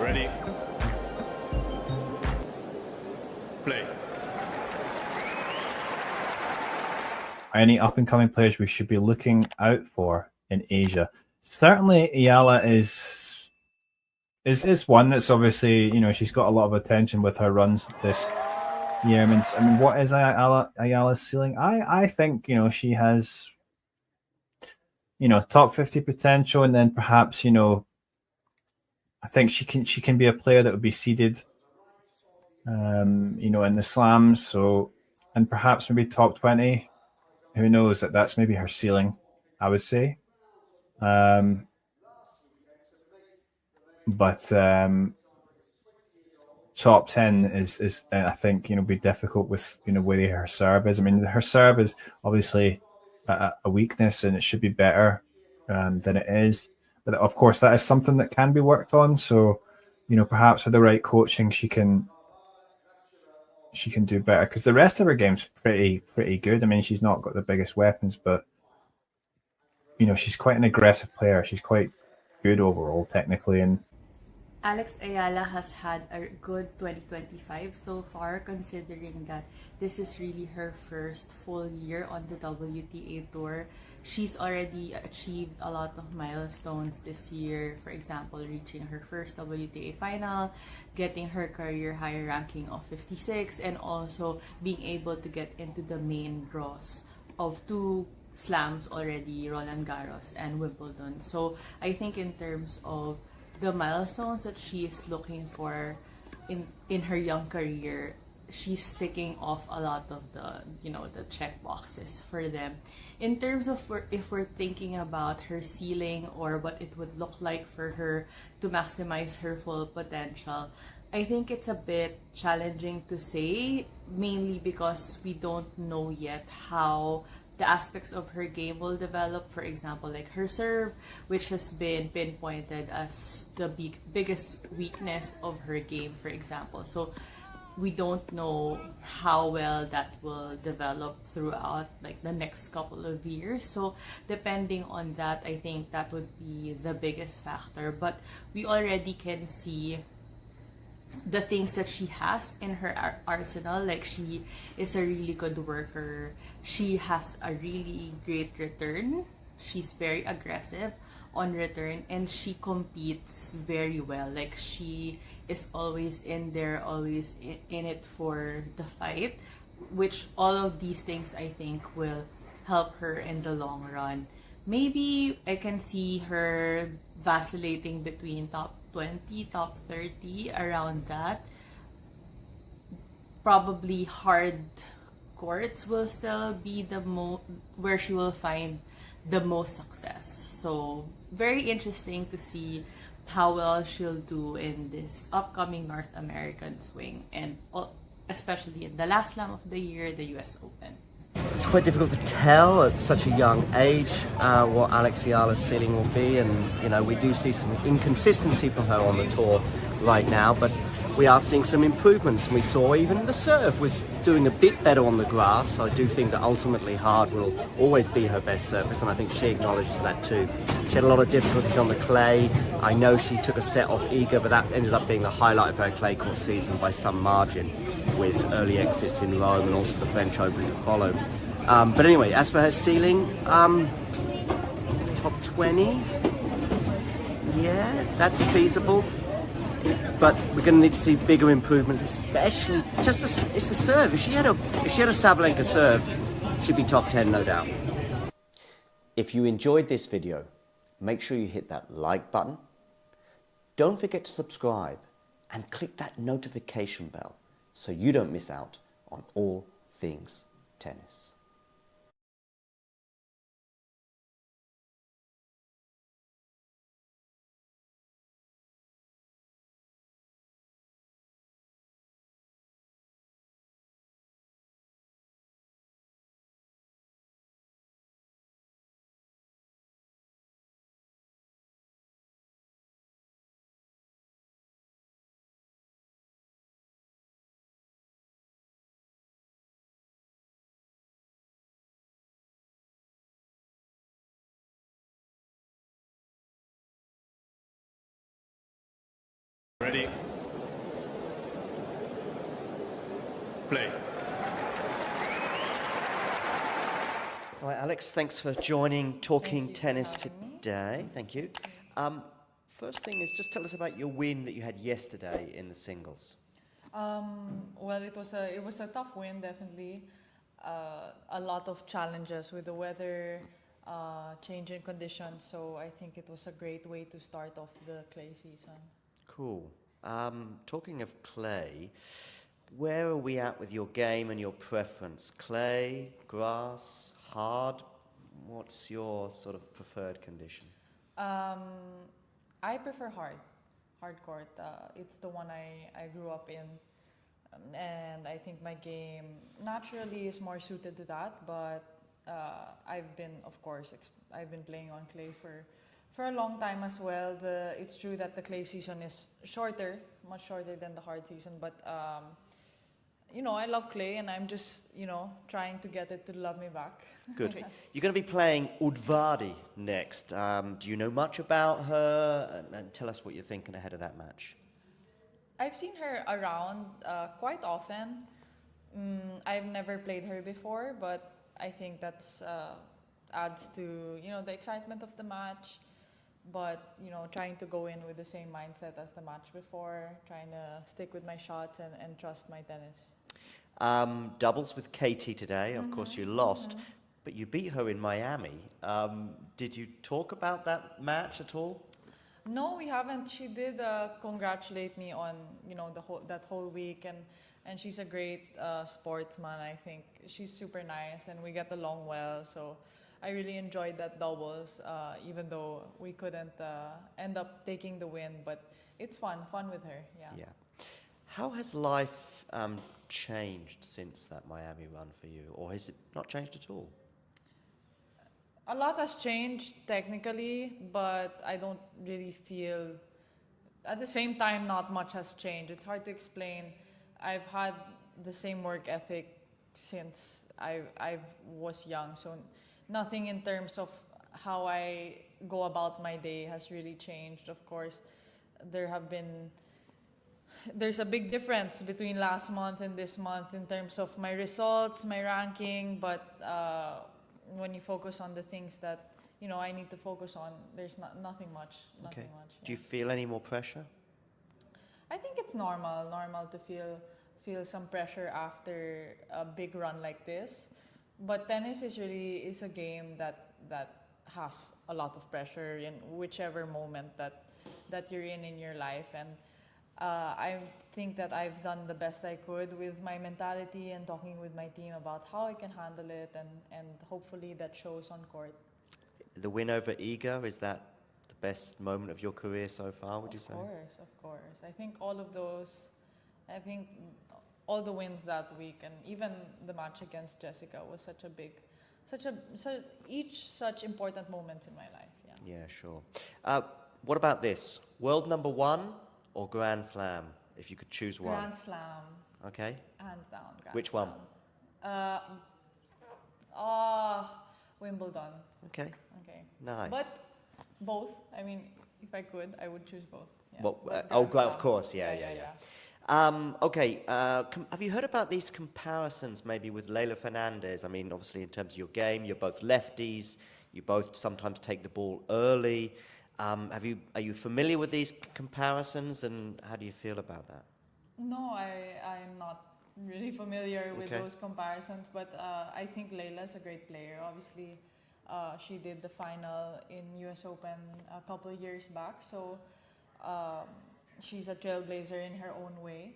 Ready? Play. Any up-and-coming players we should be looking out for in Asia? Certainly, Eala is one that's obviously, you know, she's got a lot of attention with her runs this year. I mean, what is Ayala's ceiling? I think, you know, she has, you know, top 50 potential, and then perhaps, you know, I think she can be a player that would be seeded, you know, in the slams. So, and perhaps maybe top 20. Who knows? That's maybe her ceiling, I would say. But top 10 is I think, you know, be difficult with, you know, where her serve is. I mean, her serve is obviously a weakness, and it should be better than it is. But of course, that is something that can be worked on. So, you know, perhaps with the right coaching, she can do better, because the rest of her game's pretty good. I mean, she's not got the biggest weapons, but, you know, she's quite an aggressive player. She's quite good overall technically. And Alex Ayala has had a good 2025 so far, considering that this is really her first full year on the WTA Tour. She's already achieved a lot of milestones this year. For example, reaching her first WTA final, getting her career high ranking of 56, and also being able to get into the main draws of 2 slams already, Roland Garros and Wimbledon. So I think in terms of the milestones that she is looking for in her young career, she's ticking off a lot of the, you know, the check boxes for them. In terms of if we're thinking about her ceiling or what it would look like for her to maximize her full potential, I think it's a bit challenging to say, mainly because we don't know yet how the aspects of her game will develop. For example, like her serve, which has been pinpointed as the biggest weakness of her game, for example. So we don't know how well that will develop throughout like the next couple of years. So depending on that, I think that would be the biggest factor. But we already can see the things that she has in her arsenal. Like, she is a really good worker. She has a really great return. She's very aggressive on return, and she competes very well. Like, she is always in there, always in it for the fight, which all of these things I think will help her in the long run. Maybe I can see her vacillating between top 20, top 30, around that. Probably hard courts will still be the where she will find the most success. So very interesting to see how well she'll do in this upcoming North American swing, and especially in the last slam of the year, the US Open. It's quite difficult to tell at such a young age what Alex Eala's ceiling will be, and you know, we do see some inconsistency from her on the tour right now, but we are seeing some improvements, and we saw even the serve was doing a bit better on the grass. I do think that ultimately hard will always be her best surface, and I think she acknowledges that too. She had a lot of difficulties on the clay. I know she took a set off Iga, but that ended up being the highlight of her clay court season by some margin, with early exits in Rome and also the French Open to follow. But anyway, as for her ceiling, top 20, yeah, that's feasible. But we're going to need to see bigger improvements, especially it's the serve. If she had a Sabalenka serve, she'd be top 10, no doubt. If you enjoyed this video, make sure you hit that like button. Don't forget to subscribe and click that notification bell so you don't miss out on all things tennis. Ready. Play. All right, Alex, thanks for joining Talking Tennis today. Thank you. First thing is, just tell us about your win that you had yesterday in the singles. Well, it was a tough win, definitely. A lot of challenges with the weather, changing conditions. So I think it was a great way to start off the clay season. Cool. Talking of clay, where are we at with your game and your preference? Clay, grass, hard? What's your sort of preferred condition? I prefer hard court. It's the one I grew up in, and I think my game naturally is more suited to that. But I've been playing on clay for a long time as well. It's true that the clay season is shorter, much shorter than the hard season, but you know, I love clay, and I'm just, you know, trying to get it to love me back. Good. You're going to be playing Udvari next. Do you know much about her? And tell us what you're thinking ahead of that match. I've seen her around quite often. I've never played her before, but I think that's adds to, you know, the excitement of the match. But, you know, trying to go in with the same mindset as the match before, trying to stick with my shots and trust my tennis. Doubles with Katie today. Of course, you lost, but you beat her in Miami. Did you talk about that match at all? No, we haven't. She did congratulate me on, you know, that whole week, and she's a great sportsman. I think she's super nice, and we get along well. So I really enjoyed that doubles, even though we couldn't end up taking the win. But it's fun with her. Yeah. How has life changed since that Miami run for you, or has it not changed at all? A lot has changed technically, but I don't really feel, at the same time, not much has changed. It's hard to explain. I've had the same work ethic since I was young. So nothing in terms of how I go about my day has really changed. Of course, there's a big difference between last month and this month in terms of my results, my ranking. But when you focus on the things that I need to focus on, there's nothing much. Nothing much. Yeah. Do you feel any more pressure? I think it's normal to feel some pressure after a big run like this. But tennis is a game that has a lot of pressure in whichever moment that you're in your life. And I think that I've done the best I could with my mentality and talking with my team about how I can handle it, and hopefully that shows on court. The win over Iga, is that the best moment of your career so far, would you say? Of course. I think all of those, all the wins that week, and even the match against Jessica was such important moments in my life. Yeah. Yeah, sure. What about this? World number 1 or Grand Slam, if you could choose one? Grand Slam. Okay. Hands down. Which Slam. one? Wimbledon. Okay. Nice. But both. I mean, if I could, I would choose both. Yeah. Well, of course. Yeah. Okay. Have you heard about these comparisons maybe with Leylah Fernandez? I mean, obviously in terms of your game, you're both lefties. You both sometimes take the ball early. Are you familiar with these comparisons, and how do you feel about that? No, I'm not really familiar with those comparisons, but I think Leylah's a great player. Obviously, she did the final in US Open a couple of years back, so she's a trailblazer in her own way.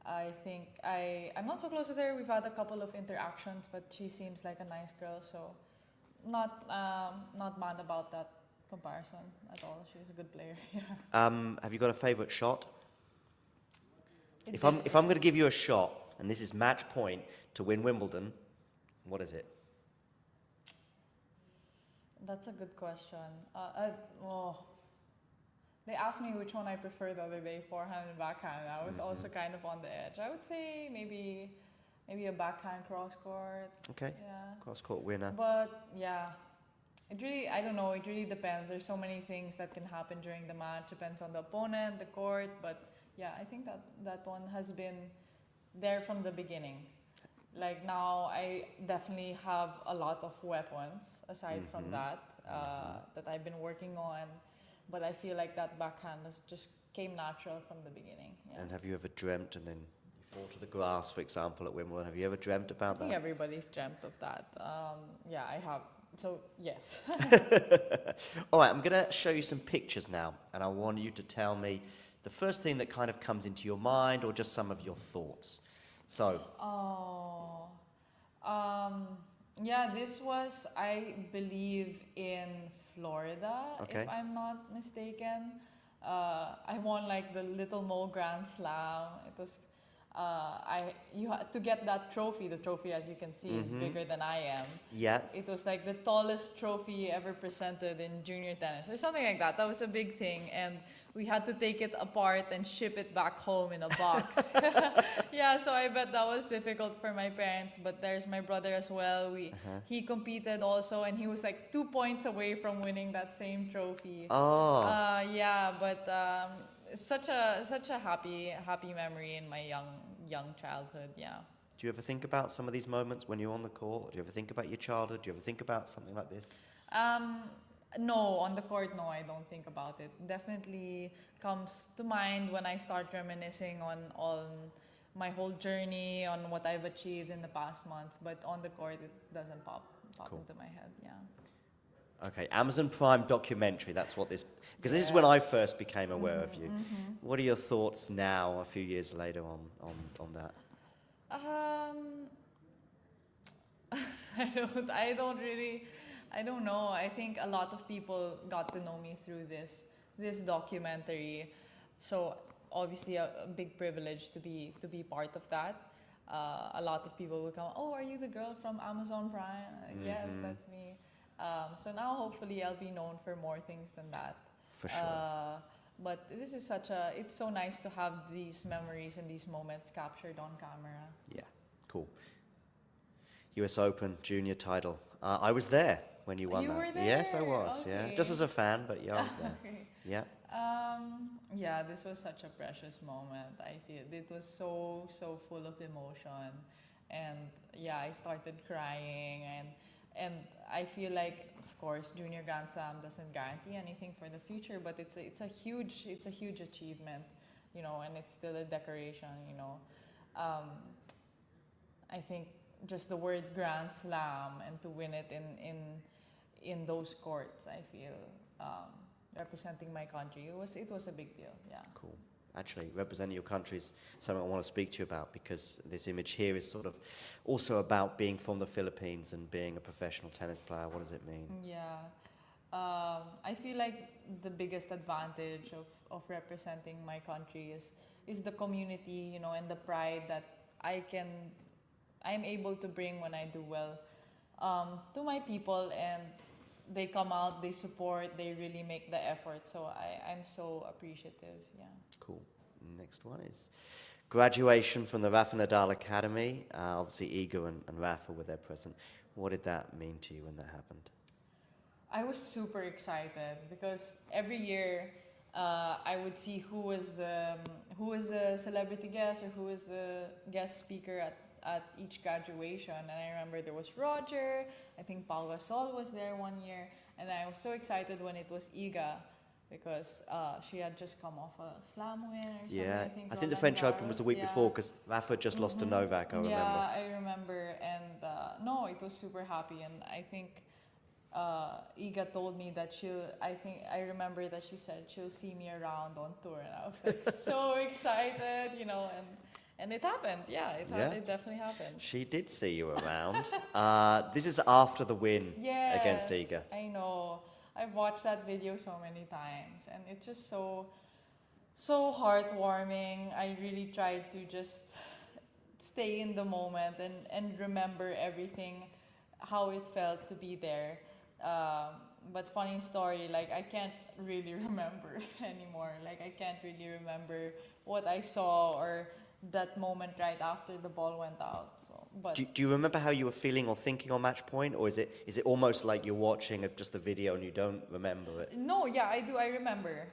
I think I'm not so close with her. We've had a couple of interactions, but she seems like a nice girl, so not mad about that comparison at all. She's a good player. Yeah. Have you got a favorite shot? If I'm going to give you a shot, and this is match point to win Wimbledon, what is it? That's a good question. They asked me which one I prefer the other day, forehand and backhand. I was also kind of on the edge. I would say maybe a backhand cross court. Okay. Yeah. Cross court winner. But yeah, I don't know. It really depends. There's so many things that can happen during the match. Depends on the opponent, the court. But yeah, I think that one has been there from the beginning. Like now, I definitely have a lot of weapons aside from that I've been working on. But I feel like that backhand just came natural from the beginning. Yeah. And have you ever dreamt, and then you fall to the grass, for example, at Wimbledon? Have you ever dreamt about that? I think everybody's dreamt of that. Yeah, I have. So, yes. All right, I'm going to show you some pictures now, and I want you to tell me the first thing that kind of comes into your mind, or just some of your thoughts. So. Yeah, this was, I believe, in Florida, if I'm not mistaken. I won like the Little Mo Grand Slam. It was, you had to get that trophy. The trophy, as you can see, is bigger than I am. Yeah. It was like the tallest trophy ever presented in junior tennis, or something like that. That was a big thing, and we had to take it apart and ship it back home in a box. Yeah, so I bet that was difficult for my parents. But there's my brother as well. He competed also, and he was like 2 points away from winning that same trophy. Oh. Yeah, but such a happy memory in my young childhood. Yeah. Do you ever think about some of these moments when you're on the court? Do you ever think about your childhood? Do you ever think about something like this? No, on the court, no, I don't think about it. Definitely comes to mind when I start reminiscing on my whole journey, on what I've achieved in the past month. But on the court, it doesn't pop into my head. Yeah. Okay, Amazon Prime documentary. That's what this, because this is when I first became aware of you. What are your thoughts now, a few years later, on that? I don't know. I think a lot of people got to know me through this documentary. So obviously a big privilege to be part of that. A lot of people will come, oh, are you the girl from Amazon Prime? Yes, that's me. So now hopefully I'll be known for more things than that. For sure. But this is it's so nice to have these memories and these moments captured on camera. Yeah, cool. US Open junior title. I was there when you won You that. were there? Yes, I was. Yeah, Okay. just as a fan, but yeah, I was there. Okay. Yeah. Yeah, this was such a precious moment. I feel it was so full of emotion, and yeah, I started crying, and I feel like, of course, Junior Grand Slam doesn't guarantee anything for the future, but it's a huge achievement, you know, and it's still a decoration, you know. I think just the word Grand Slam and to win it in those courts, I feel. Representing my country, it was a big deal. Yeah. Cool. Actually, representing your country is something I want to speak to you about, because this image here is sort of also about being from the Philippines and being a professional tennis player. What does it mean? Yeah. I feel like the biggest advantage of representing my country is the community, you know, and the pride that I'm able to bring when I do well to my people, and they come out, they support, they really make the effort. So I'm so appreciative. Yeah. Cool. Next one is graduation from the Rafa Nadal Academy. Obviously, Iga and Rafa were there present. What did that mean to you when that happened? I was super excited because every year I would see who was the celebrity guest or who was the guest speaker at each graduation. And I remember there was Roger, I think Pau Gasol was there one year, and I was so excited when it was Iga, because she had just come off a slam win or something. Yeah, I think the Roland French Open was the week Garros, before, because Rafa just lost to Novak, I remember. Yeah, I remember, and no, it was super happy, and I think Iga told me that I remember that she said she'll see me around on tour, and I was like so excited, you know, and it happened. Yeah, it definitely happened. She did see you around. This is after the win against Iga. I know. I've watched that video so many times, and it's just so heartwarming. I really tried to just stay in the moment and remember everything, how it felt to be there. But funny story, like I can't really remember anymore. Like I can't really remember what I saw or that moment right after the ball went out. So, but Do you remember how you were feeling or thinking on match point, or is it almost like you're watching just a video and you don't remember it? no, yeah, I do. I remember.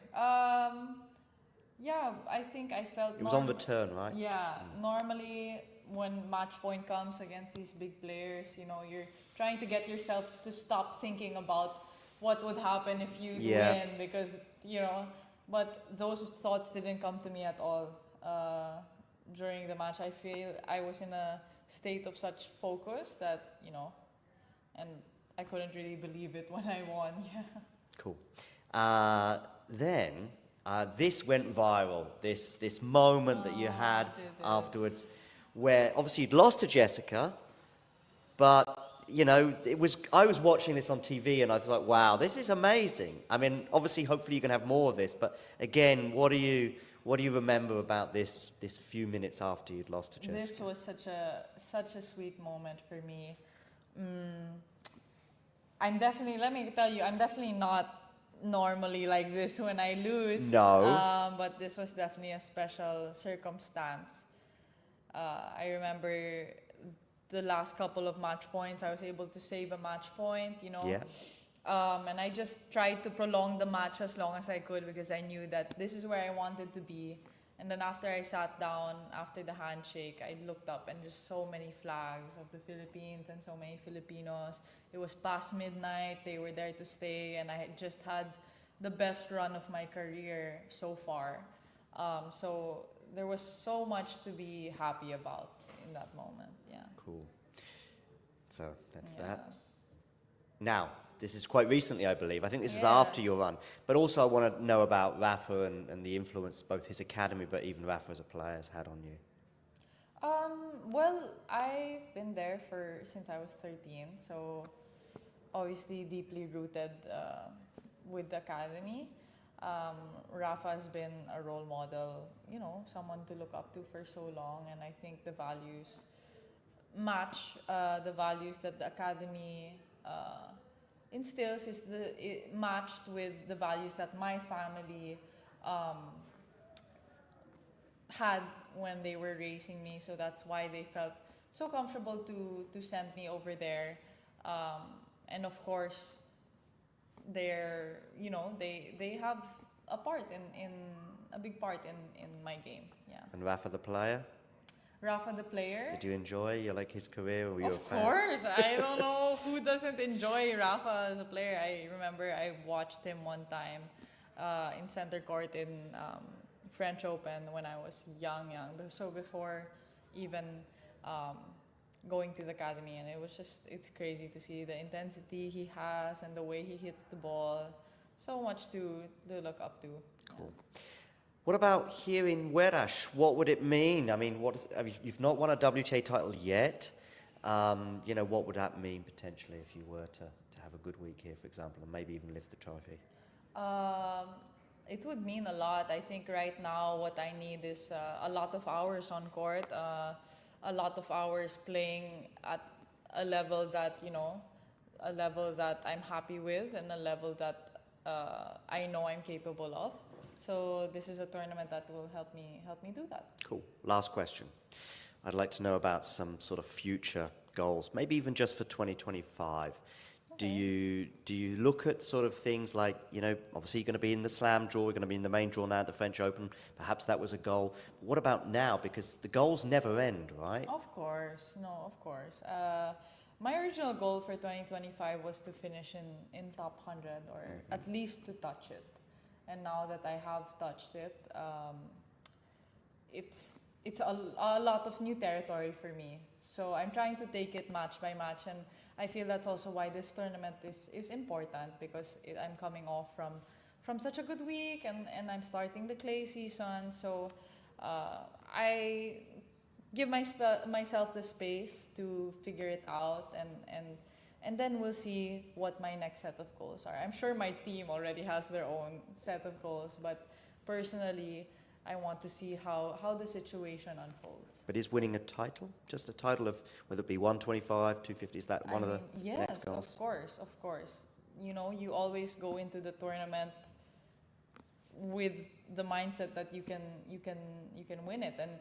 Yeah, I think I felt It was on the turn, right? Yeah, normally when match point comes against these big players, you know, you're trying to get yourself to stop thinking about what would happen if you win, because, you know, but those thoughts didn't come to me at all during the match. I feel I was in a state of such focus that, you know, and I couldn't really believe it when I won. Yeah. Cool. Then this went viral. This moment that you had afterwards, where obviously you'd lost to Jessica, but you know I was watching this on TV and I thought, wow, this is amazing. I mean, obviously, hopefully you can have more of this. But again, what do you remember about this few minutes after you'd lost to Jessica? This was such a sweet moment for me. Let me tell you, I'm definitely not normally like this when I lose. No. But this was definitely a special circumstance. I remember the last couple of match points, I was able to save a match point, you know. Yeah. And I just tried to prolong the match as long as I could, because I knew that this is where I wanted to be. And then after I sat down, after the handshake, I looked up and just so many flags of the Philippines and so many Filipinos. It was past midnight, they were there to stay, and I had just had the best run of my career so far. So there was so much to be happy about in that moment, yeah. Cool. So that's that. Now, this is quite recently, I believe. I think this is after your run. But also I want to know about Rafa and the influence both his academy, but even Rafa as a player has had on you. Well, I've been there since I was 13, so obviously deeply rooted with the academy. Rafa has been a role model, you know, someone to look up to for so long, and I think the values match the values that the academy instills, matched with the values that my family um, had when they were racing me. So that's why they felt so comfortable to send me over there. And of course, they have a part in a big part in my game. Yeah. And Rafa the player, Rafa the player. did you enjoy his career, or were you a Of fan? course, I don't know who doesn't enjoy Rafa as a player. I remember I watched him one time in center court in French Open when I was young. So before even going to the academy, and it's crazy to see the intensity he has and the way he hits the ball. So much to look up to. Cool. What about here in Werash? What would it mean? I mean, you've not won a WTA title yet. What would that mean potentially if you were to have a good week here, for example, and maybe even lift the trophy? It would mean a lot. I think right now what I need is a lot of hours on court, a lot of hours playing at a level that I'm happy with, and a level that I know I'm capable of. So this is a tournament that will help me do that. Cool. Last question. I'd like to know about some sort of future goals, maybe even just for 2025. Okay. Do you look at sort of things like, obviously you're going to be in the Slam draw, you're going to be in the main draw now at the French Open. Perhaps that was a goal. But what about now? Because the goals never end, right? Of course. No, of course. My original goal for 2025 was to finish in top 100, or at least to touch it. And now that I have touched it, it's a lot of new territory for me. So I'm trying to take it match by match, and I feel that's also why this tournament is important, because I'm coming off from such a good week, and I'm starting the clay season. So I give myself the space to figure it out, and then we'll see what my next set of goals are. I'm sure my team already has their own set of goals, but personally, I want to see how the situation unfolds. But is winning a title, just a title of whether it be 125, 250, is that one of the next goals? Yes, of course. You always go into the tournament with the mindset that you can win it, and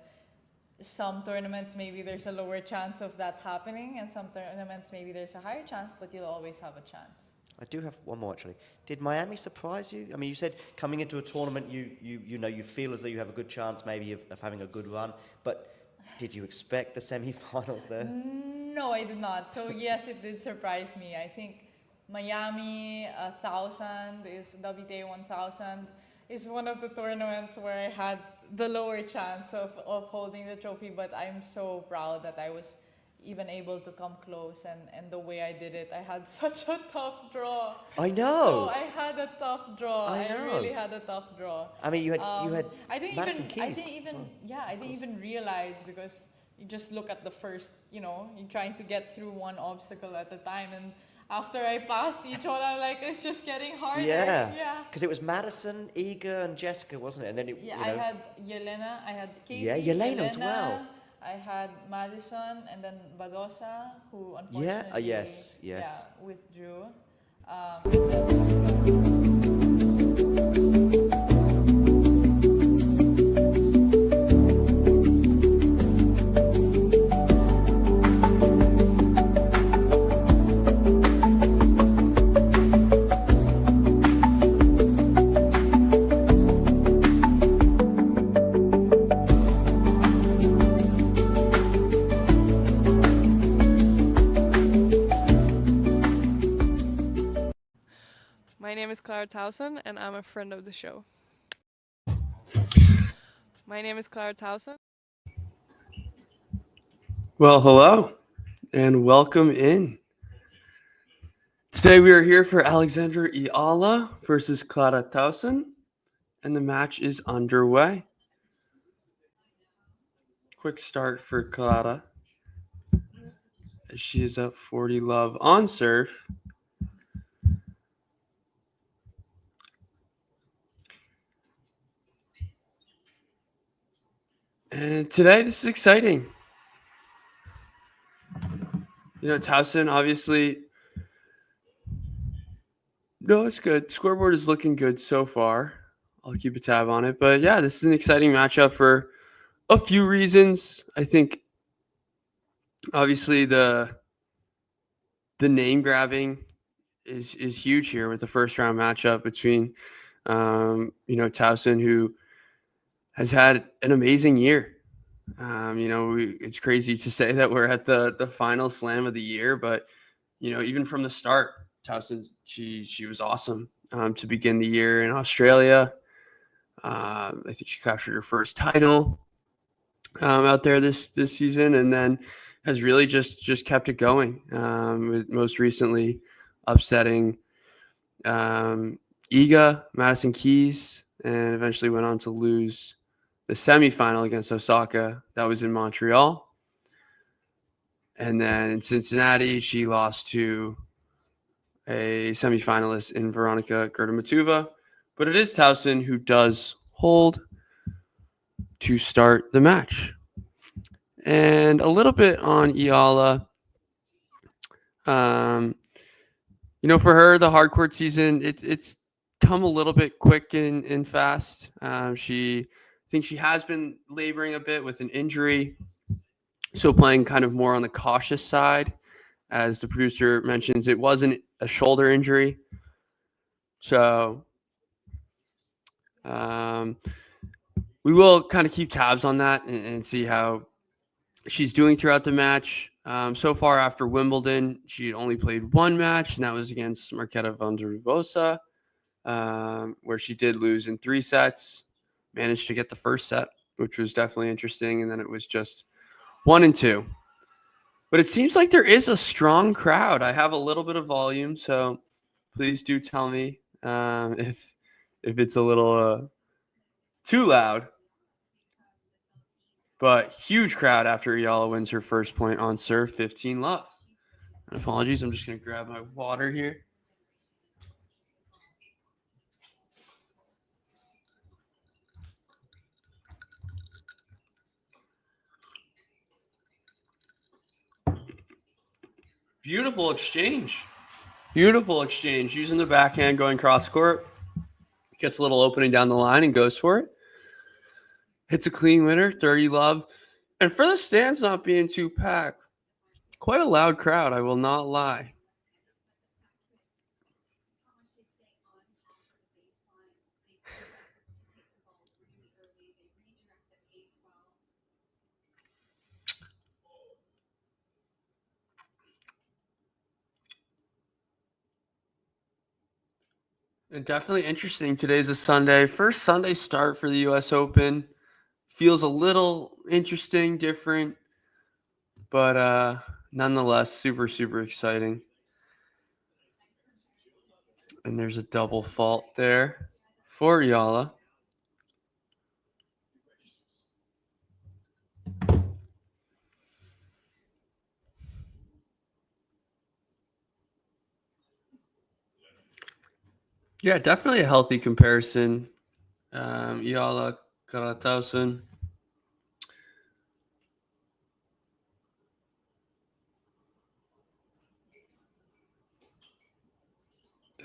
some tournaments maybe there's a lower chance of that happening, and some tournaments maybe there's a higher chance, but you'll always have a chance. I do have one more actually. Did Miami surprise you? I mean, you said coming into a tournament, you feel as though you have a good chance maybe of having a good run, but did you expect the semi-finals there? No, I did not. So yes, it did surprise me. I think Miami 1000 is WTA 1000 is one of the tournaments where I had the lower chance of holding the trophy, but I'm so proud that I was even able to come close, and the way I did it, I had such a tough draw. I know. So I had a tough draw. I really had a tough draw. I mean, you had I didn't Madison even, Keys. I didn't even realize, because you just look at the first, you're trying to get through one obstacle at a time, and after I passed each one, I'm like, it's just getting harder. Yeah. Because it was Madison, Iga, and Jessica, wasn't it? And then I had Yelena, I had Katie. Yeah, Yelena as well. I had Madison, and then Badosa, who unfortunately yes. withdrew. My name is Eala-Tauson, and I'm a friend of the show. My name is Eala-Tauson. Well, hello, and welcome in. Today we are here for Alexandra Eala versus Eala-Tauson, and the match is underway. Quick start for Clara, as she is up 40 love on serve. And today, this is exciting. Tauson, obviously, no, it's good. Scoreboard is looking good so far I'll keep a tab on it. But yeah, this is an exciting matchup for a few reasons. I think obviously the name grabbing is huge here with the first round matchup between Tauson, who has had an amazing year. It's crazy to say that we're at the final slam of the year, but even from the start, Tauson, she was awesome to begin the year in Australia. I think she captured her first title out there this season, and then has really just kept it going. Most recently, upsetting Iga, Madison Keys, and eventually went on to lose the semifinal against Osaka. That was in Montreal. And then in Cincinnati, she lost to a semifinalist in Veronika Grudematuva. But it is Tauson who does hold to start the match. And a little bit on Eala. For her, the hardcourt season, it's come a little bit quick and fast. I think she has been laboring a bit with an injury. So playing kind of more on the cautious side. As the producer mentions, it wasn't a shoulder injury. So we will kind of keep tabs on that and see how she's doing throughout the match. So far after Wimbledon, she had only played one match, and that was against Marketa Vondroušová, where she did lose in 3 sets. Managed to get the first set, which was definitely interesting, and then it was just 1 and 2. But it seems like there is a strong crowd. I have a little bit of volume, so please do tell me if it's a little too loud. But huge crowd after Eala wins her first point on serve, 15-love. And apologies, I'm just going to grab my water here. Beautiful exchange. Beautiful exchange. Using the backhand, going cross court. Gets a little opening down the line and goes for it. Hits a clean winner, 30-love. And for the stands not being too packed, quite a loud crowd, I will not lie. And definitely interesting. Today's a Sunday. First Sunday start for the U.S. Open. Feels a little interesting, different, but nonetheless, super, super exciting. And there's a double fault there for Eala. Yeah, definitely a healthy comparison. Eala-Tauson.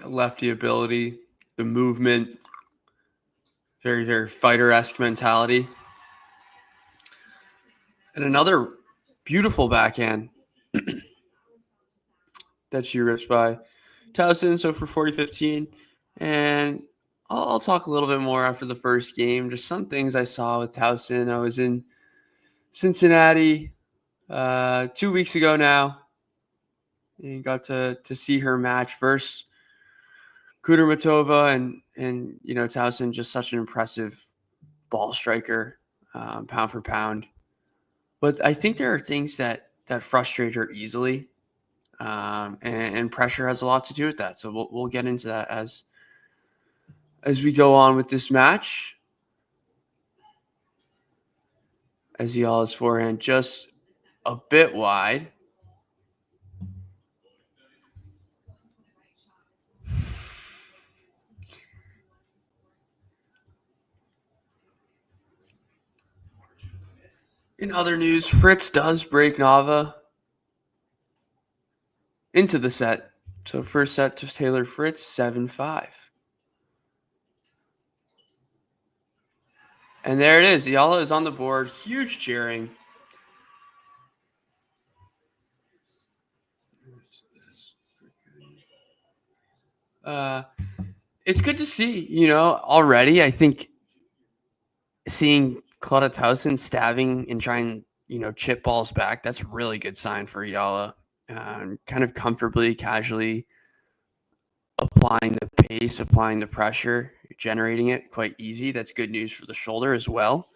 Lefty ability, the movement, very, very fighter-esque mentality. And another beautiful backhand that she rips by Tauson. So for 40-15. And I'll talk a little bit more after the first game. Just some things I saw with Tauson. I was in Cincinnati 2 weeks ago now. And got to see her match versus Kudermetova, and Tauson, just such an impressive ball striker, pound for pound. But I think there are things that frustrate her easily, and pressure has a lot to do with that. So we'll get into that as we go on with this match. As Eala's forehand just a bit wide. In other news, Fritz does break Nava into the set. So first set to Taylor Fritz, 7-5. And there it is. Eala is on the board. Huge cheering. It's good to see, already. I think seeing Eala-Tauson stabbing and trying, chip balls back, that's a really good sign for Eala. Kind of comfortably, casually applying the pace, applying the pressure, generating it quite easy. That's good news for the shoulder as well.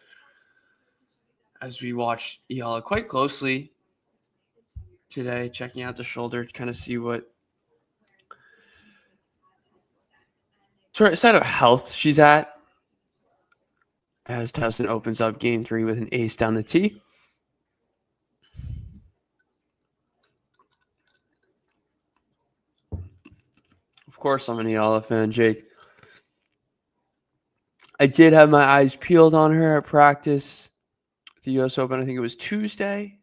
As we watch Eala quite closely today, checking out the shoulder to kind of see what side of health she's at. As Tauson opens up game 3 with an ace down the tee. Of course, I'm an Eala fan, Jake. I did have my eyes peeled on her at practice at the U.S. Open. I think it was Tuesday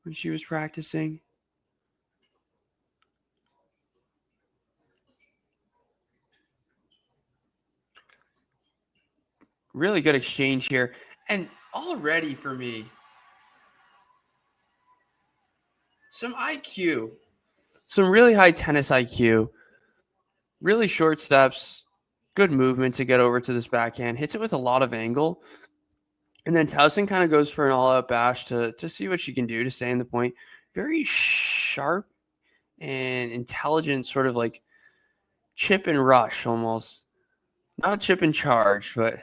when she was practicing. Really good exchange here. And already for me, some IQ, some really high tennis IQ, really short steps, good movement to get over to this backhand, hits it with a lot of angle. And then Tauson kind of goes for an all-out bash to see what she can do to stay in the point. Very sharp and intelligent, sort of like chip and rush almost. Not a chip and charge, but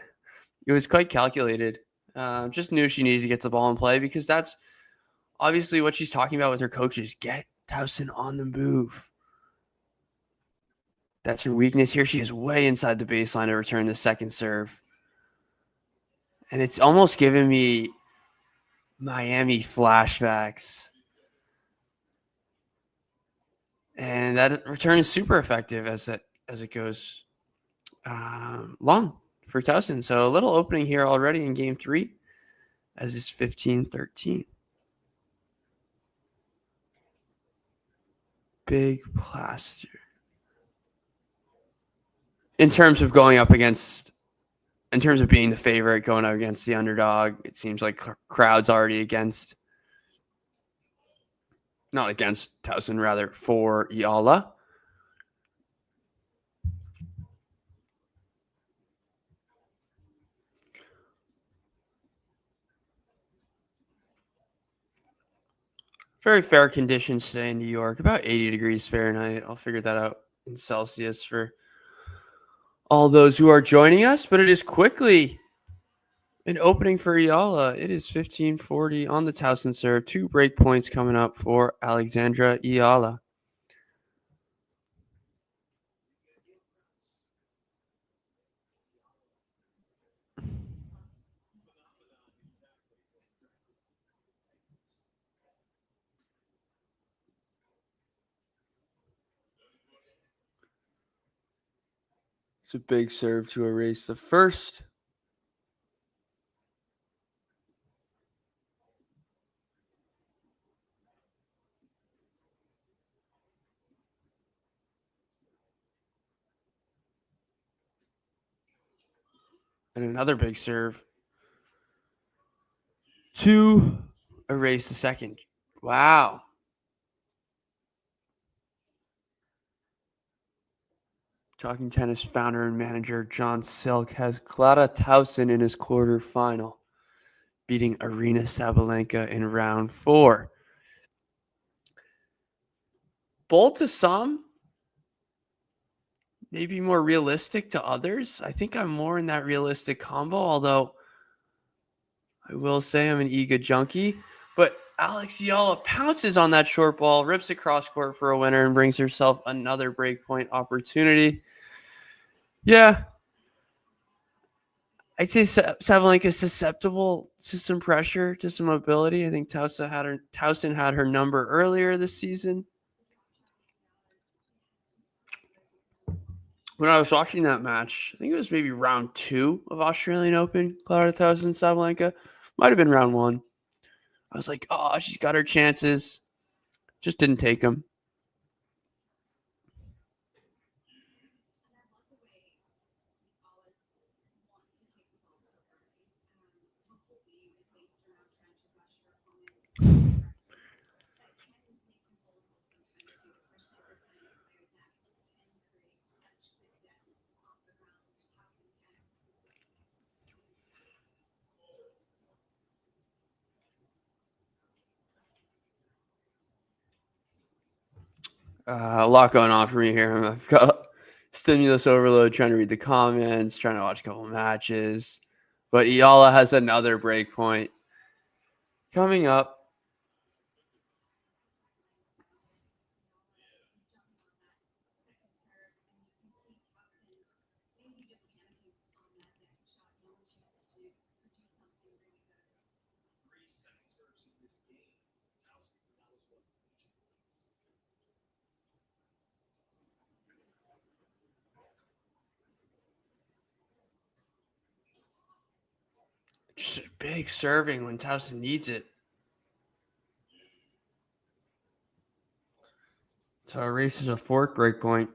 it was quite calculated. Just knew she needed to get the ball in play because that's obviously what she's talking about with her coaches. Get Tauson on the move. That's her weakness here. She is way inside the baseline to return the second serve. And it's almost giving me Miami flashbacks. And that return is super effective as it goes long for Tauson. So a little opening here already in game 3 as it's 15-13. Big plaster. In terms of being the favorite, going up against the underdog, it seems like crowd's already not against Tauson, rather for Eala. Very fair conditions today in New York, about 80 degrees Fahrenheit. I'll figure that out in Celsius for all those who are joining us, but it is quickly an opening for Eala. It is 15:40 on the Tauson serve. 2 break points coming up for Alexandra Eala. It's a big serve to erase the first. And another big serve to erase the second. Wow. Talking Tennis founder and manager John Silk has Eala-Tauson in his quarterfinal, beating Aryna Sabalenka in round 4. Bold to some, maybe more realistic to others. I think I'm more in that realistic combo, although I will say I'm an Iga junkie. But Alex Eala pounces on that short ball, rips it cross court for a winner, and brings herself another breakpoint opportunity. Yeah, I'd say Sabalenka is susceptible to some pressure, to some mobility. I think Tauson had her number earlier this season. When I was watching that match, I think it was maybe round 2 of Australian Open, Eala-Tauson and Sabalenka. Might have been round 1. I was like, oh, she's got her chances. Just didn't take them. A lot going on for me here. I've got stimulus overload, trying to read the comments, trying to watch a couple matches. But Eala has another break point coming up. Just a big serving when Tauson needs it. So it races a fork break point.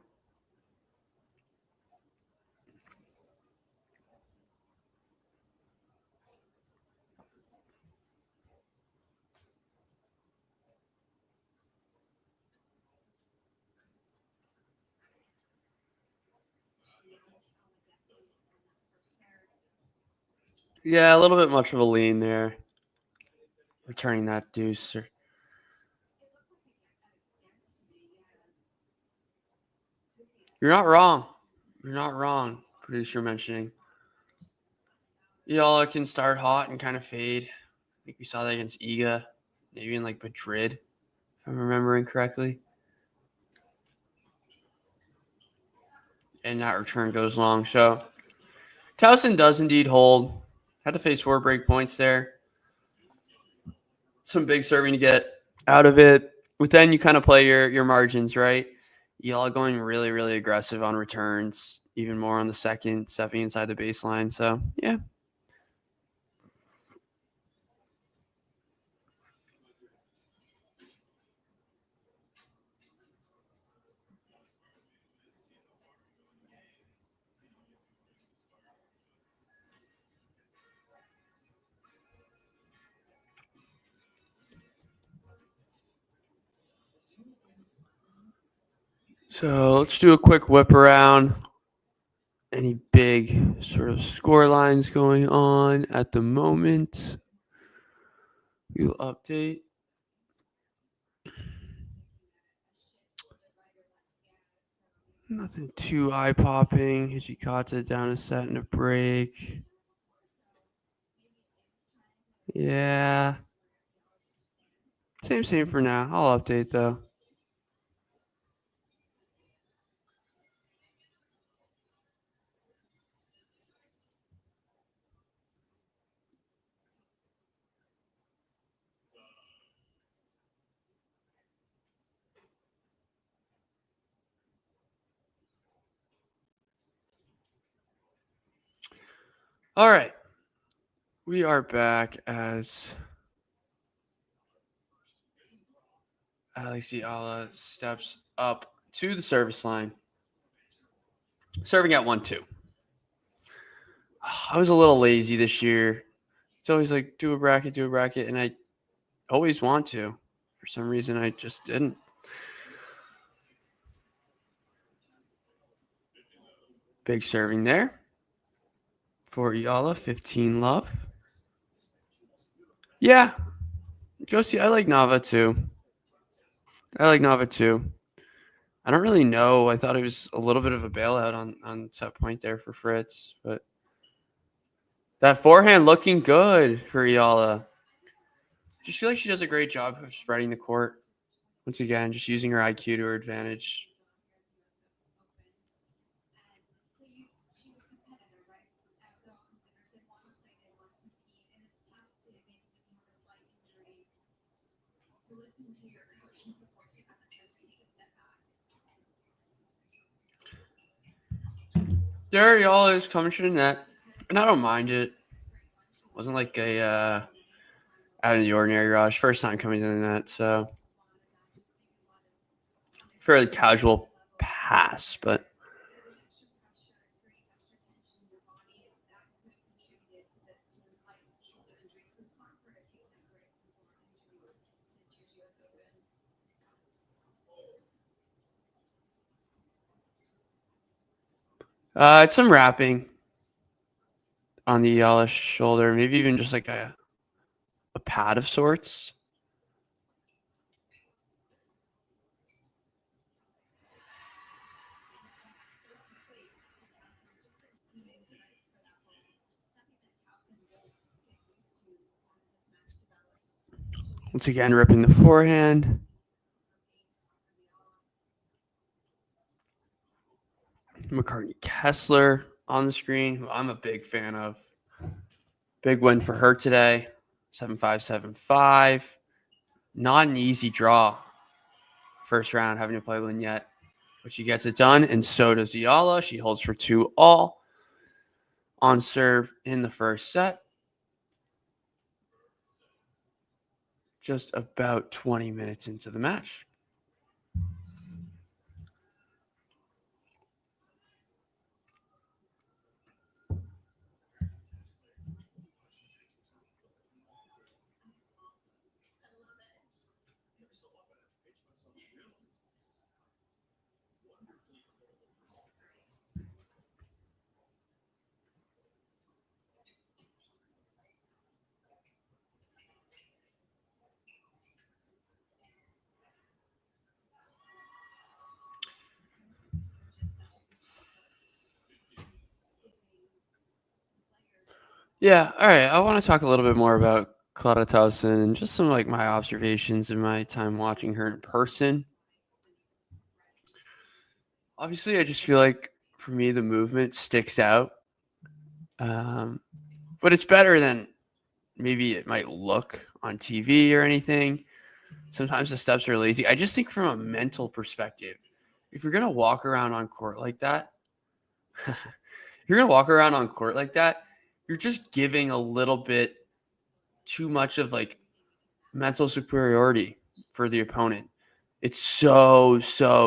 Yeah, a little bit much of a lean there. Returning that deuce. You're not wrong. You're not wrong, producer mentioning. Eala can start hot and kind of fade. I think we saw that against Iga, maybe in like Madrid, if I'm remembering correctly. And that return goes long. So Tauson does indeed hold. Had to face 4 break points there. Some big serving to get out of it. But then you kind of play your margins, right? Eala going really, really aggressive on returns, even more on the second, stepping inside the baseline. So, yeah. So let's do a quick whip around. Any big sort of score lines going on at the moment? We'll update. Nothing too eye-popping. Hijikata down a set and a break. Yeah. Same for now. I'll update, though. All right. We are back as Eala steps up to the service line. Serving at 1-2. I was a little lazy this year. It's always like, do a bracket, and I always want to. For some reason, I just didn't. Big serving there for Eala, 15 love. Yeah, go see. I like Nava too. I don't really know. I thought it was a little bit of a bailout on set point there for Fritz, but that forehand looking good for Eala. Just feel like she does a great job of spreading the court. Once again, just using her IQ to her advantage. There Eala is coming to the net, and I don't mind it. Wasn't like a out of the ordinary rush. First time coming to the net, so fairly casual pass, but It's some wrapping on the Eala shoulder, maybe even just like a pad of sorts. Once again, ripping the forehand. McCartney Kessler on the screen, who I'm a big fan of. Big win for her today. 7-5, 7-5. Not an easy draw. First round, having to play Lynette. But she gets it done, and so does Eala. She holds for 2-all on serve in the first set. Just about 20 minutes into the match. Yeah, all right. I want to talk a little bit more about Eala-Tauson and just some like my observations in my time watching her in person. Obviously, I just feel like for me the movement sticks out, but it's better than maybe it might look on TV or anything. Sometimes the steps are lazy. I just think from a mental perspective, if you're gonna walk around on court like that, you're just giving a little bit too much of like mental superiority for the opponent. It's so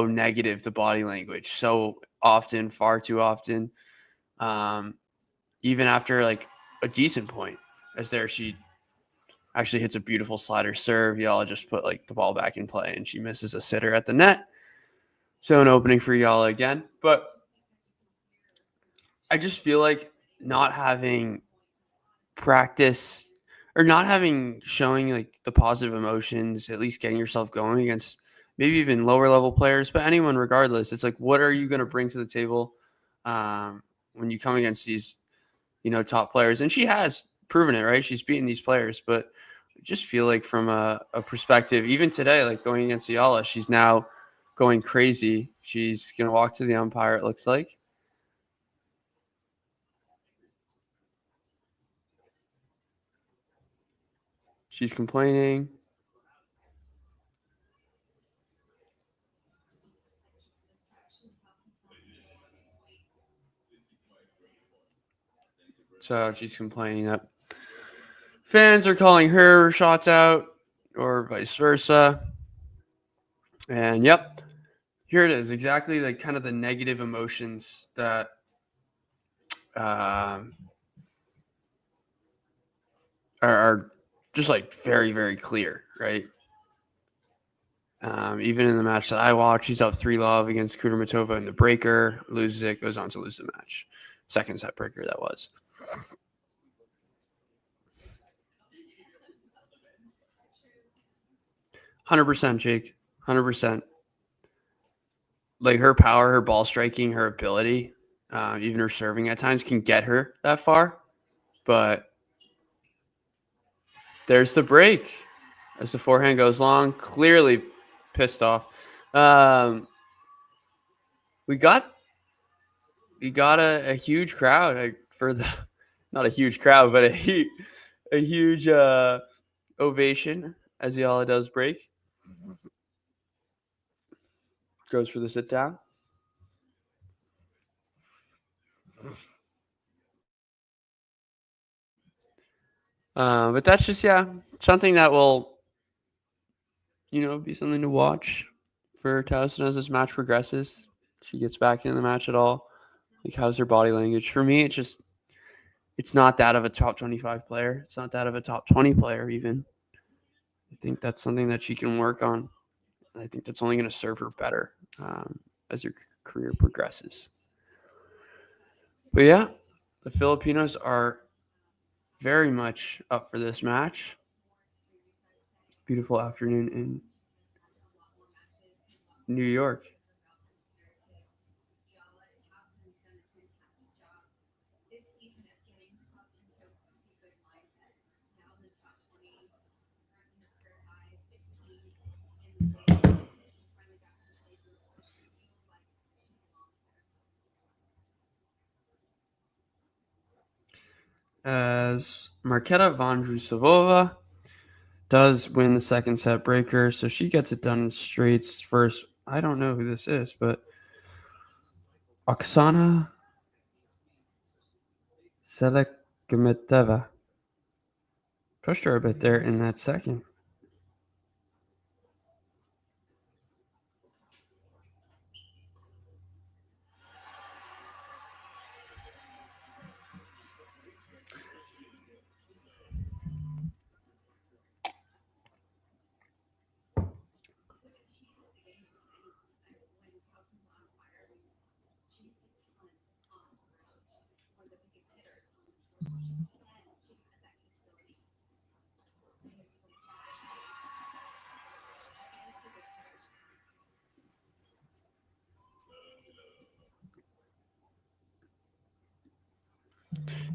negative, the body language, so often, far too often. Even after like a decent point, as there she actually hits a beautiful slider serve. Eala just put like the ball back in play, and she misses a sitter at the net. So an opening for Eala again. But I just feel like not having practice or not having showing like the positive emotions, at least getting yourself going against maybe even lower level players, but anyone regardless. It's like, what are you going to bring to the table when you come against these, top players? And she has proven it, right? She's beaten these players, but I just feel like from a perspective, even today, like going against Eala, she's now going crazy. She's going to walk to the umpire, it looks like. She's complaining. So she's complaining that fans are calling her shots out or vice versa. And yep, here it is. Exactly like kind of the negative emotions that are just like very, very clear, right? Even in the match that I watched, she's up 3-love against Kudermetova in the breaker, loses it, goes on to lose the match. Second set breaker that was. 100%, Jake. 100%. Like her power, her ball striking, her ability, even her serving at times can get her that far. But there's the break as the forehand goes long. Clearly pissed off. We got a huge crowd for the, not a huge crowd, but a huge ovation as Eala does break. Goes for the sit down. But that's just, something that will, be something to watch for Tauson as this match progresses. She gets back in the match at all. Like, how's her body language? For me, it it's not that of a top 25 player. It's not that of a top 20 player even. I think that's something that she can work on. I think that's only going to serve her better as her career progresses. But yeah, the Filipinos are very much up for this match. Beautiful afternoon in New York. As Marketa Vondrousova does win the second set breaker, so she gets it done in straights first. I don't know who this is, but Oksana Selekmeteva pushed her a bit there in that second.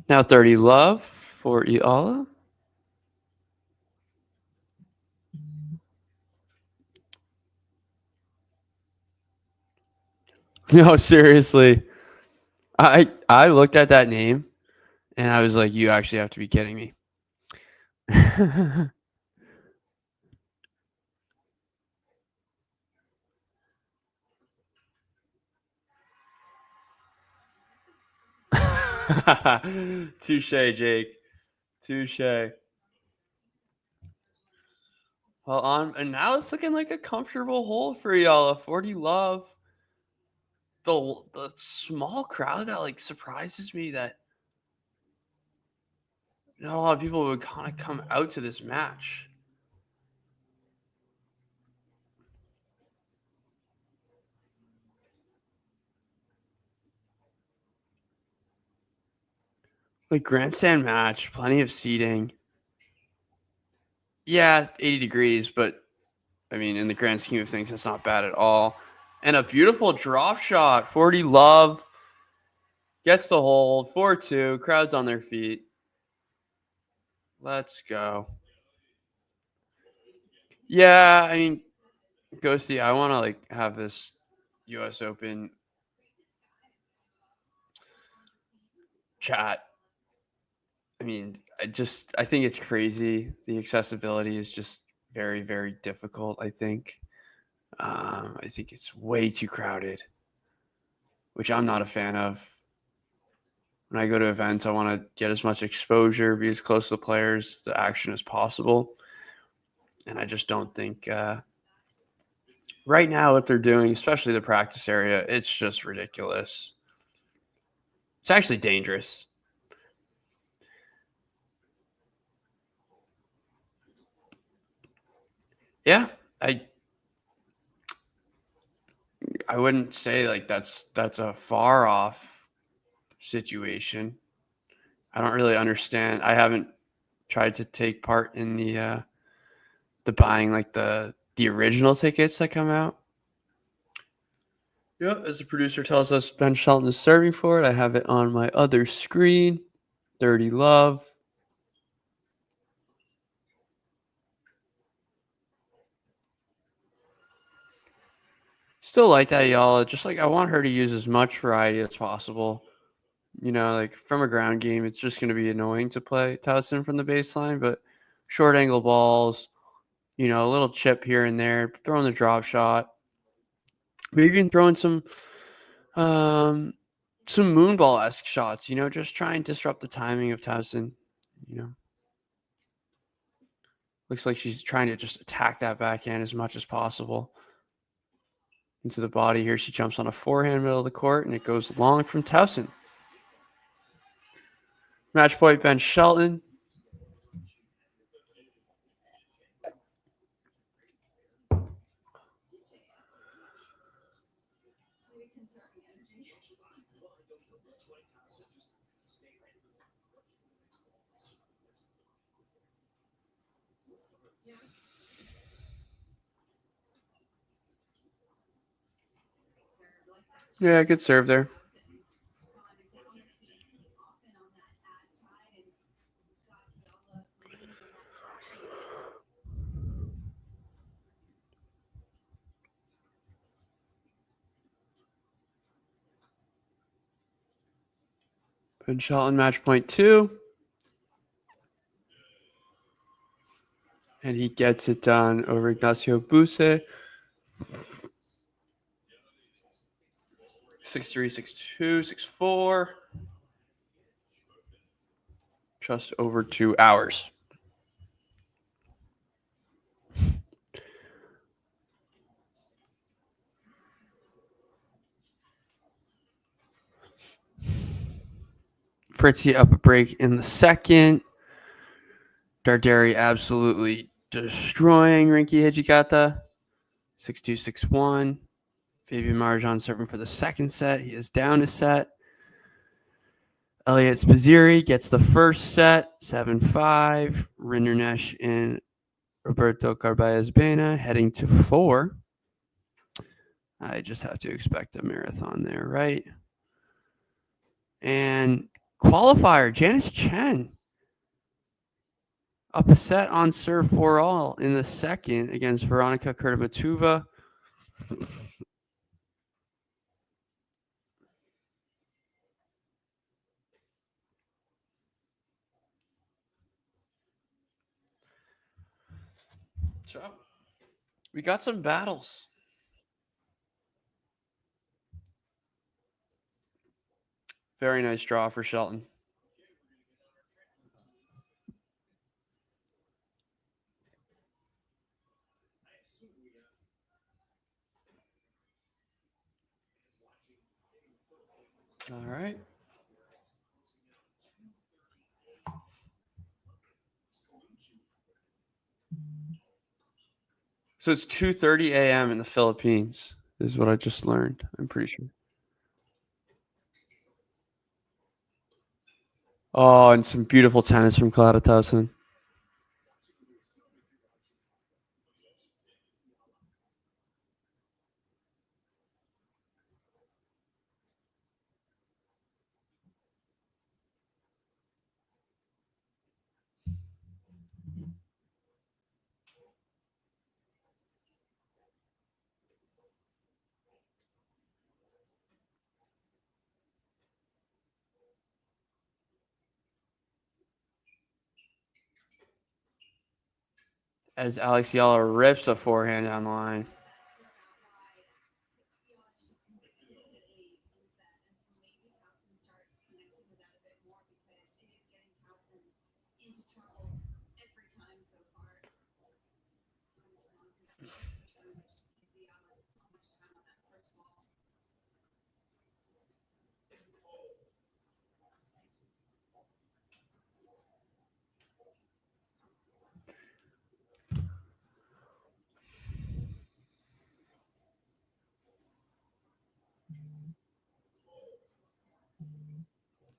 Now 30 love for Eala. No, seriously. I looked at that name and I was like, you actually have to be kidding me. Touche, Jake. Touche. Well, and now it's looking like a comfortable hole for Eala. 40 love. The small crowd that like surprises me that not a lot of people would kind of come out to this match. Like grandstand match, plenty of seating. Yeah, 80 degrees, but I mean, in the grand scheme of things, that's not bad at all. And a beautiful drop shot. 40 love. Gets the hold. 4-2. Crowd's on their feet. Let's go. Yeah, I mean, Ghosty, I want to like have this US Open chat. I mean, I think it's crazy. The accessibility is just very, very difficult, I think. I think it's way too crowded, which I'm not a fan of. When I go to events, I want to get as much exposure, be as close to the players, the action as possible. And I just don't think right now what they're doing, especially the practice area, it's just ridiculous. It's actually dangerous. Yeah, I wouldn't say like that's a far off situation. I don't really understand. I haven't tried to take part in the buying like the original tickets that come out. Yep, as the producer tells us, Ben Shelton is serving for it. I have it on my other screen. 30 love. Still like that, y'all. Just like I want her to use as much variety as possible. You know, like from a ground game, it's just going to be annoying to play Tauson from the baseline, but short angle balls, you know, a little chip here and there, throwing the drop shot, maybe even throwing some moonball-esque shots, you know, just try and disrupt the timing of Tauson, you know. Looks like she's trying to just attack that backhand as much as possible. Into the body here, she jumps on a forehand middle of the court, and it goes long from Tauson. Match point, Ben Shelton. Yeah, good serve there. Ben Shelton, match point 2. And he gets it done over Ignacio Buse. 6-3, 6-2, 6-4. Just over 2 hours. Fritzy up a break in the second. Darderi absolutely destroying Rinky Hijikata. 6-2, 6-1. Fabian Marjan serving for the second set. He is down a set. Elliot Spazziri gets the first set, 7-5. Rindernesh and Roberto Carballes-Baena heading to 4. I just have to expect a marathon there, right? And qualifier, Janice Chen up a set on serve 4-all in the second against Veronika Kurtabatova. So we got some battles. Very nice draw for Shelton. All right. So it's 2:30 a.m. in the Philippines, is what I just learned. I'm pretty sure. Oh, and some beautiful tennis from Eala-Tauson. As Alex Eala rips a forehand down the line.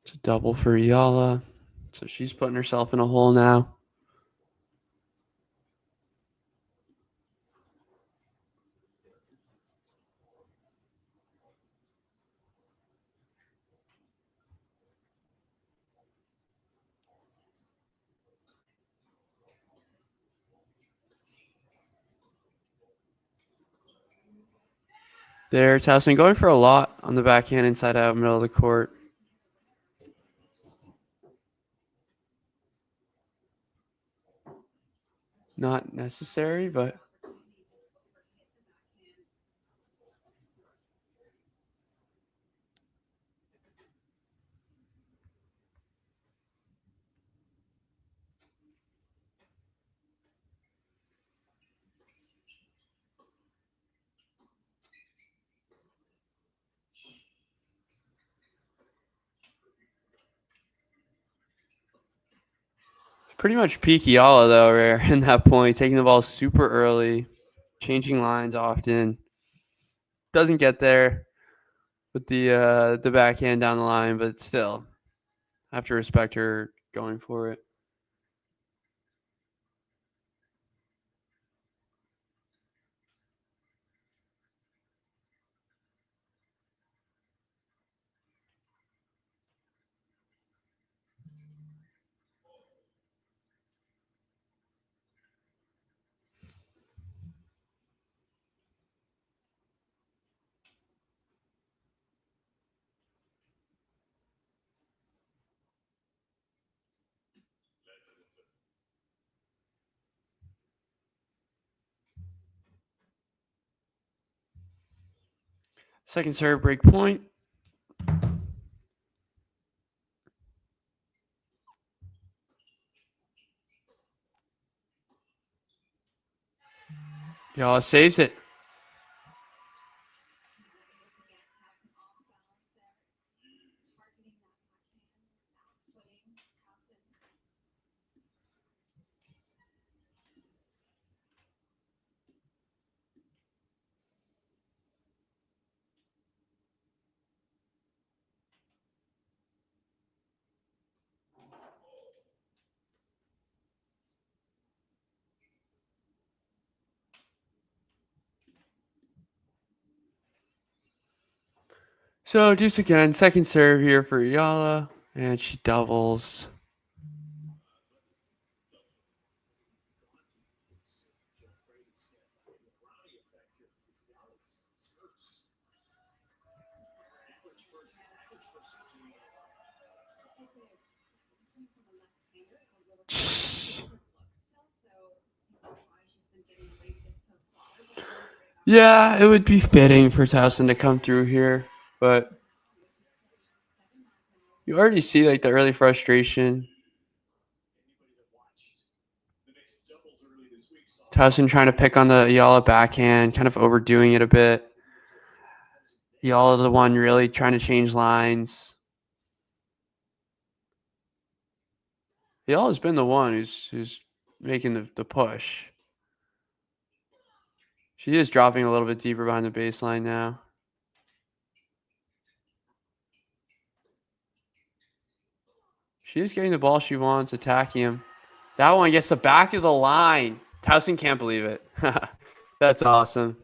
It's a double for Eala. So she's putting herself in a hole now. There, Towson going for a lot on the backhand, inside out, middle of the court. Not necessary, but Pretty much peak Eala, though, Rare, in that point. Taking the ball super early, changing lines often. Doesn't get there with the backhand down the line, but still, have to respect her going for it. Second serve, break point. Eala saves it. So deuce again, second serve here for Eala, and she doubles. Yeah, it would be fitting for Tauson to come through here, but you already see like the early frustration. Tauson trying to pick on the Eala backhand, kind of overdoing it a bit. Eala the one really trying to change lines. Eala's been the one who's making the push. She is dropping a little bit deeper behind the baseline now. She is getting the ball she wants, attacking him. That one gets the back of the line. Tauson can't believe it. That's awesome.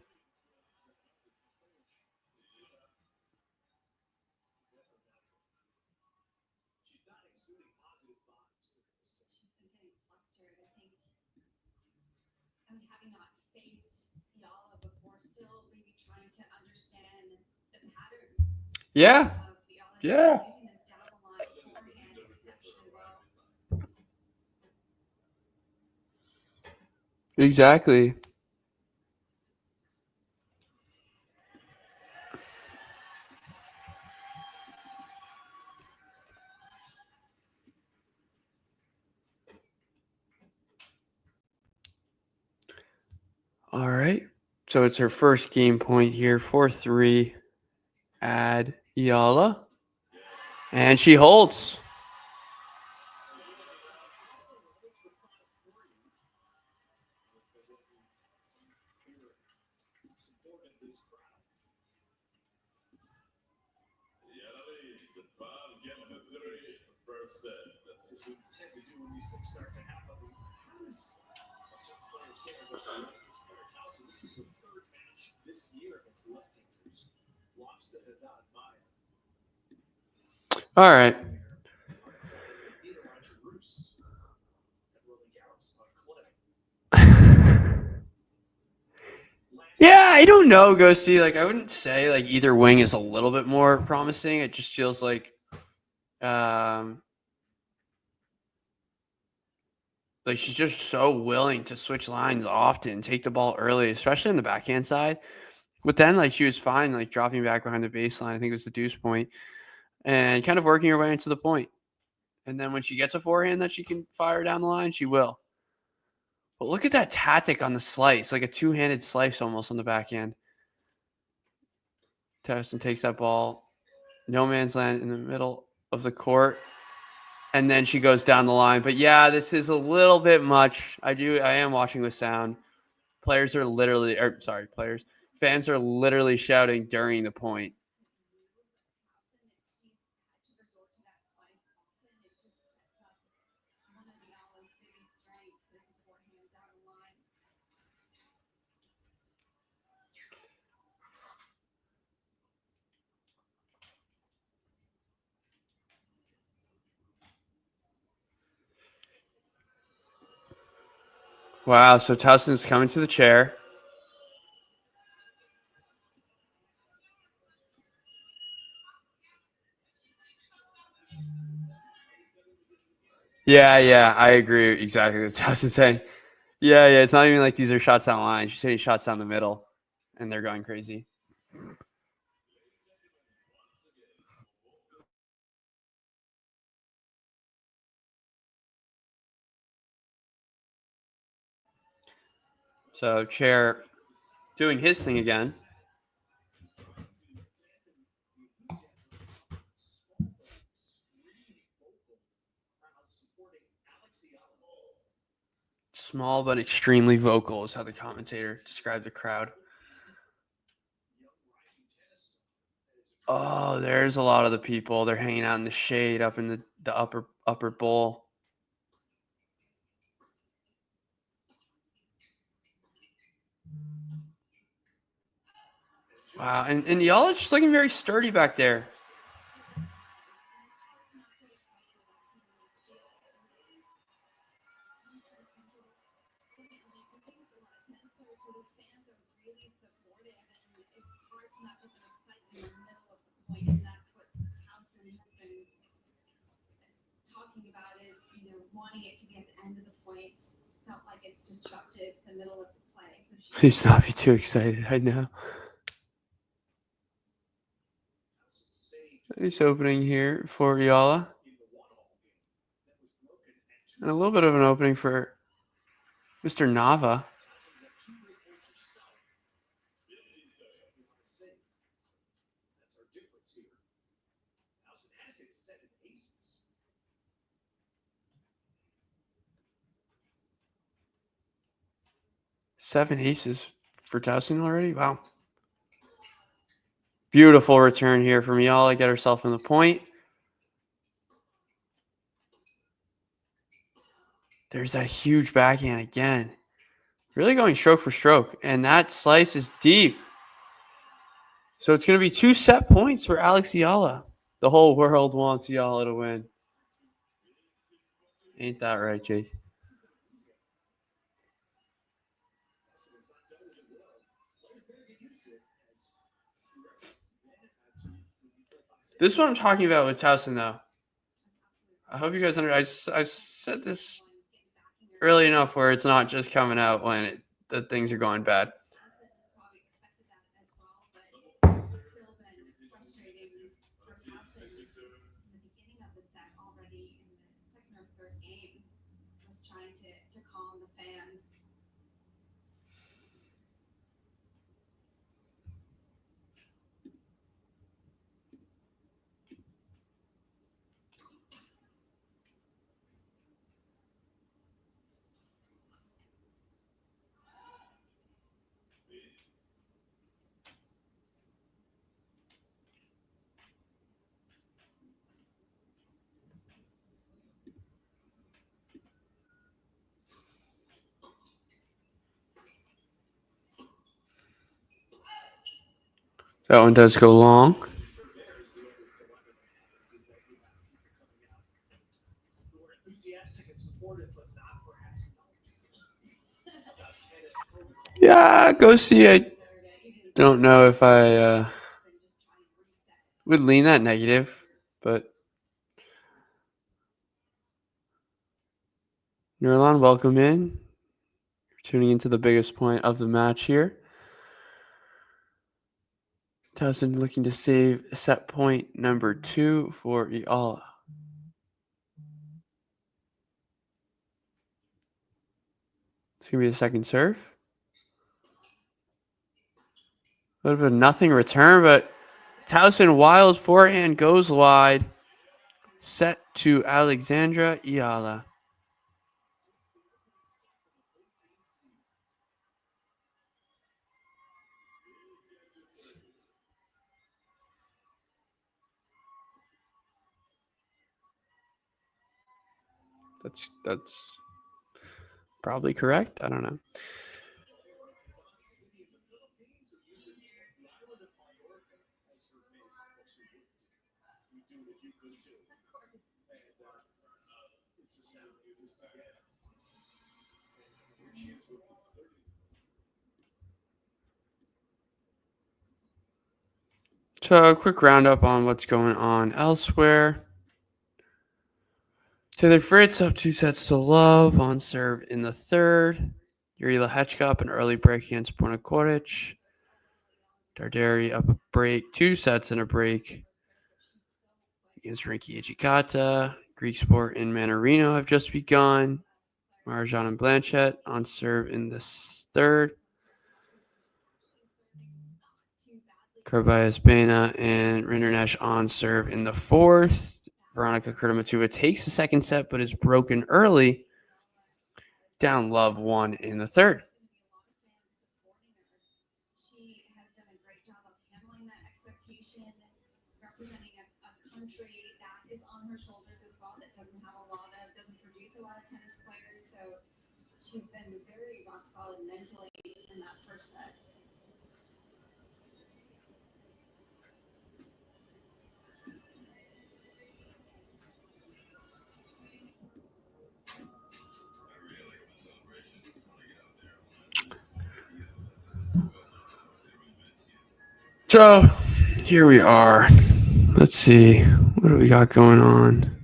Yeah. Yeah. Exactly. All right. So it's her first game point here, 4-3. Add Eala. And she holds. All right. Yeah, I don't know, Ghosty. Like, I wouldn't say like either wing is a little bit more promising. It just feels like she's just so willing to switch lines often, take the ball early, especially on the backhand side. But then like she was fine, like dropping back behind the baseline. I think it was the deuce point, and kind of working her way into the point. And then when she gets a forehand that she can fire down the line, she will. But look at that tactic on the slice, like a two-handed slice almost on the backhand. Tauson takes that ball, no man's land in the middle of the court. and then she goes down the line. But yeah, this is a little bit much. I am watching with sound. Fans are literally shouting during the point. Wow, so Tauson's coming to the chair. Yeah, I agree exactly with Tauson saying. Yeah, it's not even like these are shots down the line. She's hitting shots down the middle, and they're going crazy. So chair doing his thing again. Small but extremely vocal is how the commentator described the crowd. Oh, there's a lot of the people. They're hanging out in the shade up in the upper bowl. Wow, and y'all are just looking very sturdy back there. Please not be too excited. I know. Nice opening here for Eala. And a little bit of an opening for Mr. Nava. Seven aces for Tauson already. Wow. Beautiful return here from Eala. Get herself in the point. There's that huge backhand again. Really going stroke for stroke. And that slice is deep. So it's going to be 2 set points for Alex Eala. The whole world wants Eala to win. Ain't that right, Jake? This is what I'm talking about with Tauson, though. I hope you guys understand. I said this early enough where it's not just coming out when the things are going bad. That one does go long. Yeah, go see. I don't know if I would lean that negative, but Nurlan, welcome in. You're tuning into the biggest point of the match here. Tauson looking to save set point number 2 for Eala. It's going to be the second serve. A little bit of nothing return, but Tauson wild forehand goes wide. set to Alexandra Eala. That's probably correct. I don't know. So a quick roundup on what's going on elsewhere. Taylor Fritz up 2-0 on serve in the third. Yuri Lehechka up an early break against Borna Koric. Darderi up a break, 2 sets and a break against Rinky Ejikata. Greek Sport and Manarino have just begun. Marjan and Blanchett on serve in the third. Kerbayas Bena and Rindernesh on serve in the fourth. Veronica Kurtamatuva takes the second set but is broken early. Down love 1 in the third. She has done a great job of handling that expectation, representing a country that is on her shoulders as well, that doesn't produce a lot of tennis players. So she's been very rock solid mentally in that first set. So here we are. Let's see. What do we got going on?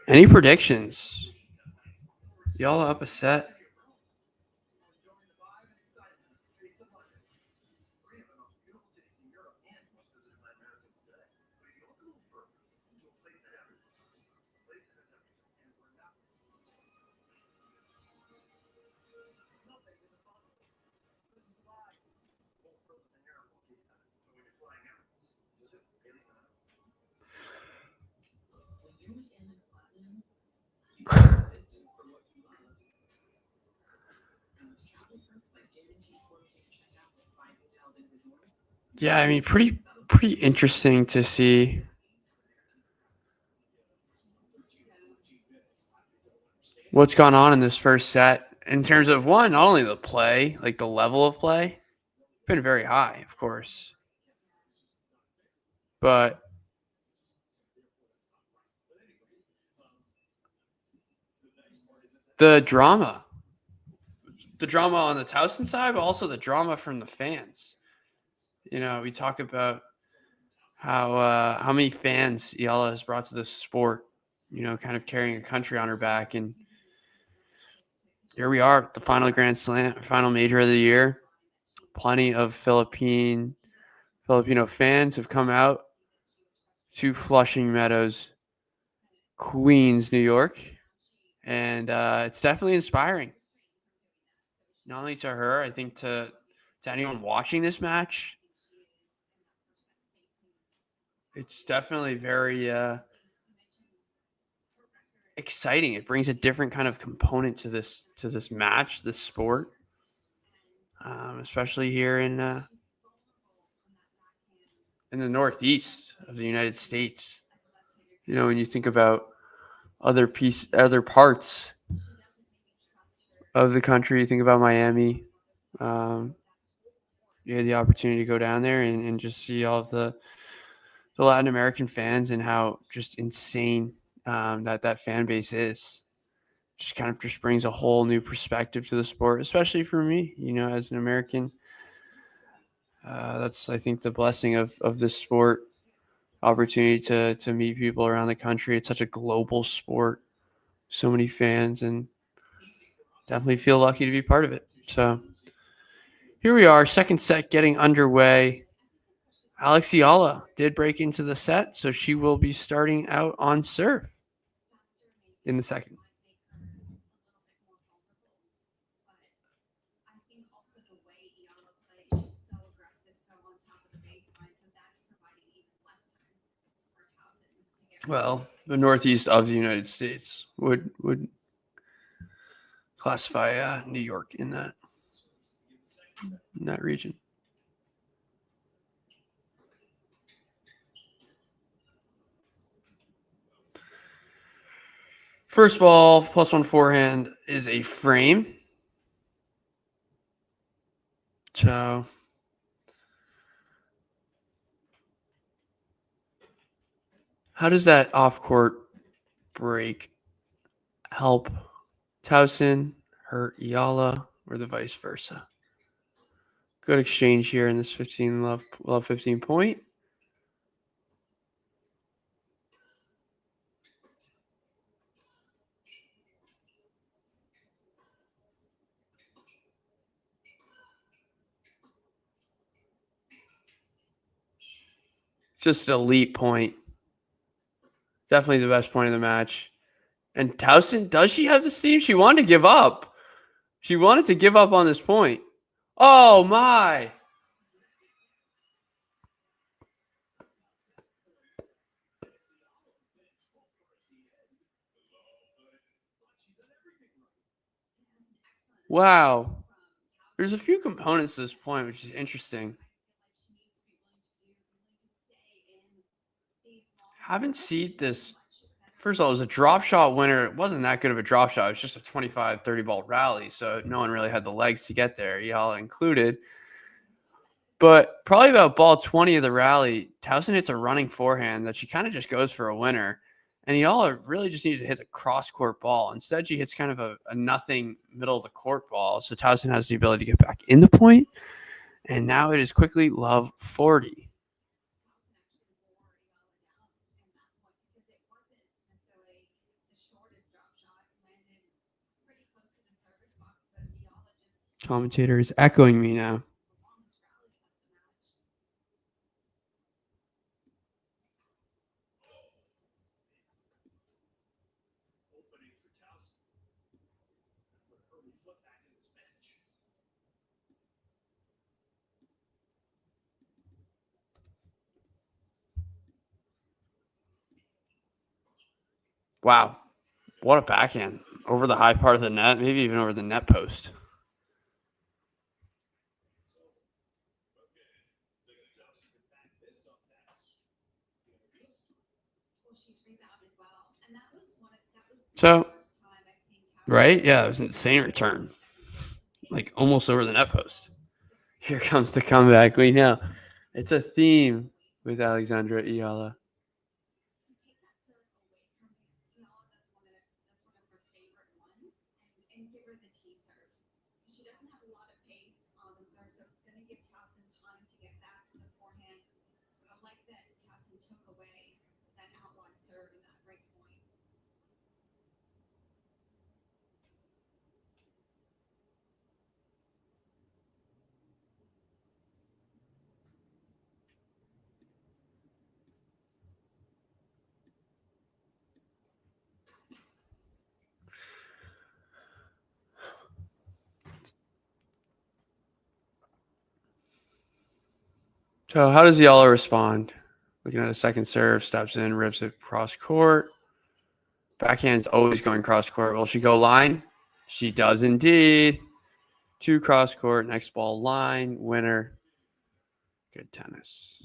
Any predictions? Y'all up a set? Yeah, I mean, pretty interesting to see. What's gone on in this first set in terms of one, not only the play, like the level of play, been very high, of course, but the drama on the Tauson side, but also the drama from the fans. You know, we talk about how many fans Eala has brought to this sport, you know, kind of carrying a country on her back. And here we are, the final Grand Slam, final major of the year. Plenty of Filipino fans have come out to Flushing Meadows, Queens, New York. And it's definitely inspiring. Not only to her, I think to anyone watching this match. It's definitely very exciting. It brings a different kind of component to this match, this sport, especially here in the Northeast of the United States. You know, when you think about other parts of the country, you think about Miami. You had the opportunity to go down there and just see all of the Latin American fans and how just insane that fan base is. Just kind of just brings a whole new perspective to the sport, especially for me, you know, as an American. That's, I think, the blessing of this sport, opportunity to meet people around the country. It's such a global sport, so many fans, and definitely feel lucky to be part of it. So here we are, second set getting underway. Alex Eala did break into the set, so she will be starting out on serve in the second. Well, the northeast of the United States would classify New York in that region. First ball, +1 forehand is a frame. So how does that off-court break help Tauson, hurt Eala, or the vice versa? Good exchange here in this 15 love 15 point. Just an elite point. Definitely the best point of the match. And Tauson, does she have the steam? She wanted to give up. She wanted to give up on this point. Oh, my. Wow. There's a few components to this point, which is interesting. Haven't seen this. First of all, it was a drop shot winner. It wasn't that good of a drop shot. It was just a 25, 30 ball rally. So no one really had the legs to get there, Eala included. But probably about ball 20 of the rally, Tauson hits a running forehand that she kind of just goes for a winner. And Eala really just needed to hit the cross-court ball. Instead, she hits kind of a nothing middle-of-the-court ball. So Tauson has the ability to get back in the point. And now it is quickly love 40. Commentator is echoing me now. Wow. What a backhand. Over the high part of the net, maybe even over the net post. So, right? Yeah, it was an insane return. Like almost over the net post. Here comes the comeback. We know. It's a theme with Alexandra Eala. So how does Eala respond? Looking at a second serve, steps in, rips it cross court. Backhand's always going cross court. Will she go line? She does indeed. 2 cross court, next ball line, winner. Good tennis.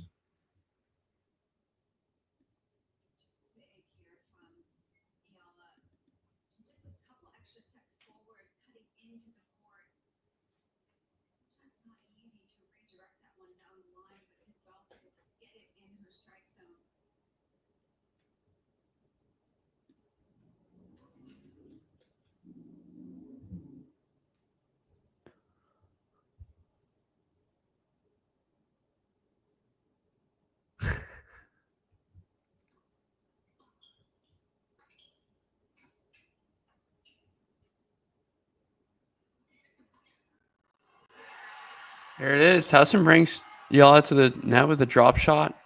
There it is. Tauson brings Eala to the net with a drop shot.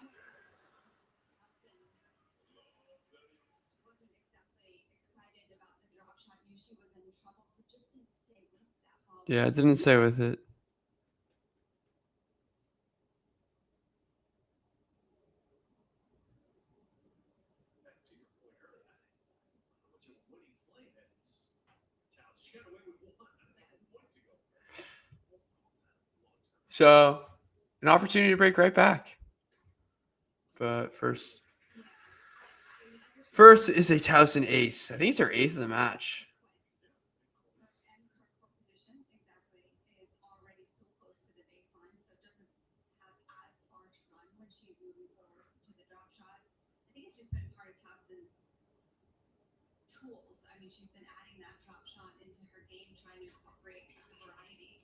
Yeah, it didn't stay with it. So, an opportunity to break right back. But first is a Tauson ace. I think it's her 8th of the match. Tools. I mean, she's been adding that drop shot into her game, trying to incorporate variety.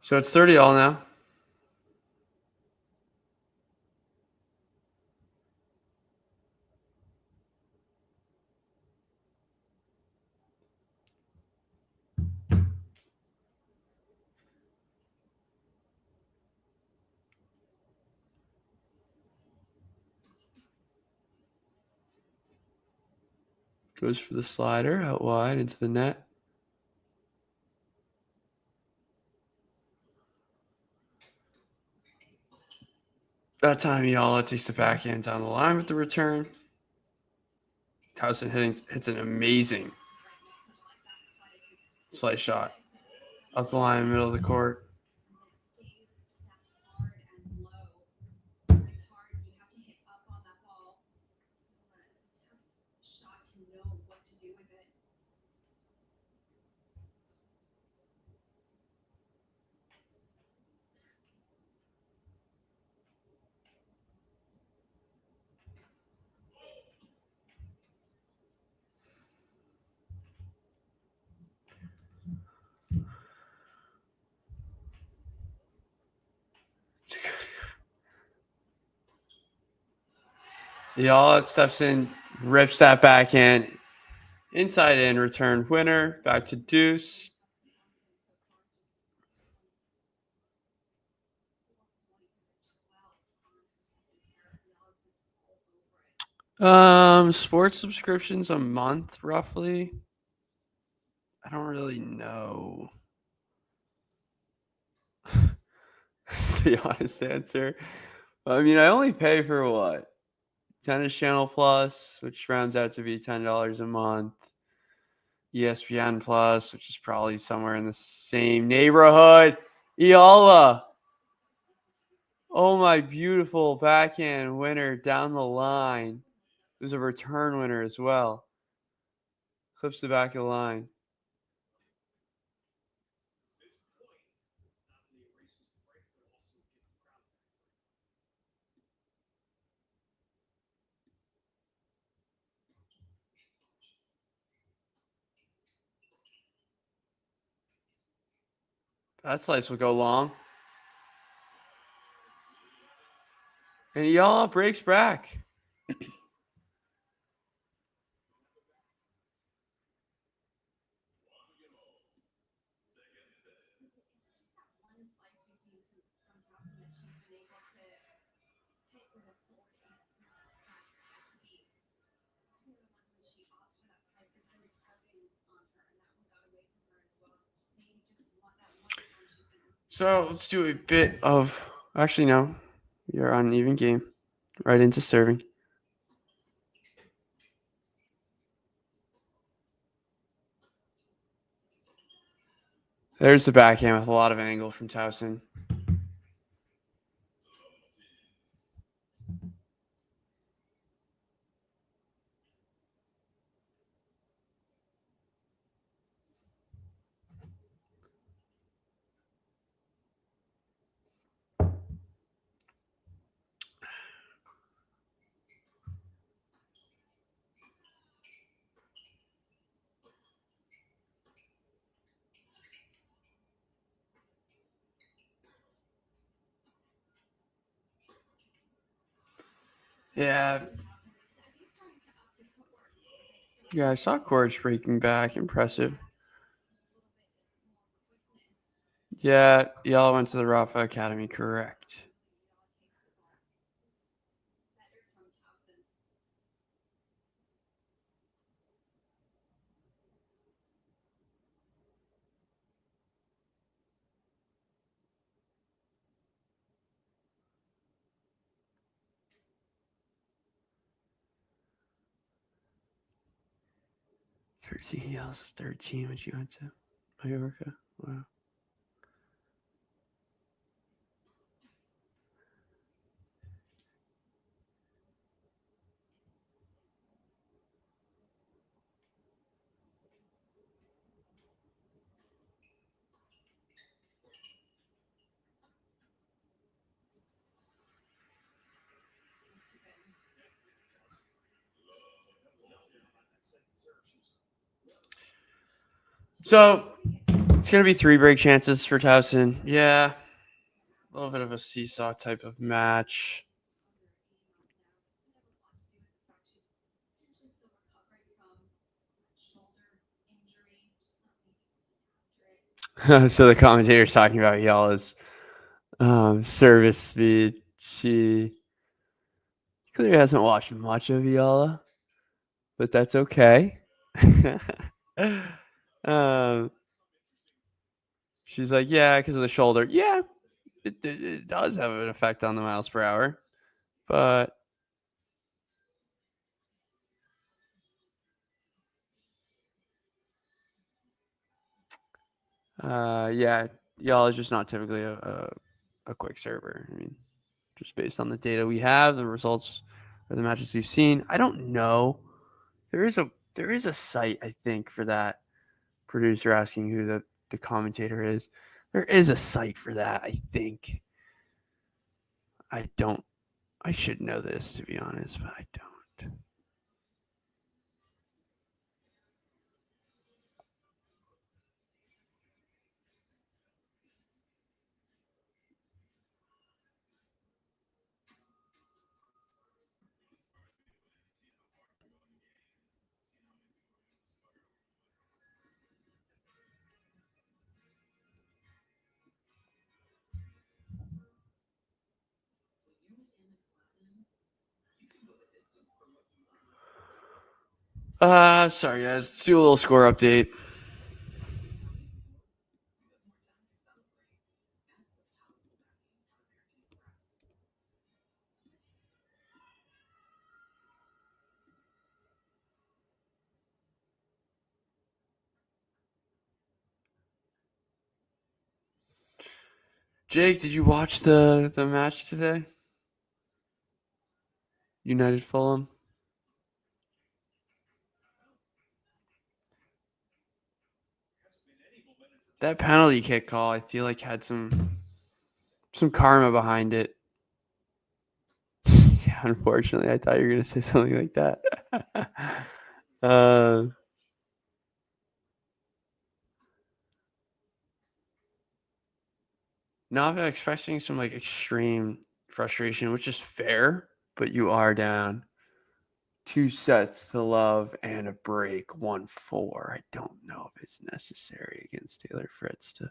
So it's 30 all now. Goes for the slider out wide into the net. That time, Eala takes the backhand down the line with the return. Tauson hits an amazing slice shot up the line, middle of the court. Eala steps in, rips that backhand inside in, return winner, back to deuce. Sports subscriptions a month, roughly. I don't really know. That's the honest answer. I mean, I only pay for what? Tennis Channel Plus, which rounds out to be $10 a month. ESPN Plus, which is probably somewhere in the same neighborhood. Eala. Oh, my beautiful backhand winner down the line. There's a return winner as well. Clips the back of the line. That slice will go long. And Eala breaks back. So let's do a bit of. Actually, no. You're on an even game. Right into serving. There's the backhand with a lot of angle from Tauson. Yeah. Yeah, I saw Courage breaking back. Impressive. Yeah, y'all went to the Rafa Academy, correct. 13 yells was 13 when she went to Mallorca. Wow. So it's going to be 3 break chances for Tauson. Yeah. A little bit of a seesaw type of match. So the commentator's talking about Eala's service speed. She clearly hasn't watched much of Eala, but that's okay. She's like, yeah, because of the shoulder. Yeah, it does have an effect on the miles per hour, but yeah, y'all is just not typically a quick server. I mean, just based on the data we have, the results of the matches we've seen. I don't know. There is a site, I think, for that. Producer asking who the commentator is. There is a site for that, I think. I should know this, to be honest, but I don't. Sorry guys. Let's do a little score update. Jake, did you watch the match today? United Fulham. That penalty kick call, I feel like had some karma behind it. Yeah, unfortunately, I thought you were gonna say something like that. Nava expressing some like extreme frustration, which is fair, but you are down 2 sets to love and a break 1-4. I don't know if it's necessary against Taylor Fritz to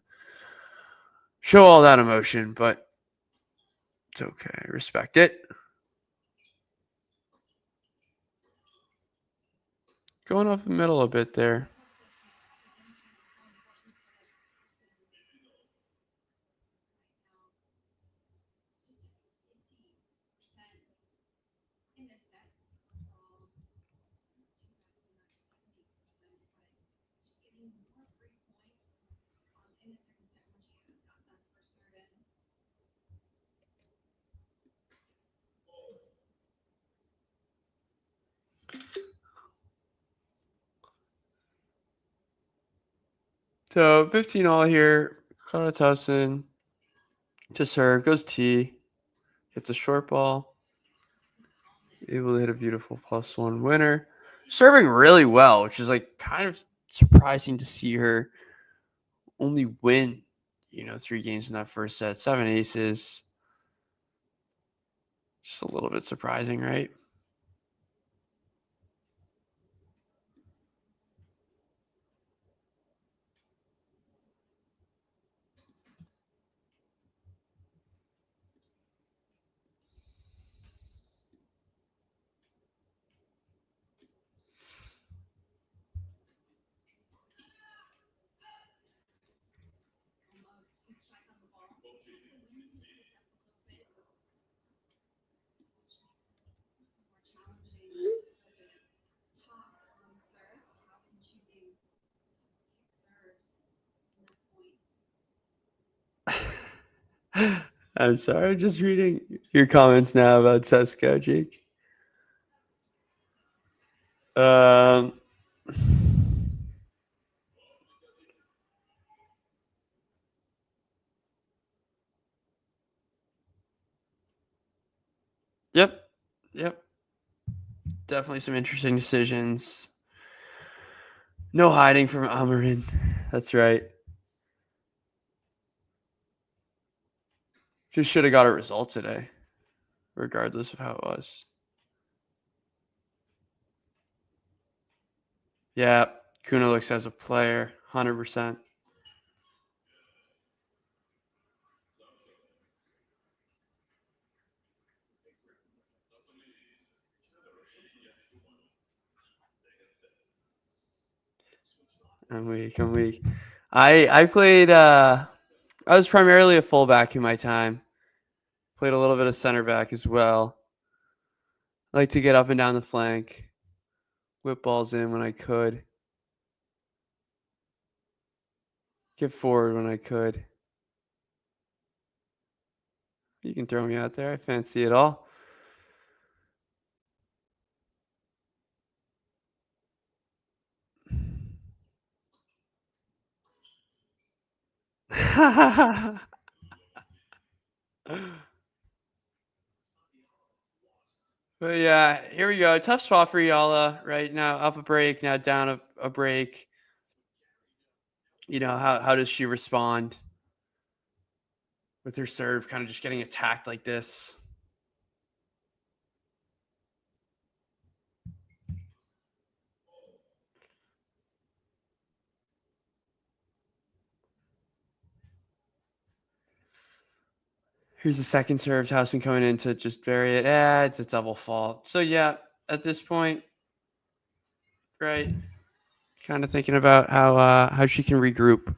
show all that emotion, but it's okay. Respect it. Going off the middle a bit there. So 15 all here. Eala-Tauson to serve. Goes T. Gets a short ball. Able to hit a beautiful +1 winner. Serving really well, which is like kind of surprising to see her only win, 3 games in that first set. 7 aces. Just a little bit surprising, right? I'm sorry. I'm just reading your comments now about Sesko, Jake. Yep. Definitely some interesting decisions. No hiding from Amarin. That's right. Just should have got a result today, regardless of how it was. Yeah, Kuna looks as a player, 100%. I'm weak. I played I was primarily a fullback in my time. Played a little bit of center back as well. Like to get up and down the flank. Whip balls in when I could. Get forward when I could. You can throw me out there. I fancy it all. But yeah, here we go. Tough spot for Eala right now. Up a break, now down a break. You know, how does she respond with her serve kind of just getting attacked like this? Here's the second serve. Towson coming in to just bury it. It's a double fault. So yeah, at this point, right, kind of thinking about how she can regroup.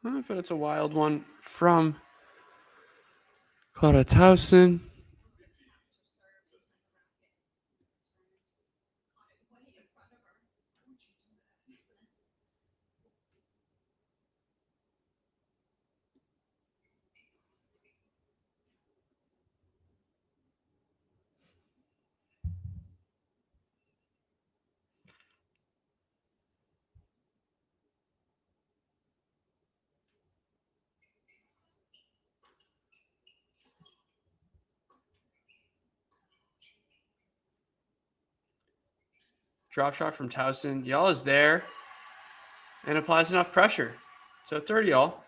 But it's a wild one from Eala-Tauson. Drop shot from Towson. Y'all is there and applies enough pressure. So 30 y'all.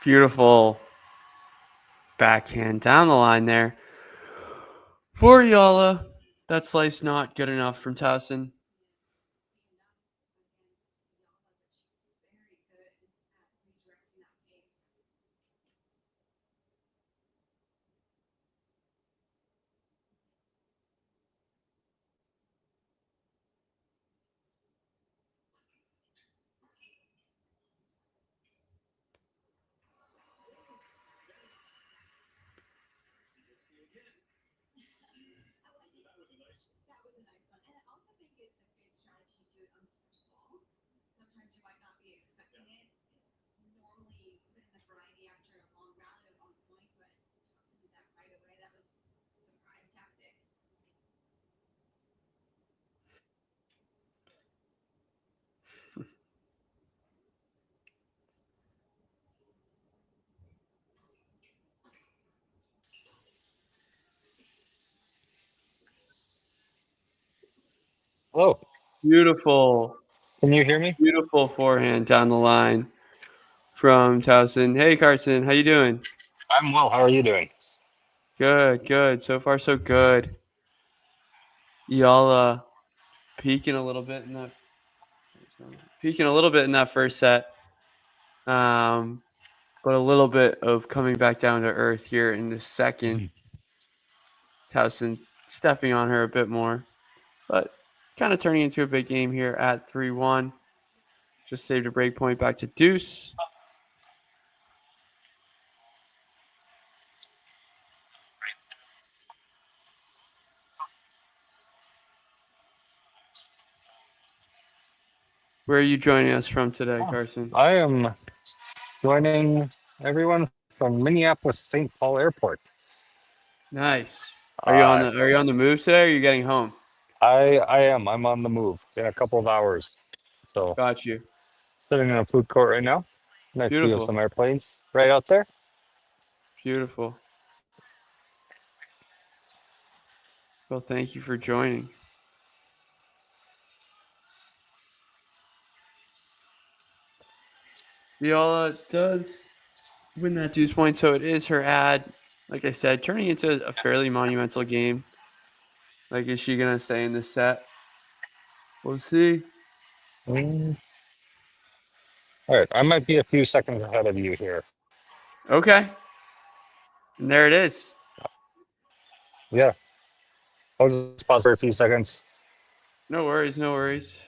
Beautiful backhand down the line there for Eala. That slice not good enough from Towson. Hello. Beautiful. Can you hear me? Beautiful forehand down the line from Tauson. Hey, Carson. How you doing? I'm well. How are you doing? Good, good. So far, so good. Eala peaking a little bit in that first set. But a little bit of coming back down to earth here in the second. Towson stepping on her a bit more, but kind of turning into a big game here at 3-1. Just saved a break point back to deuce. Where are you joining us from today, Carson? I am joining everyone from Minneapolis St. Paul Airport. Nice. Are you on the move today, or are you getting home? I am. I'm on the move in a couple of hours. So Got you. sitting in a food court right now. Nice view of Beautiful. some airplanes right out there. Beautiful. Well, thank you for joining. Eala does win that deuce point, so it is her ad. Like I said, turning into a fairly monumental game. Like, is she going to stay in this set? We'll see. Mm. All right. I might be a few seconds ahead of you here. Okay. And there it is. Yeah. I'll just pause for a few seconds. No worries, no worries.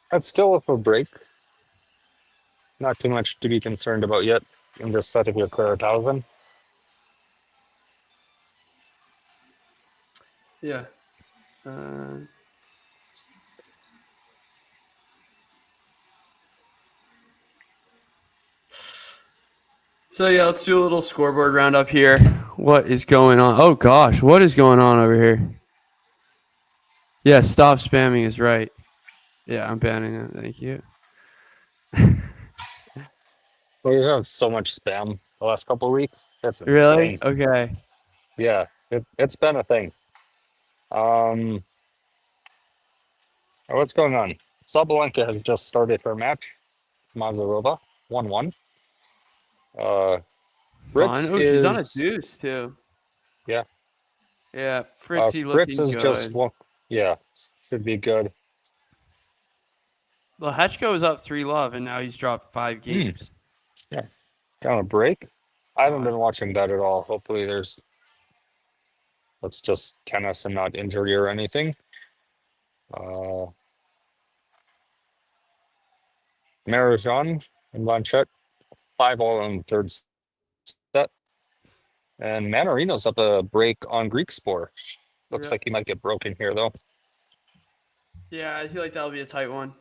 That's still up for break. Not too much to be concerned about yet in this set of your Eala-Tauson. Yeah. So yeah, let's do a little scoreboard roundup here. What is going on? Oh gosh, what is going on over here? Yeah, stop spamming is right. Yeah, I'm banning it. Thank you. We have so much spam the last couple of weeks. That's Really? insane. Okay. Yeah, it's been a thing. What's going on? Sabalenka has just started her match. Mazarova, 1-1. Fun. Fritz Oh, she's on a is, deuce too. yeah. Yeah, Fritzy Fritz looking is just, good. well, yeah, should be good. Well, Hechko is up 3-love, and now he's dropped 5 games. Yeah. On a break? I haven't Odd. been watching that at all. Hopefully that's just tennis and not injury or anything. Marijan and Blanchett, 5-all in the third set. And Manarino's up a break on Greek Spore. Looks Yep. like he might get broken here, though. Yeah, I feel like that'll be a tight one.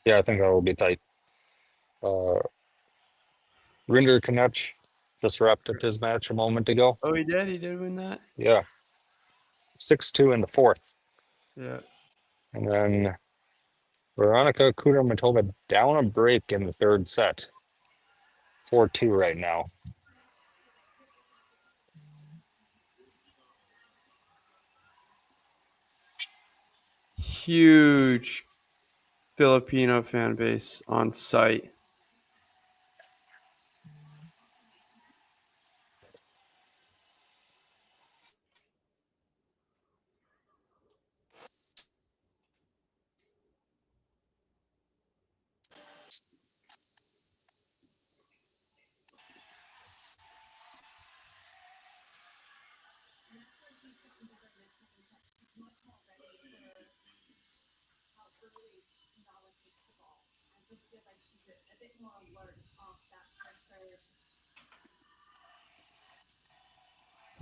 Yeah, I think that will be tight. Rinder Kanech just wrapped up his match a moment ago. Oh, he did? He did win that? Yeah. 6-2 in the fourth. Yeah. And then Veronica Kudermatova down a break in the third set. 4-2 right now. Huge Filipino fan base on site.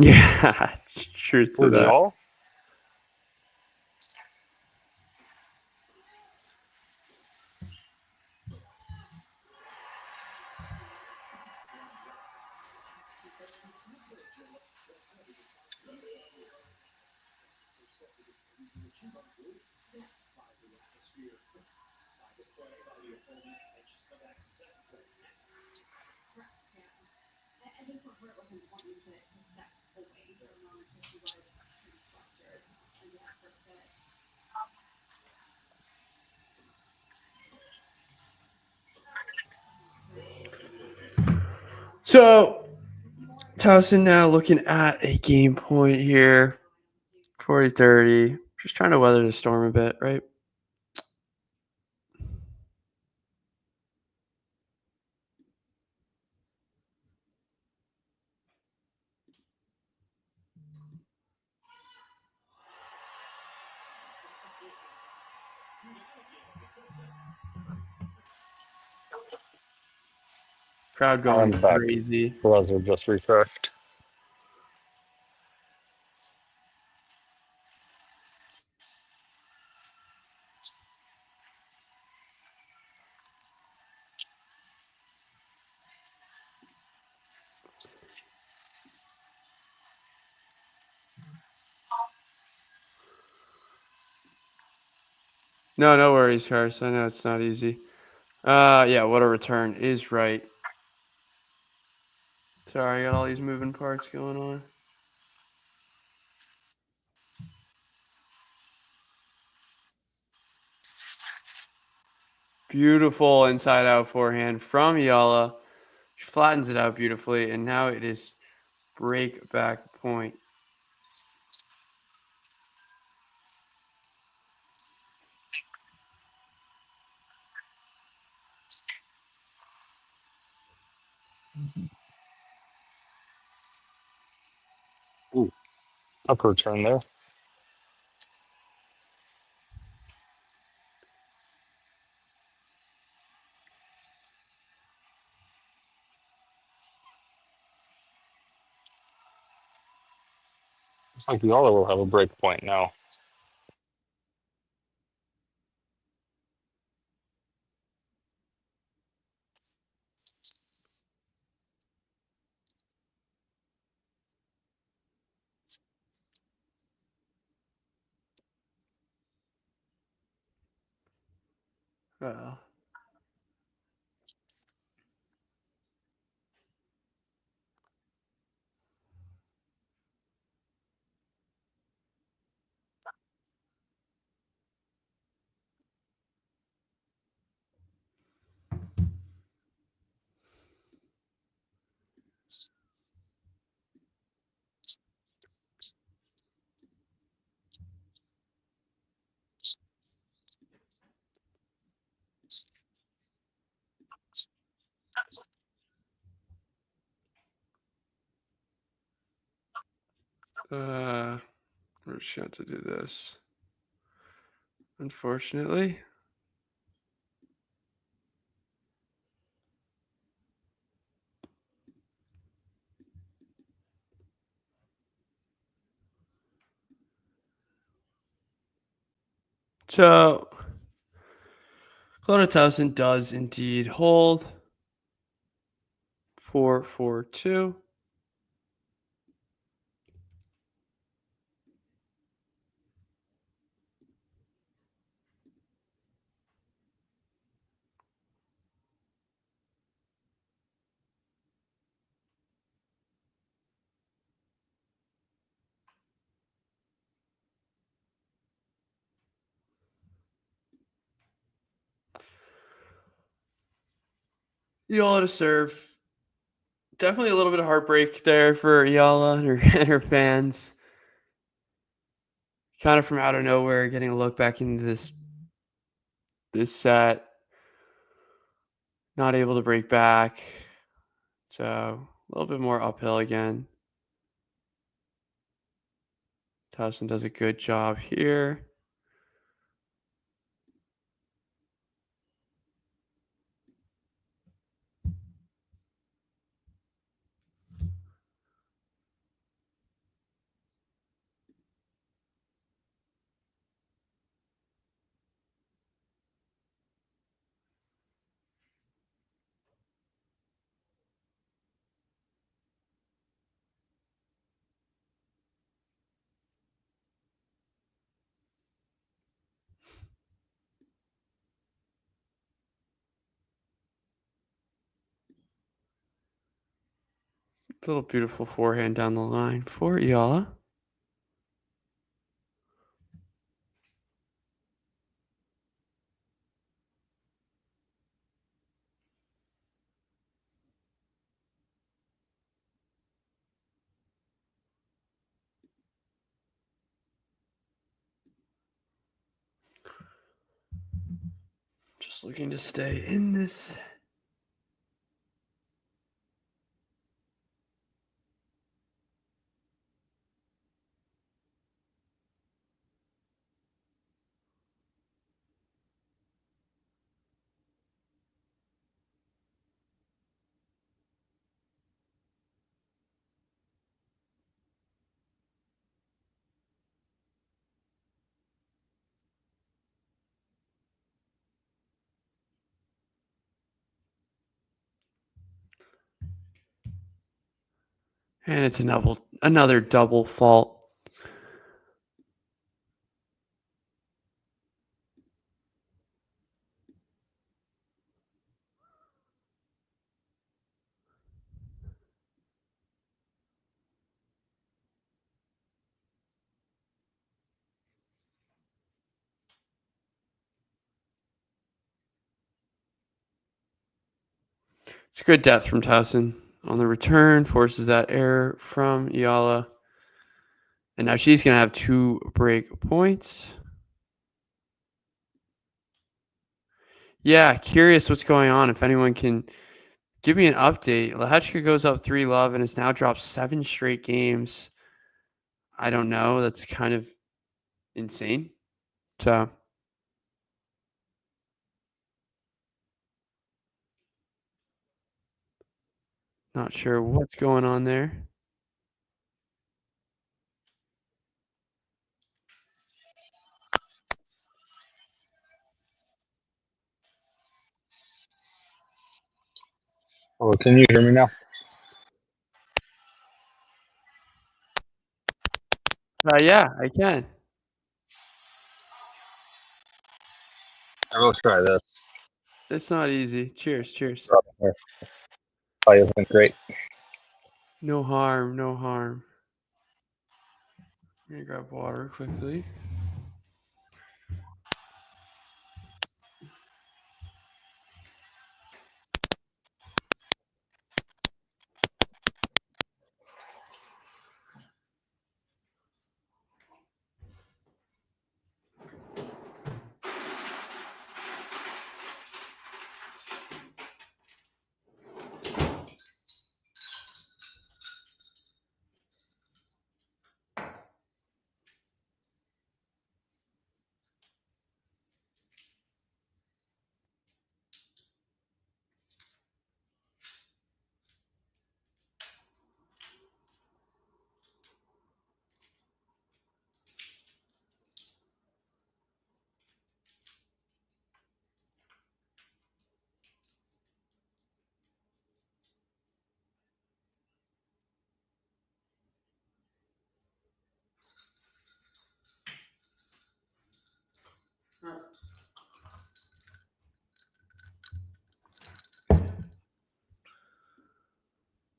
Yeah, truth to For the that. all? I think for her it was important to step away for a moment because she was pretty flustered into that first set. So Towson now looking at a game point here. 40-30. Just trying to weather the storm a bit, right? Crowd going I'm back. crazy. Browser just refreshed. No, no worries, Harris. I know it's not easy. Yeah, what a return is right. Sorry, I got all these moving parts going on. Beautiful inside out forehand from Eala. She flattens it out beautifully, and now it is break back point. Ooh, up return there. Looks like Yala will have a break point now. Well, we're just going to do this. Unfortunately. So, Eala-Tauson does indeed hold 4-4-2. Eala to serve. Definitely a little bit of heartbreak there for Eala and her, and her fans. Kind of from out of nowhere, getting a look back into this set. Not able to break back. So a little bit more uphill again. Towson does a good job here. Little beautiful forehand down the line for Eala. Just looking to stay in this. And it's another double fault. It's good depth from Tauson. On the return, forces that error from Eala. And now she's going to have 2 break points. Yeah, curious what's going on. If anyone can give me an update. Lehechka goes up 3-love and has now dropped 7 straight games. I don't know. That's kind of insane. So, not sure what's going on there. Oh, can you hear me now? Yeah, I can. I will try this. It's not easy. Cheers, cheers. Probably isn't great. No harm, no harm. Let me grab water quickly.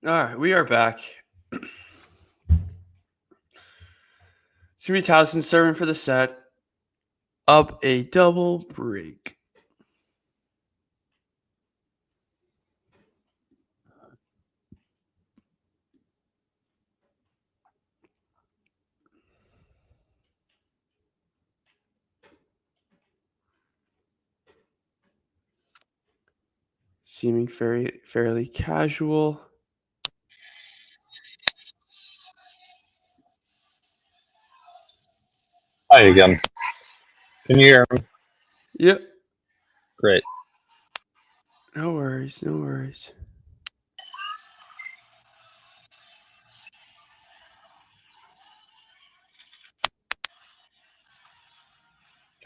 All right, we are back. Sumi Towson serving for the set. Up a double break. Seeming fairly casual. Hi again. Can you hear me? Yep. Great. No worries, no worries.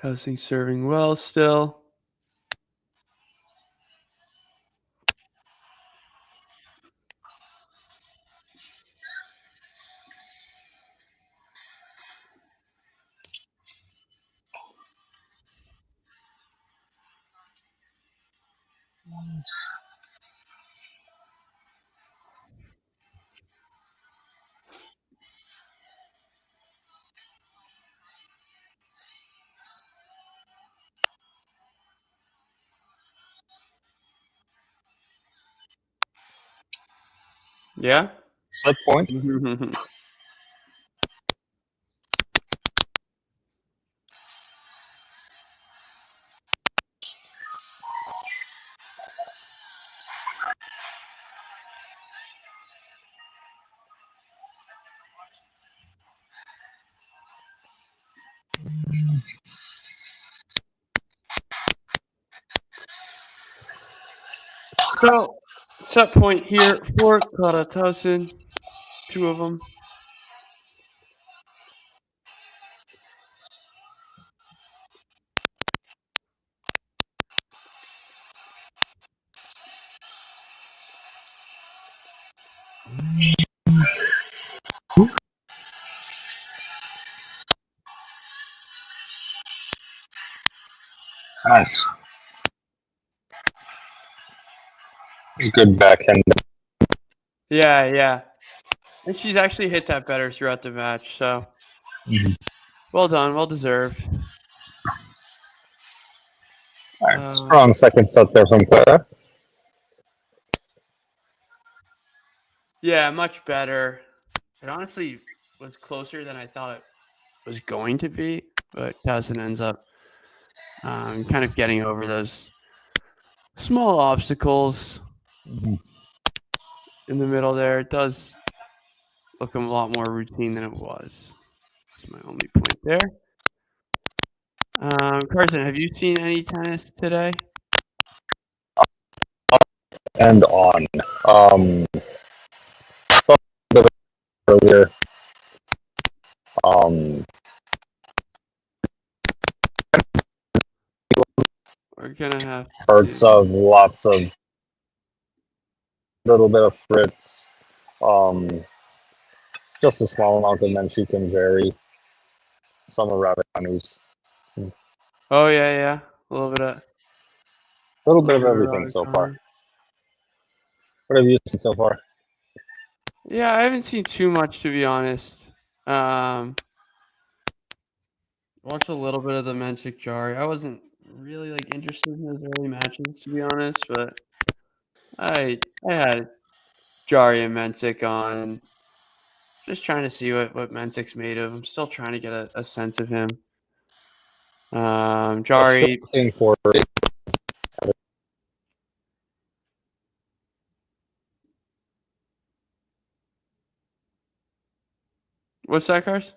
Towson serving well still. Yeah. Set point. So, set point here for Eala-Tauson. 2 of them. Nice. Good backhand. Yeah, yeah. And she's actually hit that better throughout the match. So, well done. Well deserved. All right, strong second set there from Clara. Yeah, much better. It honestly was closer than I thought it was going to be, but Towson ends up kind of getting over those small obstacles in the middle there. It does look a lot more routine than it was. That's my only point there. Carson, have you seen any tennis today? And on. Earlier. We're gonna have Parts of lots of little bit of Fritz. Just a small amount, and then she can vary some of Rabbit. Oh yeah. A little bit of everything so far. What have you seen so far? Yeah, I haven't seen too much, to be honest. Watched a little bit of the Menchik Jari. I wasn't really interested in those early matches, to be honest, but I had Jari and Menchik on. Just trying to see what Menchik's made of. I'm still trying to get a sense of him. Jari. Looking for. What's that, Cars?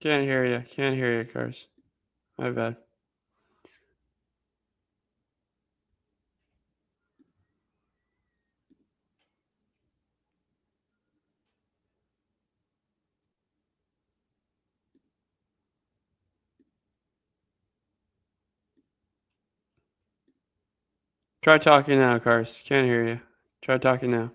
Can't hear you. Can't hear you, Cars. My bad. Try talking now, Cars. Can't hear you. Try talking now.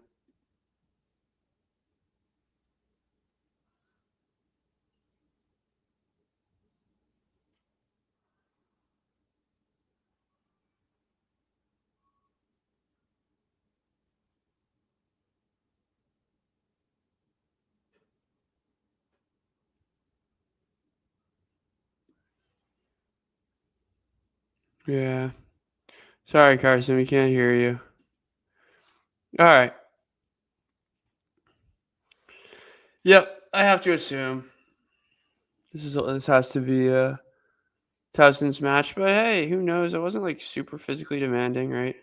Yeah. Sorry, Carson. We can't hear you. All right. Yep. I have to assume this has to be Towson's match, but hey, who knows? It wasn't super physically demanding, right?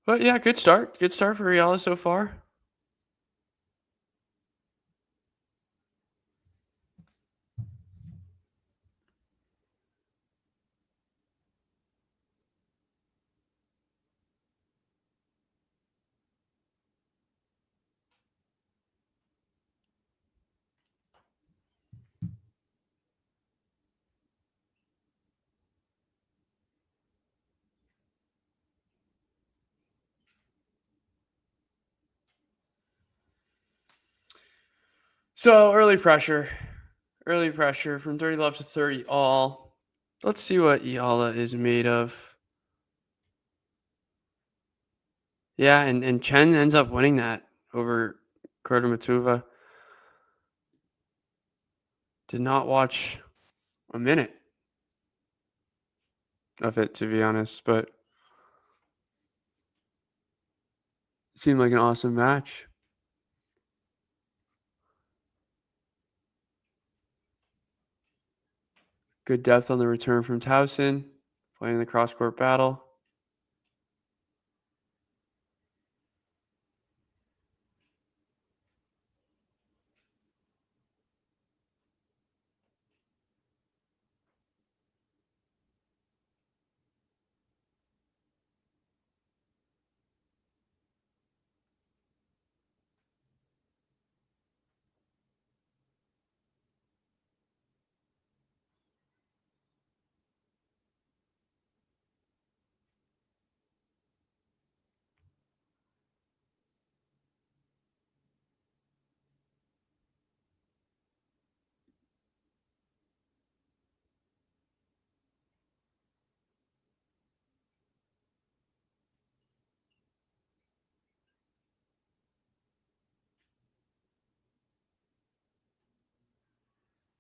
But yeah, good start. Good start for Eala so far. So early pressure from 30 love to 30 all. Let's see what Eala is made of. Yeah, and Chen ends up winning that over Kurtamatuva. Did not watch a minute of it, to be honest, but it seemed like an awesome match. Good depth on the return from Tauson, playing the cross-court battle.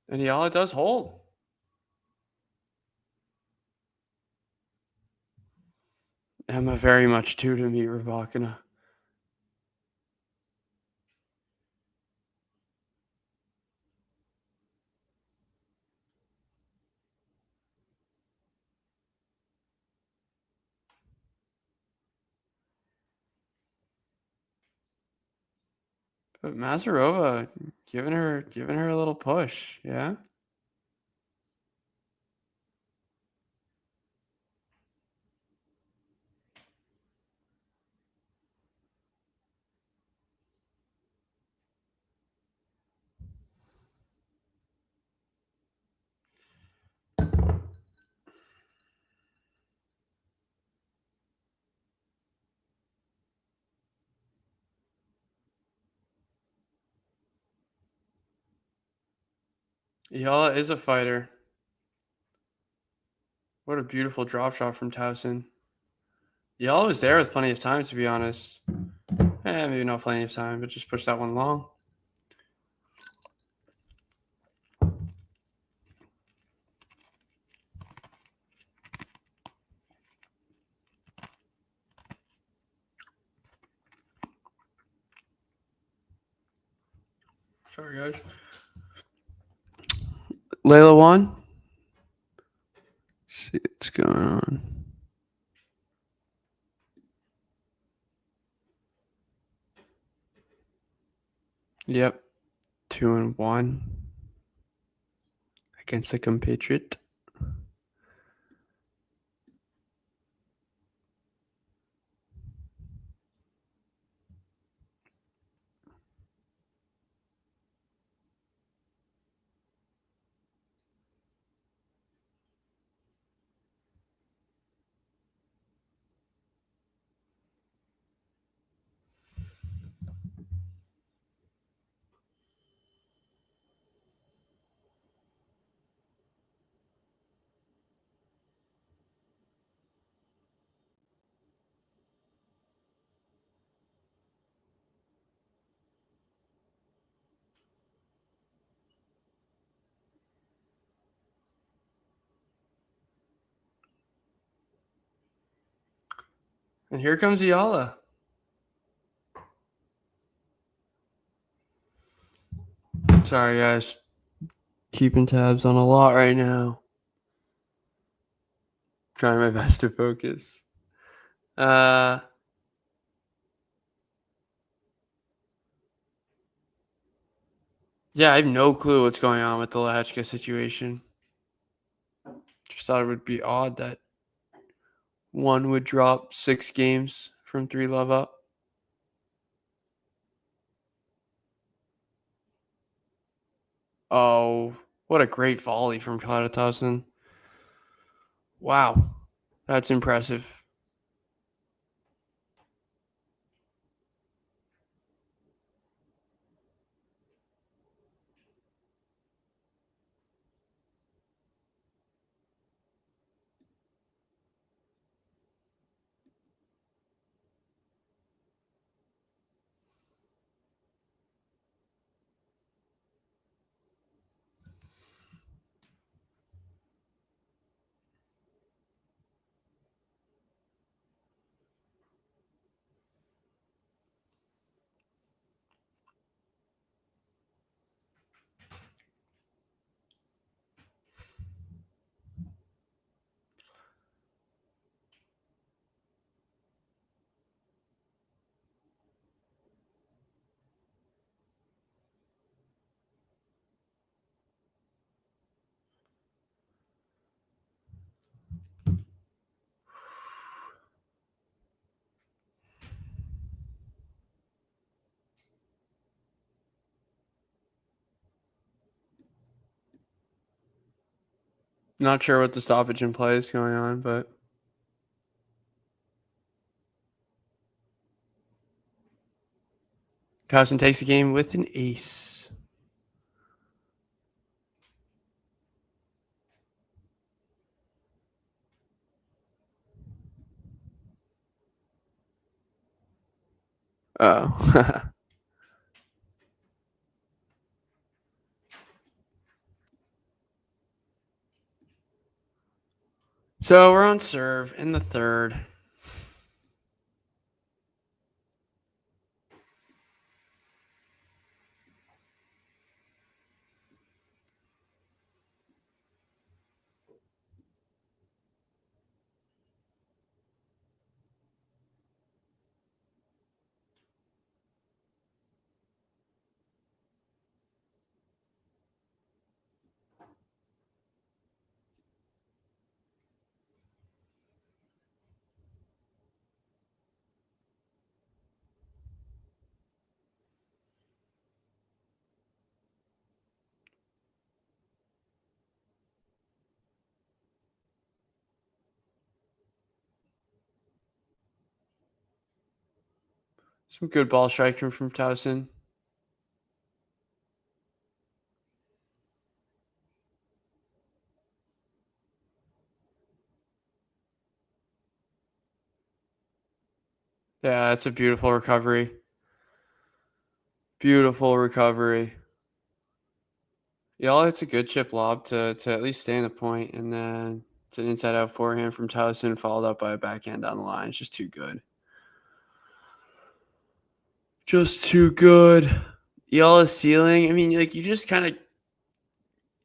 And Eala does hold. Emma very much due to meet Rybakina. But Mazarova giving her a little push, yeah. Eala is a fighter. What a beautiful drop shot from Towson. Eala was there with plenty of time, to be honest. Maybe not plenty of time, but just push that one long. Sorry, guys. Layla won. See what's going on. Yep. 2-1 against a compatriot. And here comes Eala. Sorry, guys. Keeping tabs on a lot right now. Trying my best to focus. Yeah, I have no clue what's going on with the Lachka situation. Just thought it would be odd that one would drop 6 games from 3 love up. Oh, what a great volley from Eala-Tauson. Wow, that's impressive. Not sure what the stoppage in play is going on, but Tauson takes the game with an ace. Oh. So we're on serve in the third. Some good ball striking from Tauson. Yeah, that's a beautiful recovery. Beautiful recovery. Yeah, it's a good chip lob to at least stay in the point, and then it's an inside out forehand from Towson, followed up by a backhand down the line. It's just too good. Just too good. Eala's ceiling. I mean, like you just kind of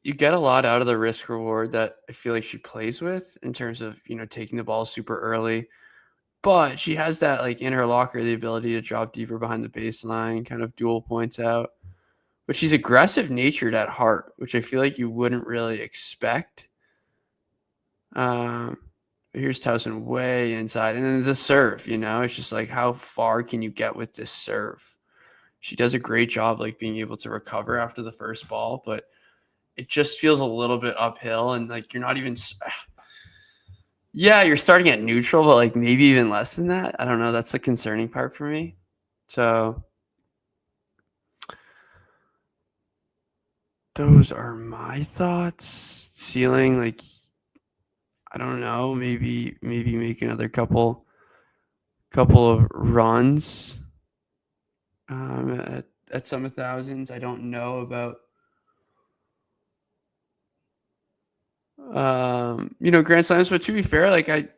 you get a lot out of the risk reward that I feel like she plays with in terms of taking the ball super early. But she has that like in her locker, the ability to drop deeper behind the baseline, kind of dual points out. But she's aggressive natured at heart, which I feel like you wouldn't really expect. Here's Towson way inside. And then the serve, it's just like how far can you get with this serve? She does a great job like being able to recover after the first ball, but it just feels a little bit uphill and like you're not even yeah, you're starting at neutral, but like maybe even less than that. I don't know. That's the concerning part for me. So those are my thoughts. Ceiling, like I don't know, maybe make another couple of runs at some of thousands. I don't know about Grand Slams, but to be fair, like I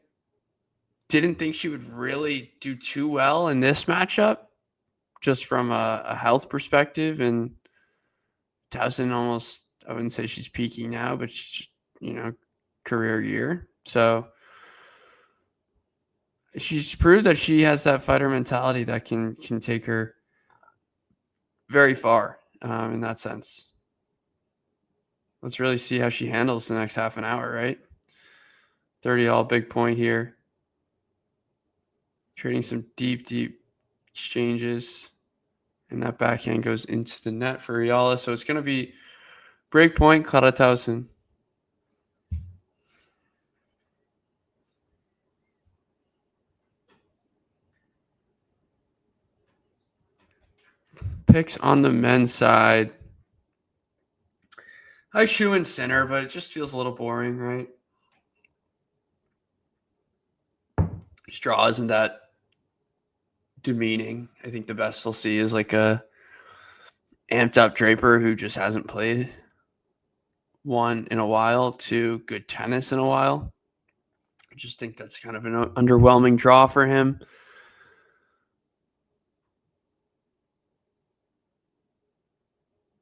didn't think she would really do too well in this matchup, just from a health perspective. And Towson almost, I wouldn't say she's peaking now, but she's, career year. So she's proved that she has that fighter mentality that can take her very far in that sense. Let's really see how she handles the next half an hour, right? 30 all, big point here. Trading some deep exchanges. And that backhand goes into the net for Eala. So it's going to be break point, Eala-Tauson. Picks on the men's side. I shoe in center, but it just feels a little boring, right? His draw isn't that demeaning. I think the best we'll see is like a amped up Draper who just hasn't played one in a while, two good tennis in a while. I just think that's kind of an underwhelming draw for him.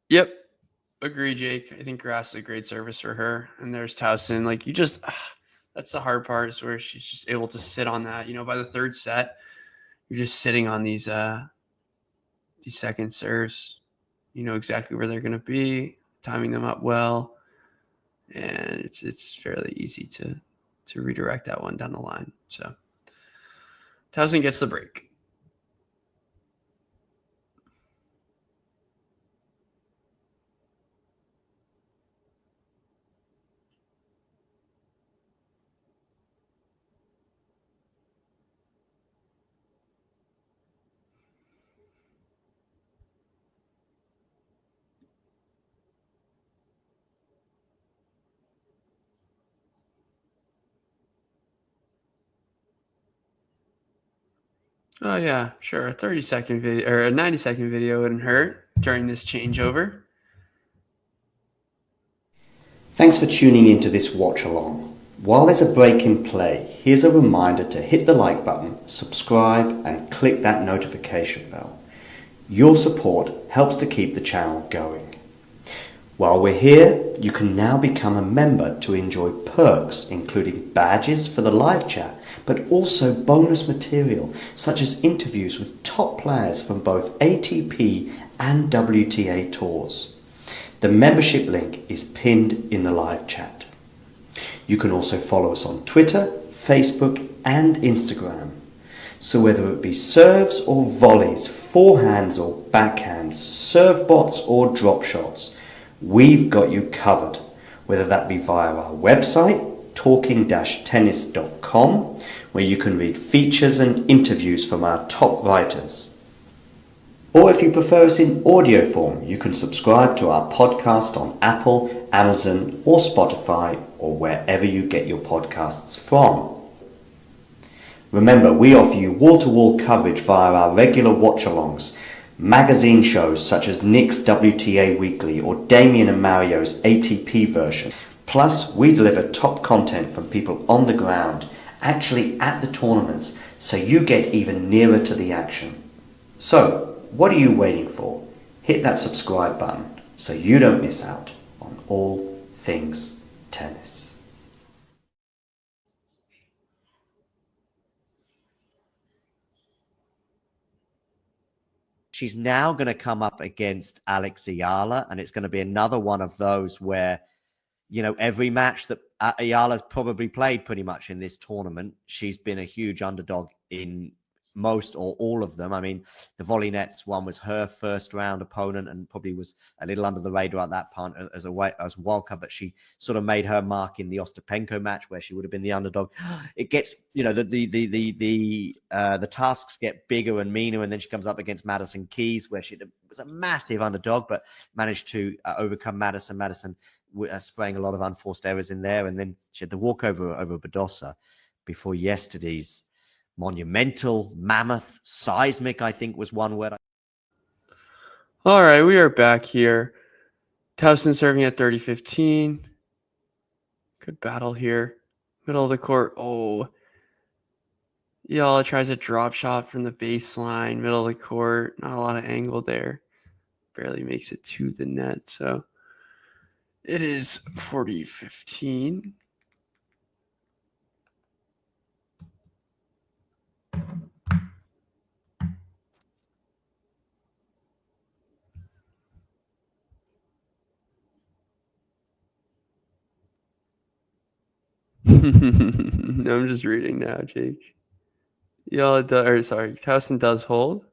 Yep. Agree, Jake. I think Grass is a great service for her. And there's Towson. Like you just that's the hard part is where she's just able to sit on that. By the third set, you're just sitting on these second serves. You know exactly where they're gonna be, timing them up well. And it's fairly easy to redirect that one down the line. So Towson gets the break. Oh yeah, sure. A 30-second video or a 90-second video wouldn't hurt during this changeover. Thanks for tuning into this watch along. While there's a break in play, here's a reminder to hit the like button, subscribe, and click that notification bell. Your support helps to keep the channel going. While we're here, you can now become a member to enjoy perks including badges for the live chat, but also bonus material such as interviews with top players from both ATP and WTA tours. The membership link is pinned in the live chat. You can also follow us on Twitter, Facebook and Instagram. So whether it be serves or volleys, forehands or backhands, serve bots or drop shots, we've got you covered. Whether that be via our website, talking-tennis.com, where you can read features and interviews from our top writers. Or if you prefer us in audio form, you can subscribe to our podcast on Apple, Amazon or Spotify or wherever you get your podcasts from. Remember, we offer you wall-to-wall coverage via our regular watch-alongs, magazine shows such as Nick's WTA Weekly or Damien and Mario's ATP version. Plus, we deliver top content from people on the ground, actually at the tournaments, so you get even nearer to the action. So, what are you waiting for? Hit that subscribe button so you don't miss out on all things tennis. She's now going to come up against Alex Eala, and it's going to be another one of those where, you know, every match that Eala's probably played pretty much in this tournament, she's been a huge underdog in most or all of them. I mean, the Volley Nets one was her first round opponent and probably was a little under the radar at that point as a wild card, but she sort of made her mark in the Ostapenko match where she would have been the underdog. It gets, you know, the tasks get bigger and meaner, and then she comes up against Madison Keys where she was a massive underdog but managed to overcome Madison. Madison spraying a lot of unforced errors in there, and then she had the walkover over Badosa before yesterday's monumental, mammoth, seismic, I think was one word. All right, we are back here. Tauson serving at 30-15. Good battle here. Middle of the court. Oh, Eala tries a drop shot from the baseline, middle of the court. Not a lot of angle there. Barely makes it to the net. So it is 40-15. I'm just reading now, Jake. Tauson does hold.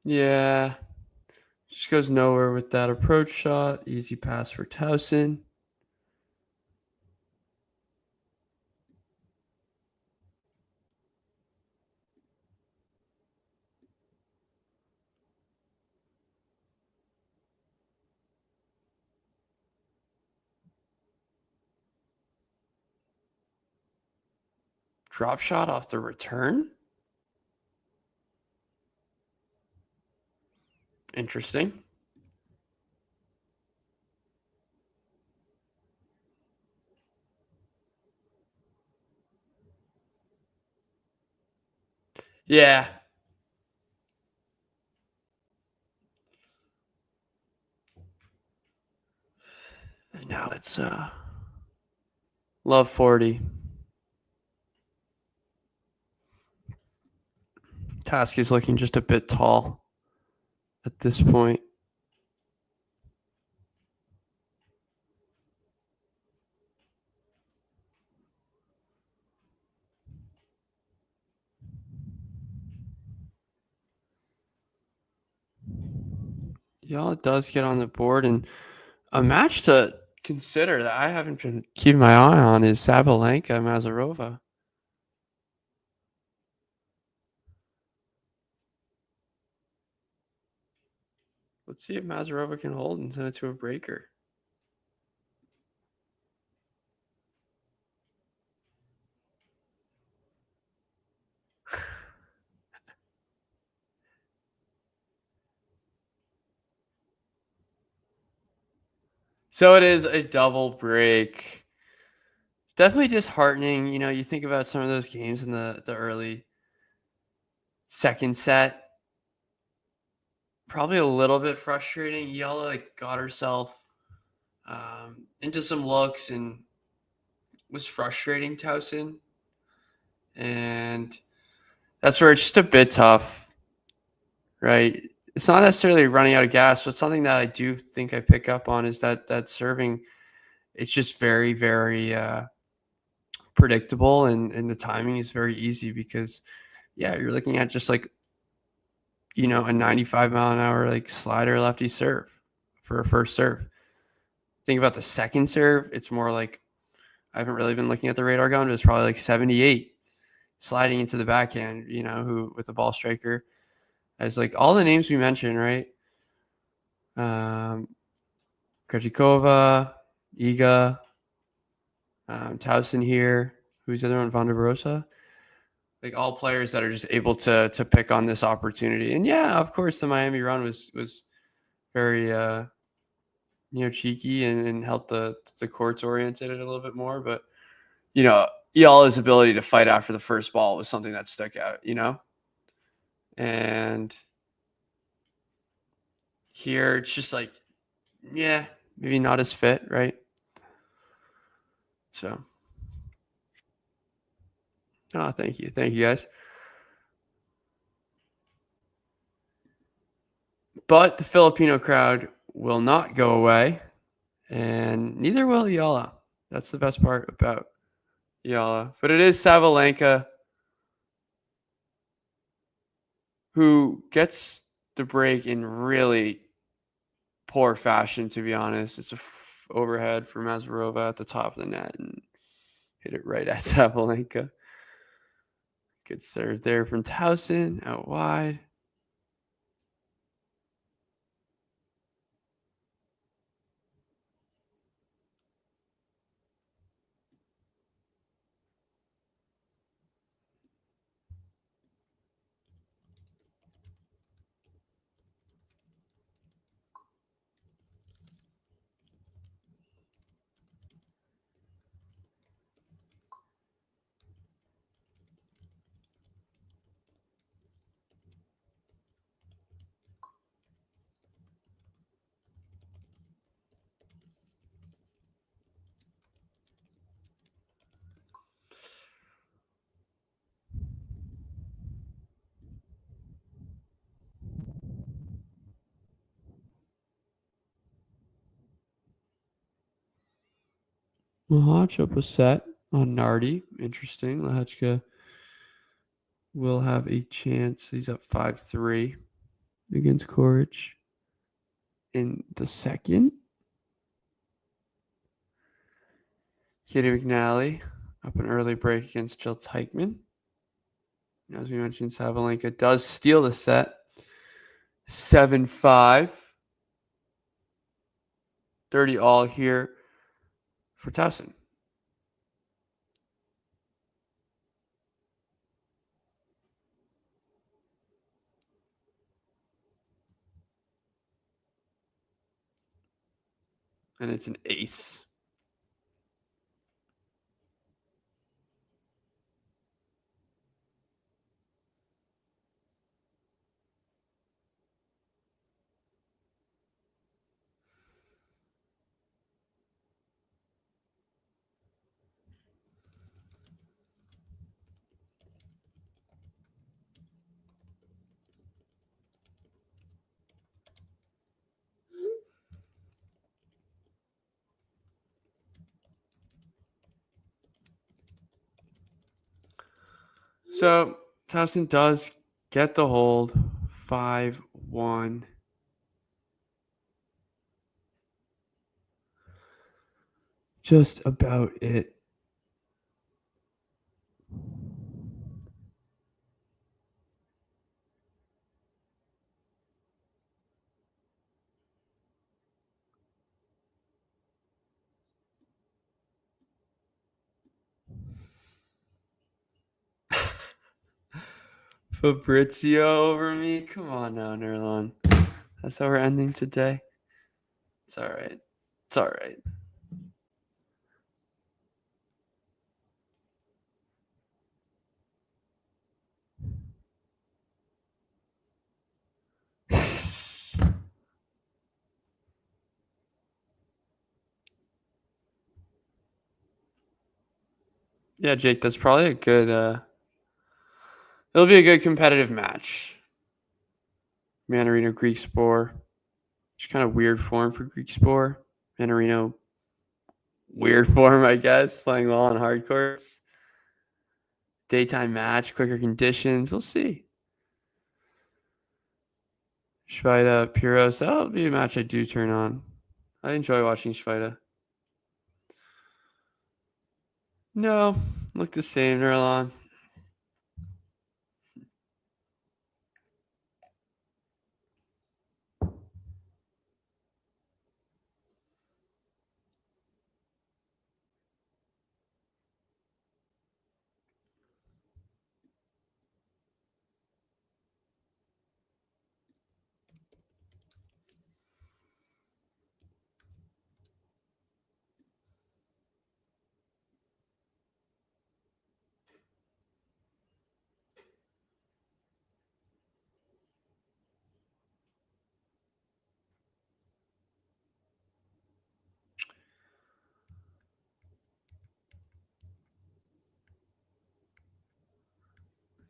Yeah. Just goes nowhere with that approach shot. Easy pass for Tauson. Drop shot off the return. Interesting. Yeah. And now it's love 40. Task is looking just a bit tall at this point. Eala does get on the board, and a match to consider that I haven't been keeping my eye on is Sabalenka Mazarova. Let's see if Mazarova can hold and send it to a breaker. So it is a double break. Definitely disheartening. You know, you think about some of those games in the early second set. Probably a little bit frustrating. Eala got herself into some looks and was frustrating Tauson. And that's where it's just a bit tough, right? It's not necessarily running out of gas, but something that I do think I pick up on is that serving, it's just very, very predictable, and the timing is very easy because, yeah, you're looking at just like, you know, a 95-mile-an-hour like slider lefty serve for a first serve. Think about the second serve, it's more like, I haven't really been looking at the radar gun, but it's probably like 78 sliding into the backhand, you know, who with the ball striker. As like all the names we mentioned, right? Krejcikova, Iga, Towson here. Who's the other one? Van der Rosa. Like all players that are just able to pick on this opportunity. And yeah, of course, the Miami run was very cheeky and helped the courts oriented it a little bit more. But you know, Eala's ability to fight after the first ball was something that stuck out. You know, and here it's just like, yeah, maybe not as fit, right? So, thank you guys. But the Filipino crowd will not go away, and neither will Eala. That's the best part about Eala. But it is Sabalenka who gets the break in really poor fashion, to be honest. It's a overhead for Mazarova at the top of the net and hit it right at Sabalenka. Good serve there from Tauson out wide. Mahach up a set on Nardi. Interesting. Lehechka will have a chance. He's up 5-3 against Koric in the second. Katie McNally up an early break against Jill Teichman. As we mentioned, Sabalenka does steal the set. 7-5. 30 all here for Towson. And it's an ace. So Towson does get the hold. 5-1. just about it. Fabrizio over me? Come on now, Nerlon. That's how we're ending today. It's all right. It's all right. Yeah, Jake, that's probably a good it'll be a good competitive match. Manarino Greek Spore. It's kind of weird form for Greek Spore. Manarino weird form, I guess, playing well on hard courts. Daytime match, quicker conditions. We'll see. Shvida, Piros. That'll be a match I do turn on. I enjoy watching Shvida. No, look the same, Nerlon.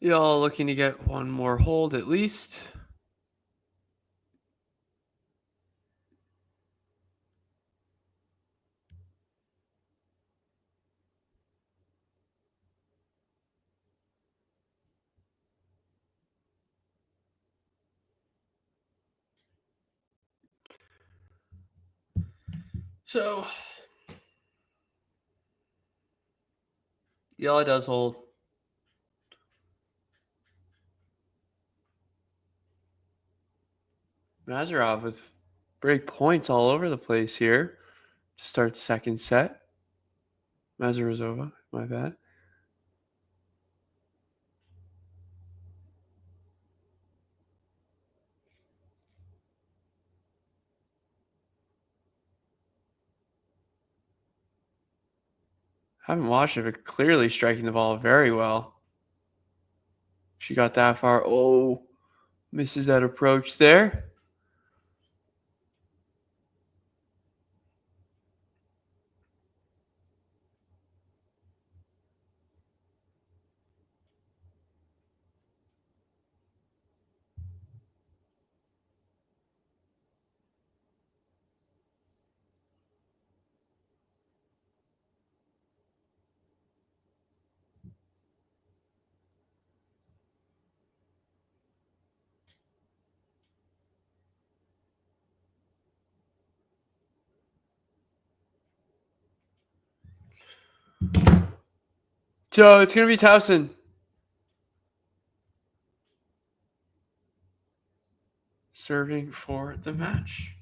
Y'all looking to get one more hold at least. So, Eala does hold. Nazarov with break points all over the place here to start the second set. Mazarazova, my bad. Haven't watched it, but clearly striking the ball very well. She got that far. Oh, misses that approach there. So it's going to be Tauson serving for the match.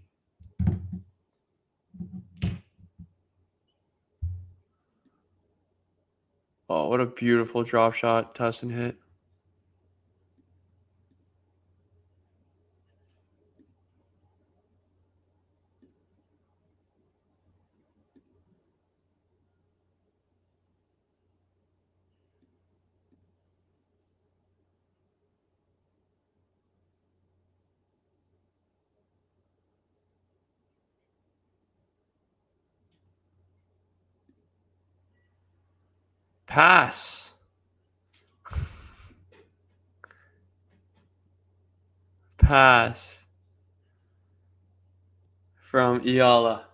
Oh, what a beautiful drop shot Tauson hit. Pass. Pass from Eala.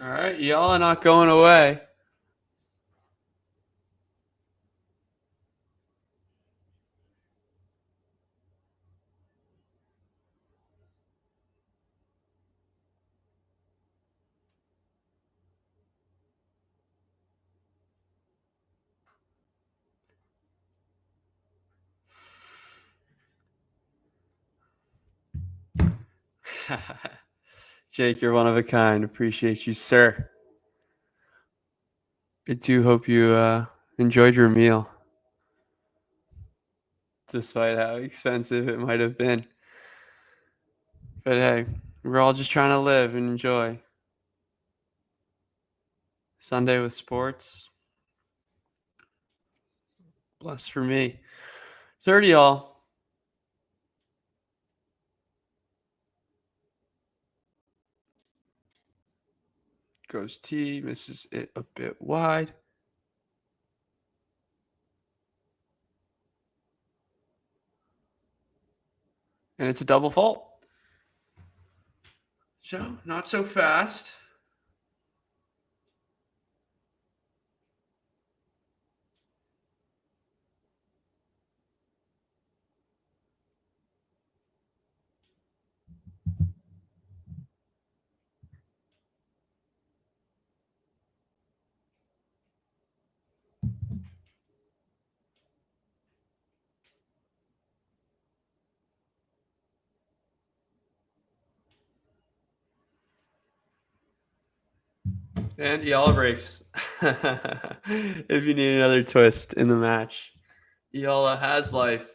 All right, y'all are not going away. Jake, you're one of a kind. Appreciate you, sir. I do hope you enjoyed your meal, despite how expensive it might have been. But hey, we're all just trying to live and enjoy. Sunday with sports. Blessed for me. 30 y'all. Goes T, misses it a bit wide. And it's a double fault. So, not so fast. And Eala breaks. If you need another twist in the match, Eala has life.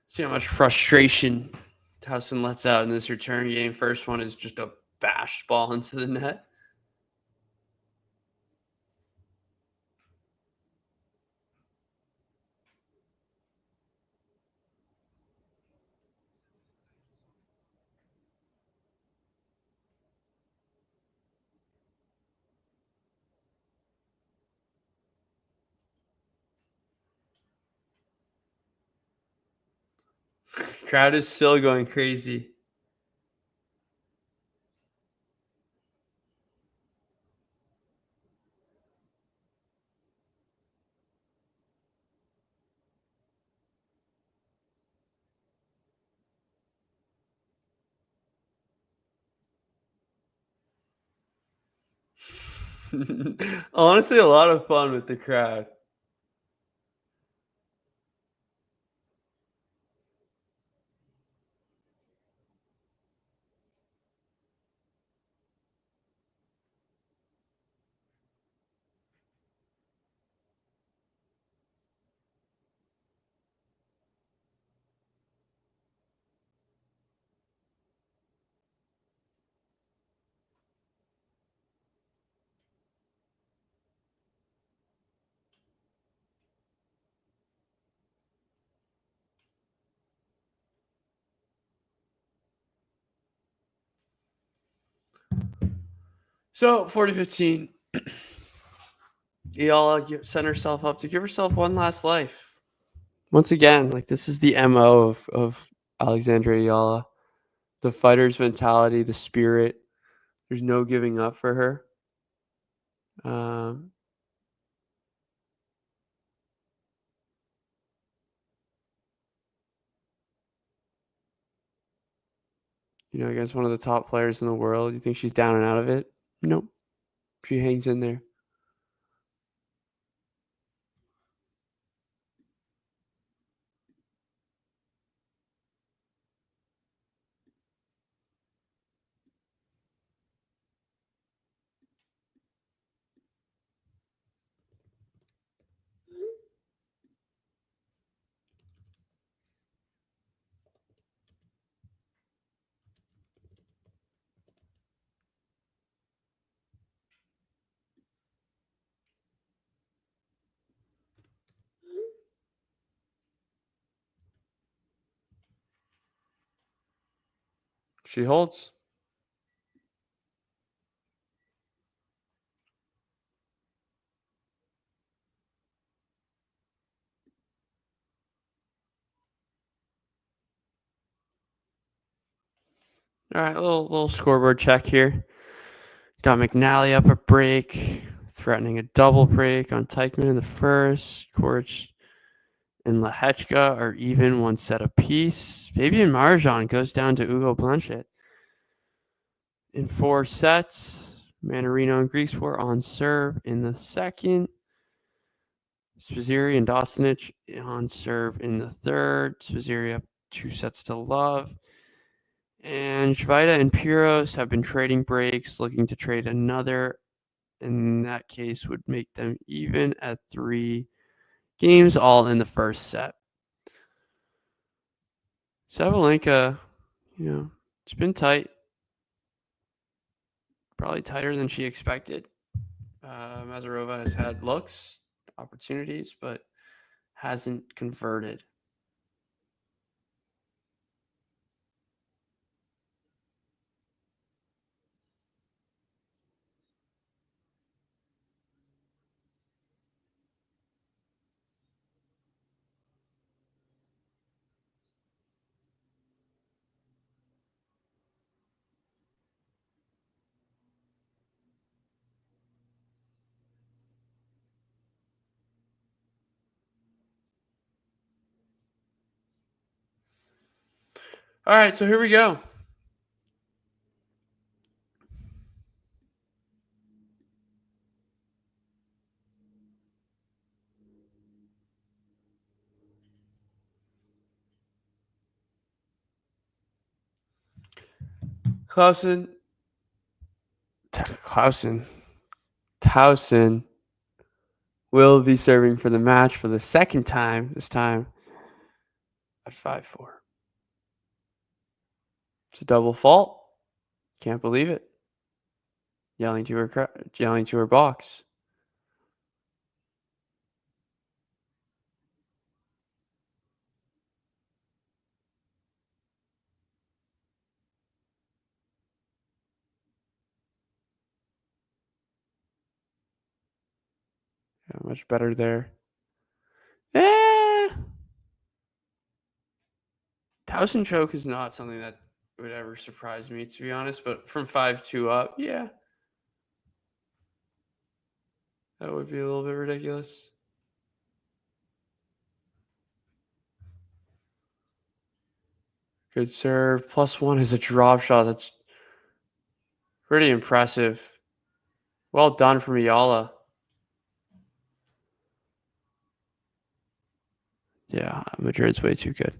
See how much frustration Tauson lets out in this return game. First one is just a bashed ball into the net. Crowd is still going crazy. Honestly, a lot of fun with the crowd. So 40-15. Eala set herself up to give herself one last life. Once again, like this is the MO of Alexandra Eala. The fighter's mentality, the spirit. There's no giving up for her. Against one of the top players in the world. You think she's down and out of it? Nope. She hangs in there. She holds. All right, little scoreboard check here. Got McNally up a break, threatening a double break on Teichmann in the first. Korch and Lehechka are even, one set apiece. Fabian Marjan goes down to Ugo Blanchet in 4 sets. Manarino and Griekspoor on serve in the second. Sviziri and Dostanic on serve in the third. Sviziri up 2 sets to love. And Shvida and Piros have been trading breaks, looking to trade another. In that case, would make them even at 3 games, all in the first set. Sabalenka, it's been tight. Probably tighter than she expected. Mazarova has had looks, opportunities, but hasn't converted. All right, so here we go. Tauson will be serving for the match for the second time, this time at 5-4. It's a double fault. Can't believe it. Yelling to her box. Yeah, much better there. Tauson choke is not something that would ever surprise me, to be honest, but from 5-2 up, yeah. That would be a little bit ridiculous. Good serve. +1 is a drop shot. That's pretty impressive. Well done from Eala. Yeah, Madrid's way too good.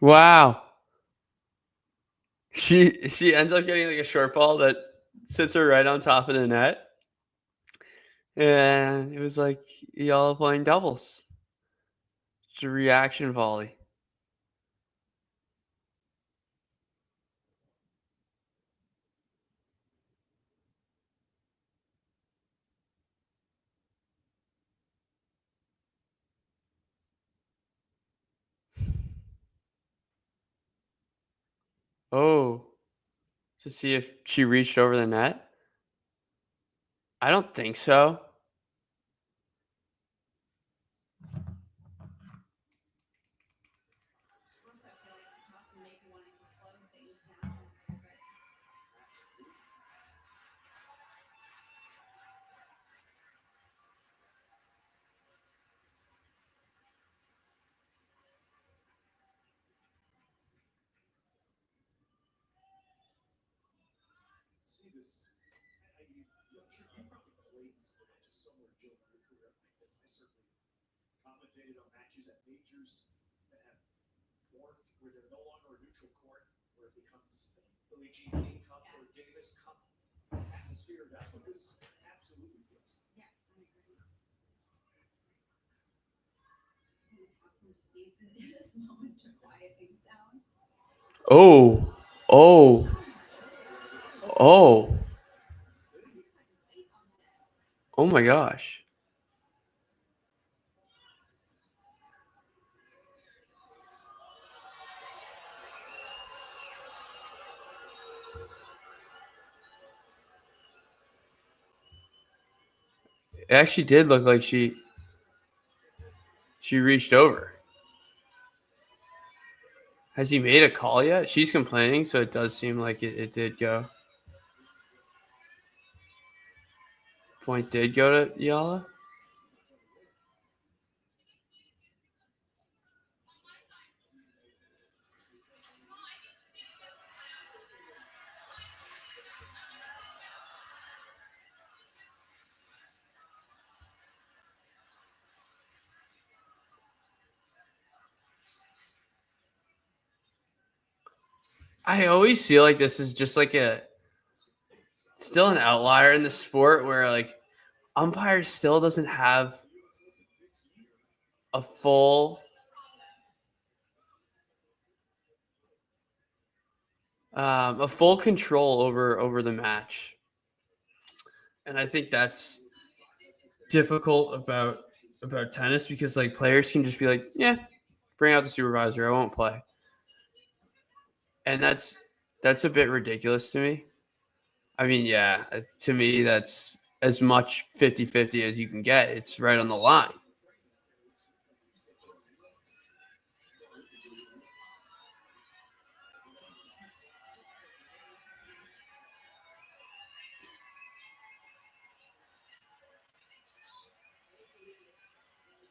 Wow. She ends up getting like a short ball that sits her right on top of the net. And it was like Eala playing doubles. It's a reaction volley. Oh, to see if she reached over the net? I don't think so. Oh, oh, oh, oh my gosh. It actually did look like she reached over. Has he made a call yet? She's complaining, so it does seem like it did go. Point did go to Eala. I always feel like this is just like still an outlier in the sport where like umpire still doesn't have a full control over the match, and I think that's difficult about tennis because like players can just be like, yeah, bring out the supervisor, I won't play, and that's a bit ridiculous to me. I mean, yeah, to me that's as much 50-50 as you can get. It's right on the line.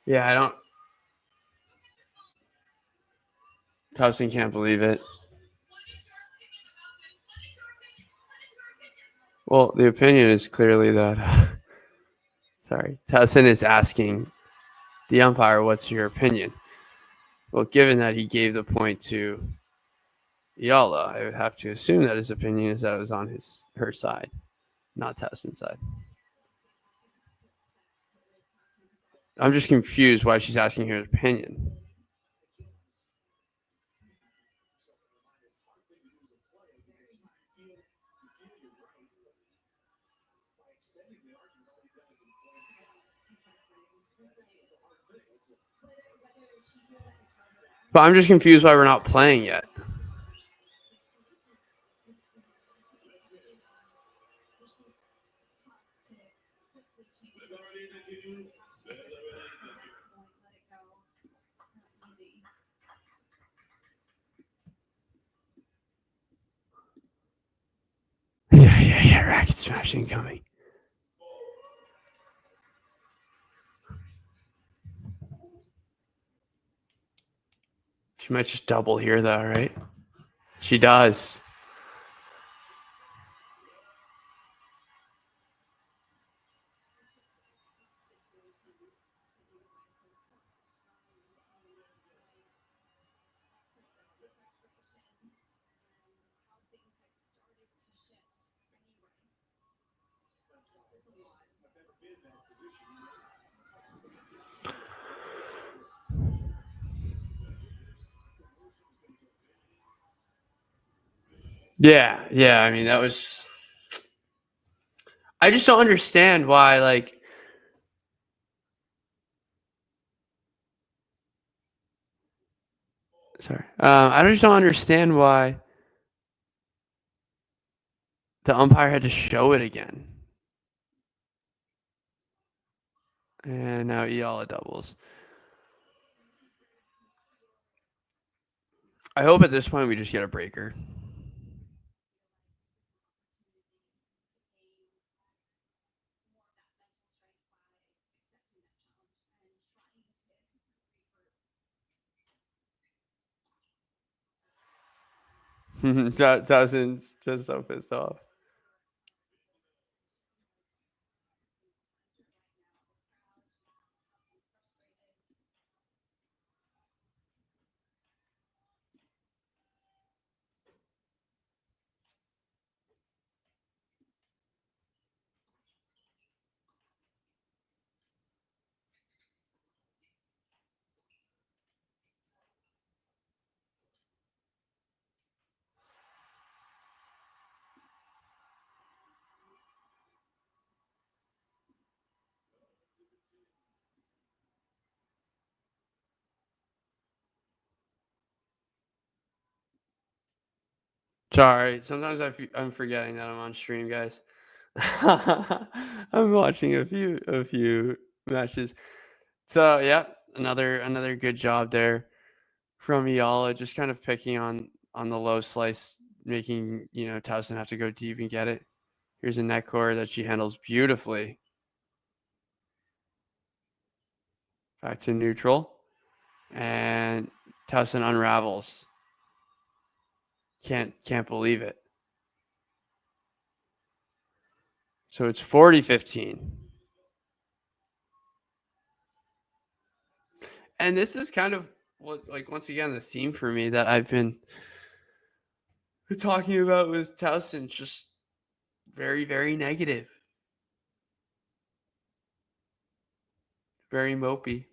Yeah, I don't. Tauson can't believe it. Well, the opinion is clearly that. Sorry, Tauson is asking the umpire, "What's your opinion?" Well, given that he gave the point to Eala, I would have to assume that his opinion is that it was on her side, not Tauson's side. I'm just confused why she's asking her opinion. But I'm just confused why we're not playing yet. Yeah. Racket smashing coming. She might just double here, though, right? She does. Yeah. I mean, that was. I just don't understand why, like. Sorry. I just don't understand why the umpire had to show it again. And now Eala doubles. I hope at this point we just get a breaker. Tauson's just so pissed off. Sorry, sometimes I'm forgetting that I'm on stream, guys. I'm watching a few matches. So yeah, another good job there from Eala, just kind of picking on the low slice, making Towson have to go deep and get it. Here's a net core that she handles beautifully. Back to neutral, and Towson unravels. Can't believe it. So it's 40-15. And this is kind of what, like, once again, the theme for me that I've been talking about with Towson, just very, very negative. Very mopey.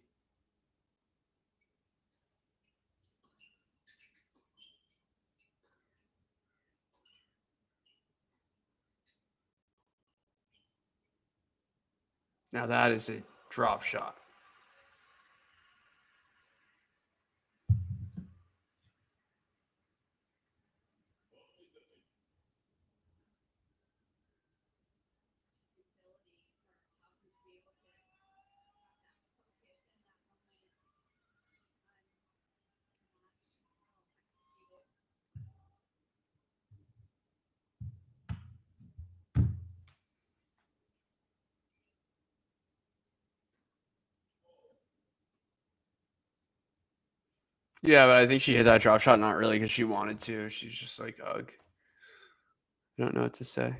Now that is a drop shot. Yeah, but I think she hit that drop shot not really because she wanted to. She's just like, ugh. I don't know what to say.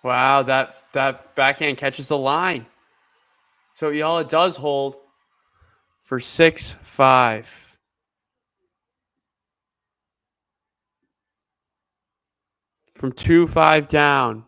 Wow, that backhand catches the line. So Eala does hold for 6-5. From 2-5 down.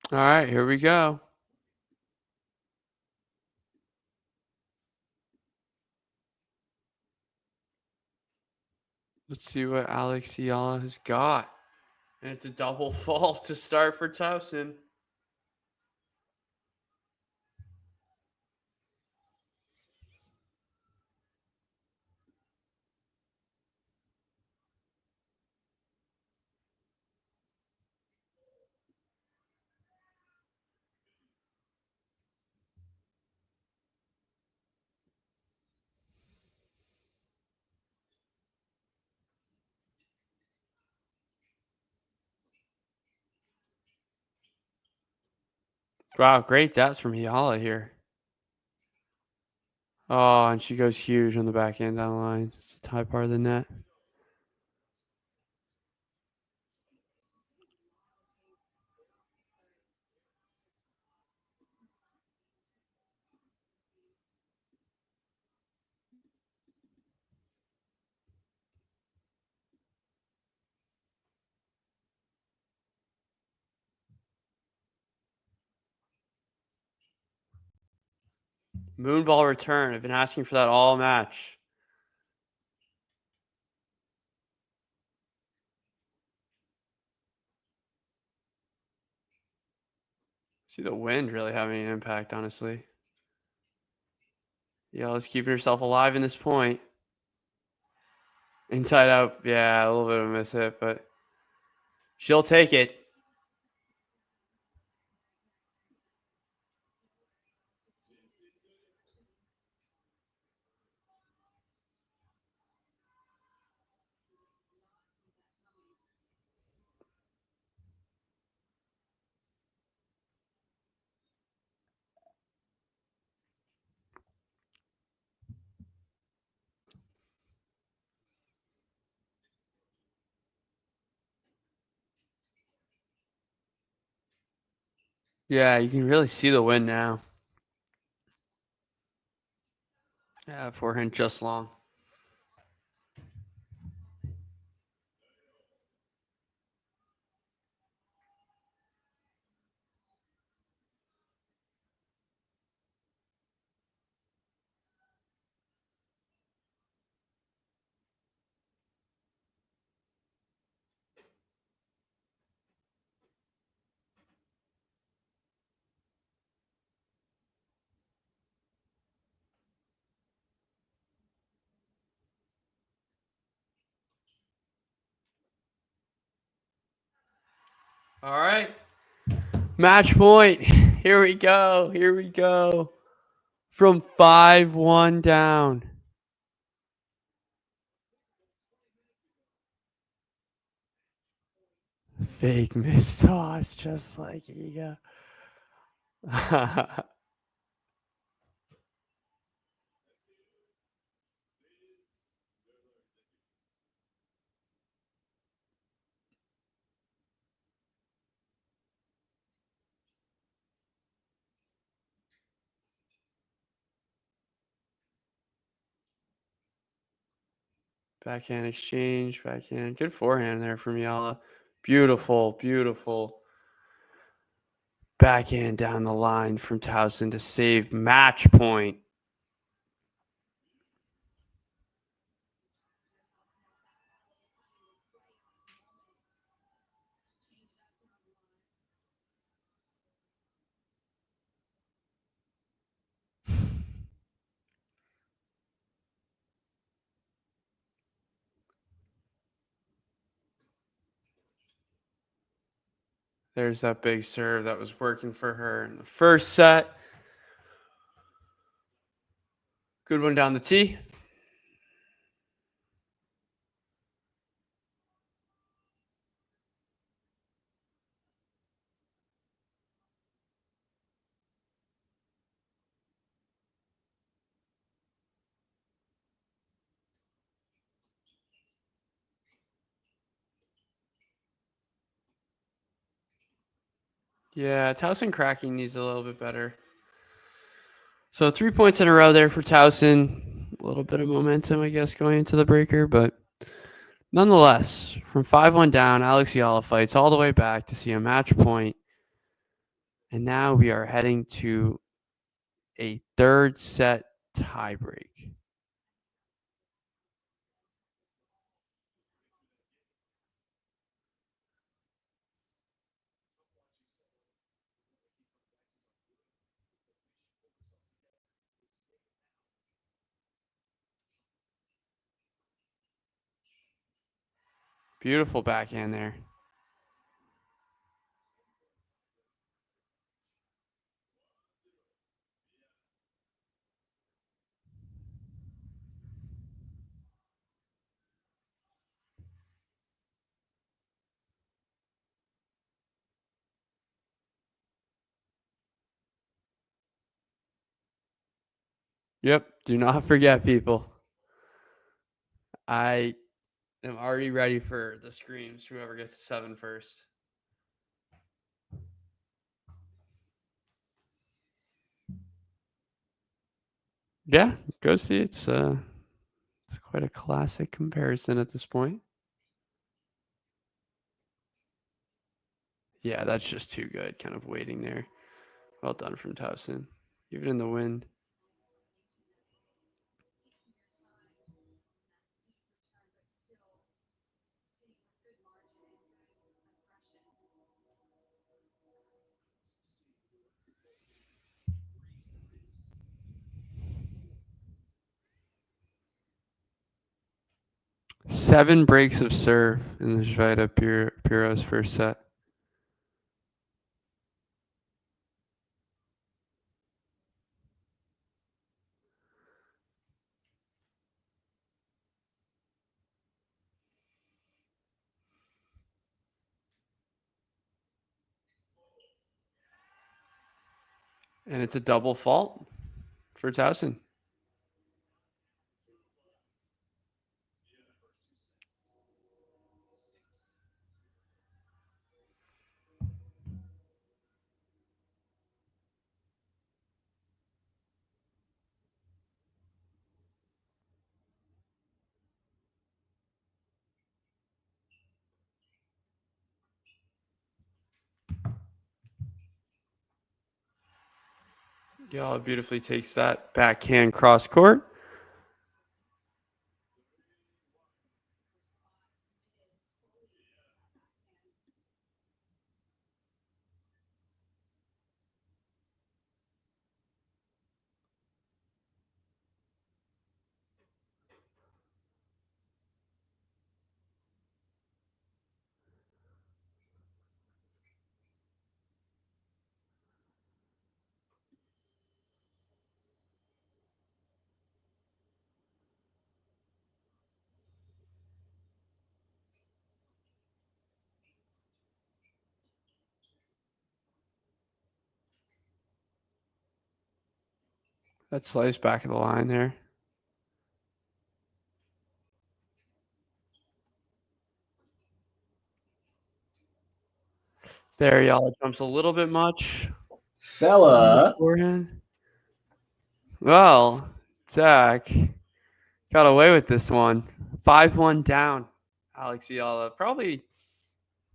All right, here we go. Let's see what Eala has got. And it's a double fault to start for Towson. Wow, great depth from Eala here. Oh, and she goes huge on the backhand down the line. It's the tie part of the net. Moonball return. I've been asking for that all match. See the wind really having an impact, honestly. Eala's keeping herself alive in this point. Inside out. Yeah, a little bit of a miss hit, but she'll take it. Yeah, you can really see the wind now. Yeah, forehand just long. All right. Match point. Here we go. Here we go. From 5-1 down. Fake miss toss, just like Iga. Backhand exchange, backhand. Good forehand there from Eala. Beautiful, beautiful. Backhand down the line from Tauson to save match point. There's that big serve that was working for her in the first set. Good one down the tee. Yeah, Towson cracking needs a little bit better. So 3 points in a row there for Towson. A little bit of momentum, I guess, going into the breaker, but nonetheless, from 5-1 down, Alex Eala fights all the way back to see a match point. And now we are heading to a third set tiebreak. Beautiful backhand there. Yep. Do not forget, people. I am already ready for the screams, whoever gets to 7 first. Yeah, Ghosty, it's quite a classic comparison at this point. Yeah, that's just too good. Kind of waiting there. Well done from Towson. Even in the wind. 7 breaks of serve in the Sveta Piro's first set. And it's a double fault for Tauson. Eala beautifully takes that backhand cross court. That slice back of the line there. There, Eala jumps a little bit much. Fella. Forehand. Well, Zach got away with this one. 5-1 down, Alex Eala. Probably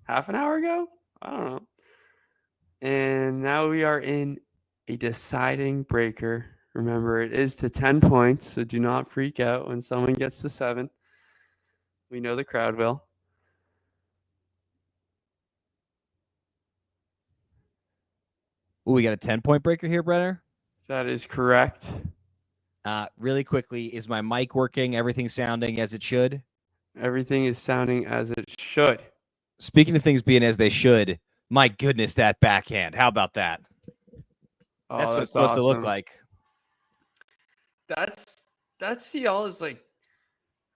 half an hour ago? I don't know. And now we are in a deciding breaker. Remember, it is to 10 points, so do not freak out when someone gets to 7. We know the crowd will. Ooh, we got a 10-point breaker here, Brenner. That is correct. Really quickly, is my mic working? Everything sounding as it should? Everything is sounding as it should. Speaking of things being as they should, my goodness, that backhand. How about that? Oh, That's what it's supposed to look like. That's Eala's, like,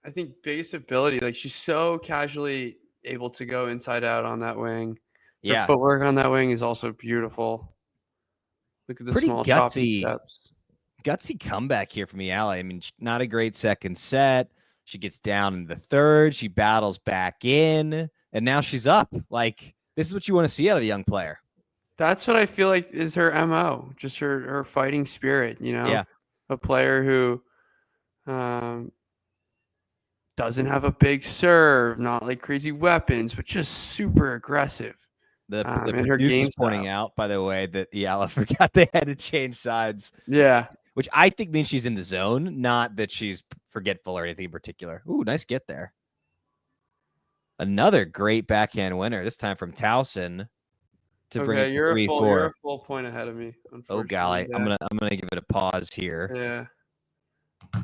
I think, biggest ability. Like, she's so casually able to go inside out on that wing. Yeah. Her footwork on that wing is also beautiful. Look at the Pretty small choppy steps. Gutsy comeback here from Eala. I mean, not a great second set. She gets down in the third. She battles back in, and now she's up. Like, this is what you want to see out of a young player. That's what I feel like is her MO, just her fighting spirit, you know? Yeah. A player who doesn't have a big serve, not like crazy weapons, but just super aggressive. The and her game pointing out, by the way, that Eala forgot they had to change sides. Yeah. Which I think means she's in the zone, not that she's forgetful or anything in particular. Ooh, nice get there. Another great backhand winner, this time from Tauson to bring it to 3-4. You're a full point ahead of me. Oh golly, I'm gonna give it a pause here. Yeah.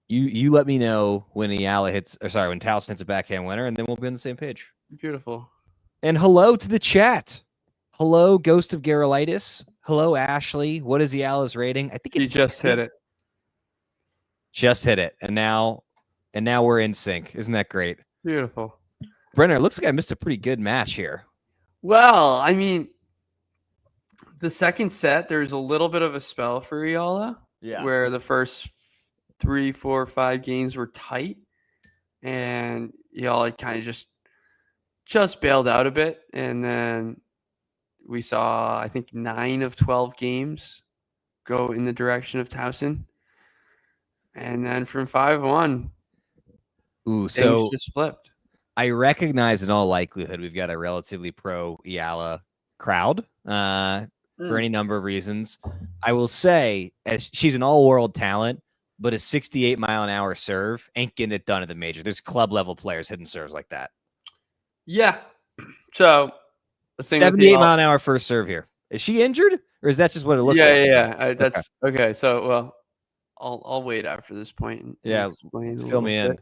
You let me know when Eala hits, or sorry, when Tauson hits a backhand winner, and then we'll be on the same page. Beautiful. And hello to the chat. Hello, Ghost of Garolitis. Hello, Ashley. What is Eala's rating? I think he just hit it. Just hit it, and now we're in sync. Isn't that great? Beautiful. Brenner, looks like I missed a pretty good match here. Well, I mean, the second set, there's a little bit of a spell for Eala. Yeah. Where the first 3, 4, 5 games were tight, and Eala kind of just bailed out a bit, and then we saw, I think, 9 of 12 games go in the direction of Tauson, and then from 5-1, so just flipped. I recognize in all likelihood we've got a relatively pro Eala crowd for any number of reasons. I will say, as she's an all-world talent, but a 68-mile-an-hour serve ain't getting it done at the major. There's club-level players hitting serves like that. Yeah. So, 78-mile-an-hour first serve here. Is she injured, or is that just what it looks like? Yeah. That's okay. So, well, I'll wait after this point. And yeah, explain fill me in.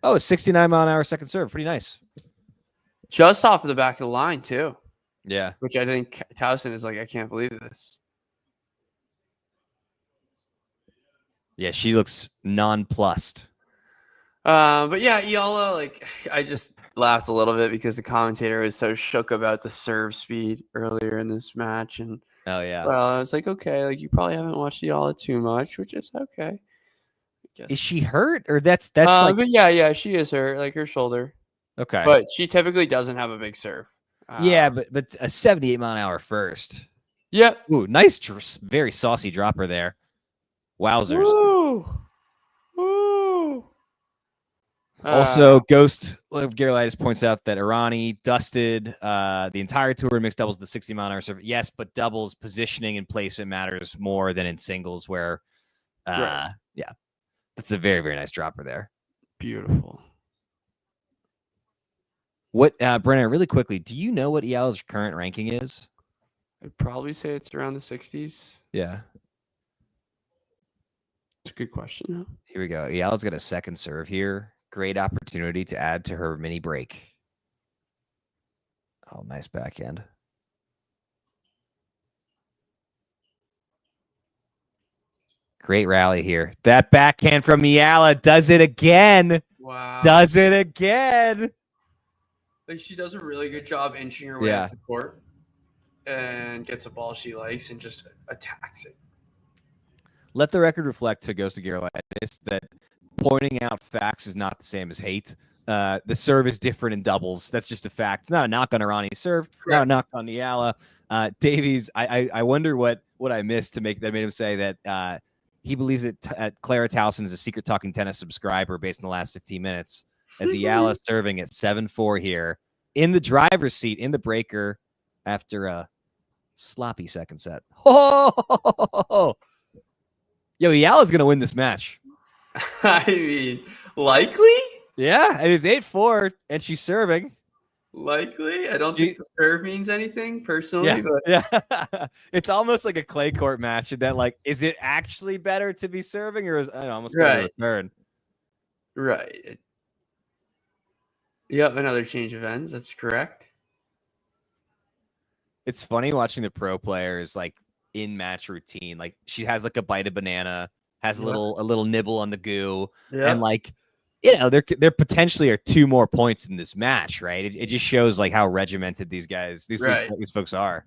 Oh, a 69-mile-an-hour second serve. Pretty nice. Just off of the back of the line, too. Yeah. Which I think Tauson is like, I can't believe this. Yeah, she looks nonplussed. But yeah, Eala, like, I just laughed a little bit because the commentator was so shook about the serve speed earlier in this match. And, Oh, yeah. well, I was like, okay, like, you probably haven't watched Eala too much, which is okay. Is she hurt? Or that's like... But yeah, she is hurt, like her shoulder. Okay. But she typically doesn't have a big serve. Yeah, but a 78-mile-an-hour first. Yep. Ooh, nice, very saucy dropper there. Wowzers. Woo! Woo! Also, Ghost of Gerolitis points out that Irani dusted the entire tour in mixed doubles the 60-mile-an-hour serve. Yes, but doubles positioning and placement matters more than in singles where, Right. yeah, that's a very, very nice dropper there. Beautiful. What, Brennan, really quickly, do you know what Eala's current ranking is? I'd probably say it's around the 60s. Yeah. It's a good question, though. Here we go. Eala's got a second serve here. Great opportunity to add to her mini break. Oh, nice backhand. Great rally here. That backhand from Eala does it again. Wow. Does it again. Like, she does a really good job inching her way Yeah. up the court and gets a ball she likes and just attacks it. Let the record reflect to Ghost of Gerolitis that pointing out facts is not the same as hate. The serve is different in doubles. That's just a fact. It's not a knock on Irani's serve. Correct. Not a knock on Eala. Davies, I wonder what I missed that made him say that he believes that Clara Tauson is a secret talking tennis subscriber based on the last 15 minutes. As Eala serving at 7-4 here in the driver's seat in the breaker after a sloppy second set. Oh, yo, Eala's gonna win this match. I mean, likely? Yeah, it is 8-4, and she's serving. Likely? I don't think the serve means anything personally. Yeah, But yeah. It's almost like a clay court match. And that, like, is it actually better to be serving, or is it almost better to return? Right. Yep, another change of ends. That's correct. It's funny watching the pro players like in match routine. Like she has like a bite of banana, has a little nibble on the goo, and like, you know, there potentially are 2 more points in this match, right? It just shows like how regimented these guys, these folks are.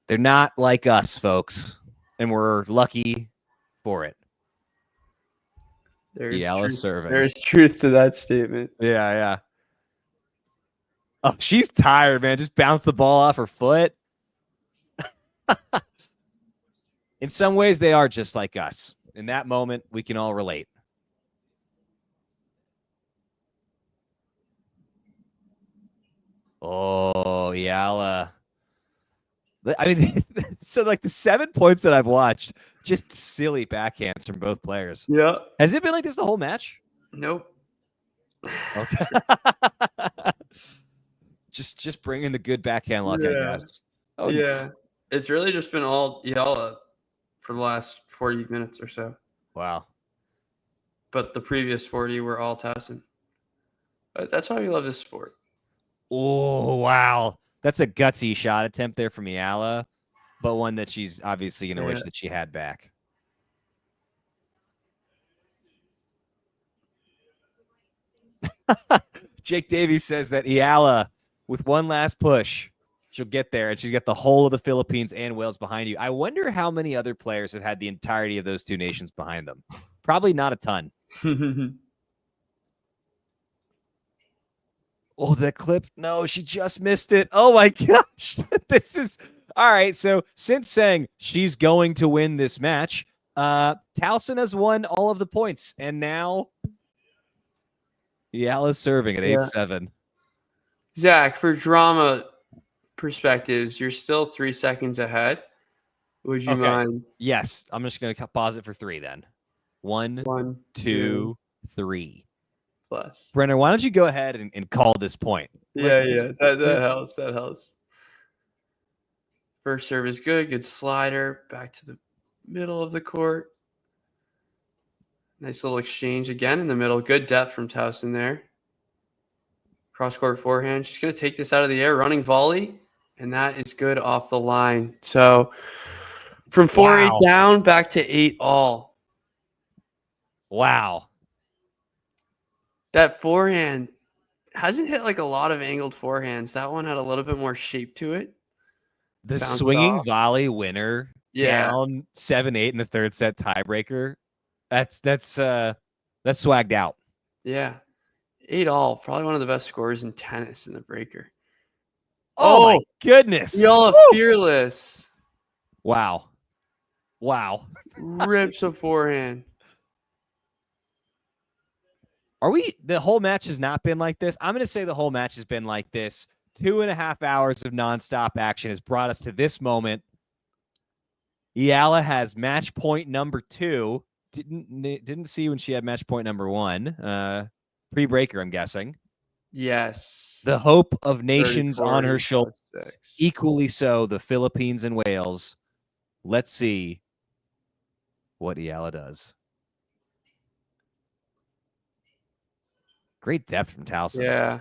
They're not like us, folks, and we're lucky for it. There's truth to that statement. Yeah, yeah. Oh, she's tired, man. Just bounced the ball off her foot. In some ways, they are just like us. In that moment, we can all relate. Oh, Eala. I mean, so like the 7 points that I've watched, just silly backhands from both players. Yeah. Has it been like this the whole match? Nope. Okay. just bringing the good backhand luck, I guess. Oh, yeah. It's really just been all Eala for the last 40 minutes or so. Wow. But the previous 40 were all Tauson. But that's why we love this sport. Oh, wow. That's a gutsy shot attempt there from Eala, but one that she's obviously going to wish that she had back. Jake Davies says that Eala, with one last push, she'll get there, and she's got the whole of the Philippines and Wales behind you. I wonder how many other players have had the entirety of those 2 nations behind them. Probably not a ton. Oh, that clip. No, she just missed it. Oh, my gosh. This is... All right, so since saying she's going to win this match, Tauson has won all of the points, and now Eala's serving at 8-7. Zach, for drama perspectives, you're still 3 seconds ahead. Would you mind? Yes, I'm just going to pause it for 3 then. 1, 2, 3. Plus. Brenner, why don't you go ahead and call this point? Yeah. That helps. That helps. First serve is good. Good slider. Back to the middle of the court. Nice little exchange again in the middle. Good depth from Tauson there. Cross-court forehand. She's going to take this out of the air. Running volley. And that is good off the line. So from 4-8 down, back to 8-all. Wow. That forehand hasn't hit like a lot of angled forehands. That one had a little bit more shape to it. The Bounced swinging off. volley winner down 7-8 in the third set tiebreaker. That's swagged out. Yeah. 8-all. Probably one of the best scorers in tennis in the breaker. Oh my goodness. Eala fearless. Wow. Rips a forehand. The whole match has not been like this? I'm going to say the whole match has been like this. 2.5 hours of nonstop action has brought us to this moment. Eala has match point number 2. Didn't see when she had match point number 1. Pre-breaker, I'm guessing. Yes. The hope of nations on her shoulders. 6. Equally so, the Philippines and Wales. Let's see what Eala does. Great depth from Tauson. Yeah.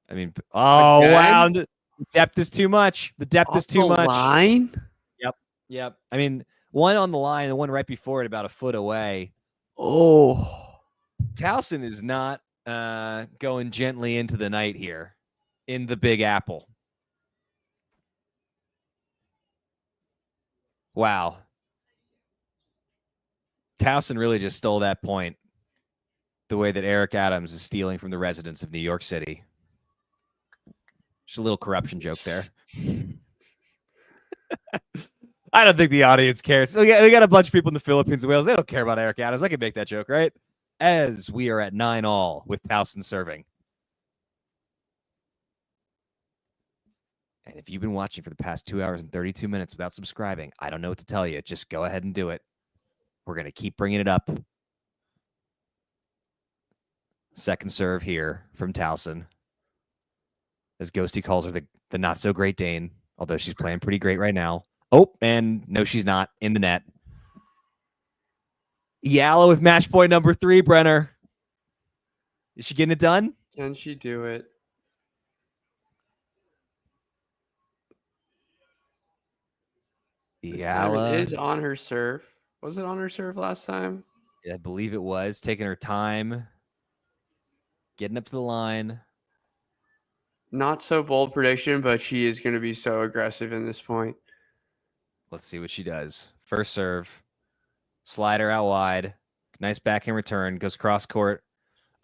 I mean, oh, again? wow. The depth is too much. The depth is too much. Line? Yep. I mean, one on the line and one right before it about a foot away. Oh. Tauson is not going gently into the night here in the Big Apple. Wow. Tauson really just stole that point the way that Eric Adams is stealing from the residents of New York City. Just a little corruption joke there. I don't think the audience cares. We got a bunch of people in the Philippines and Wales. They don't care about Eric Adams. I can make that joke, right? As we are at 9-all with Tauson serving. And if you've been watching for the past 2 hours and 32 minutes without subscribing, I don't know what to tell you. Just go ahead and do it. We're going to keep bringing it up. Second serve here from Tauson. As Ghosty calls her the not-so-great Dane, although she's playing pretty great right now. Oh, and no, she's not. In the net. Eala with match point number 3, Brenner. Is she getting it done? Can she do it? Eala is on her serve. Was it on her serve last time? I believe it was. Taking her time. Getting up to the line. Not so bold prediction, but she is going to be so aggressive in this point. Let's see what she does. First serve. Slider out wide. Nice backhand return. Goes cross court.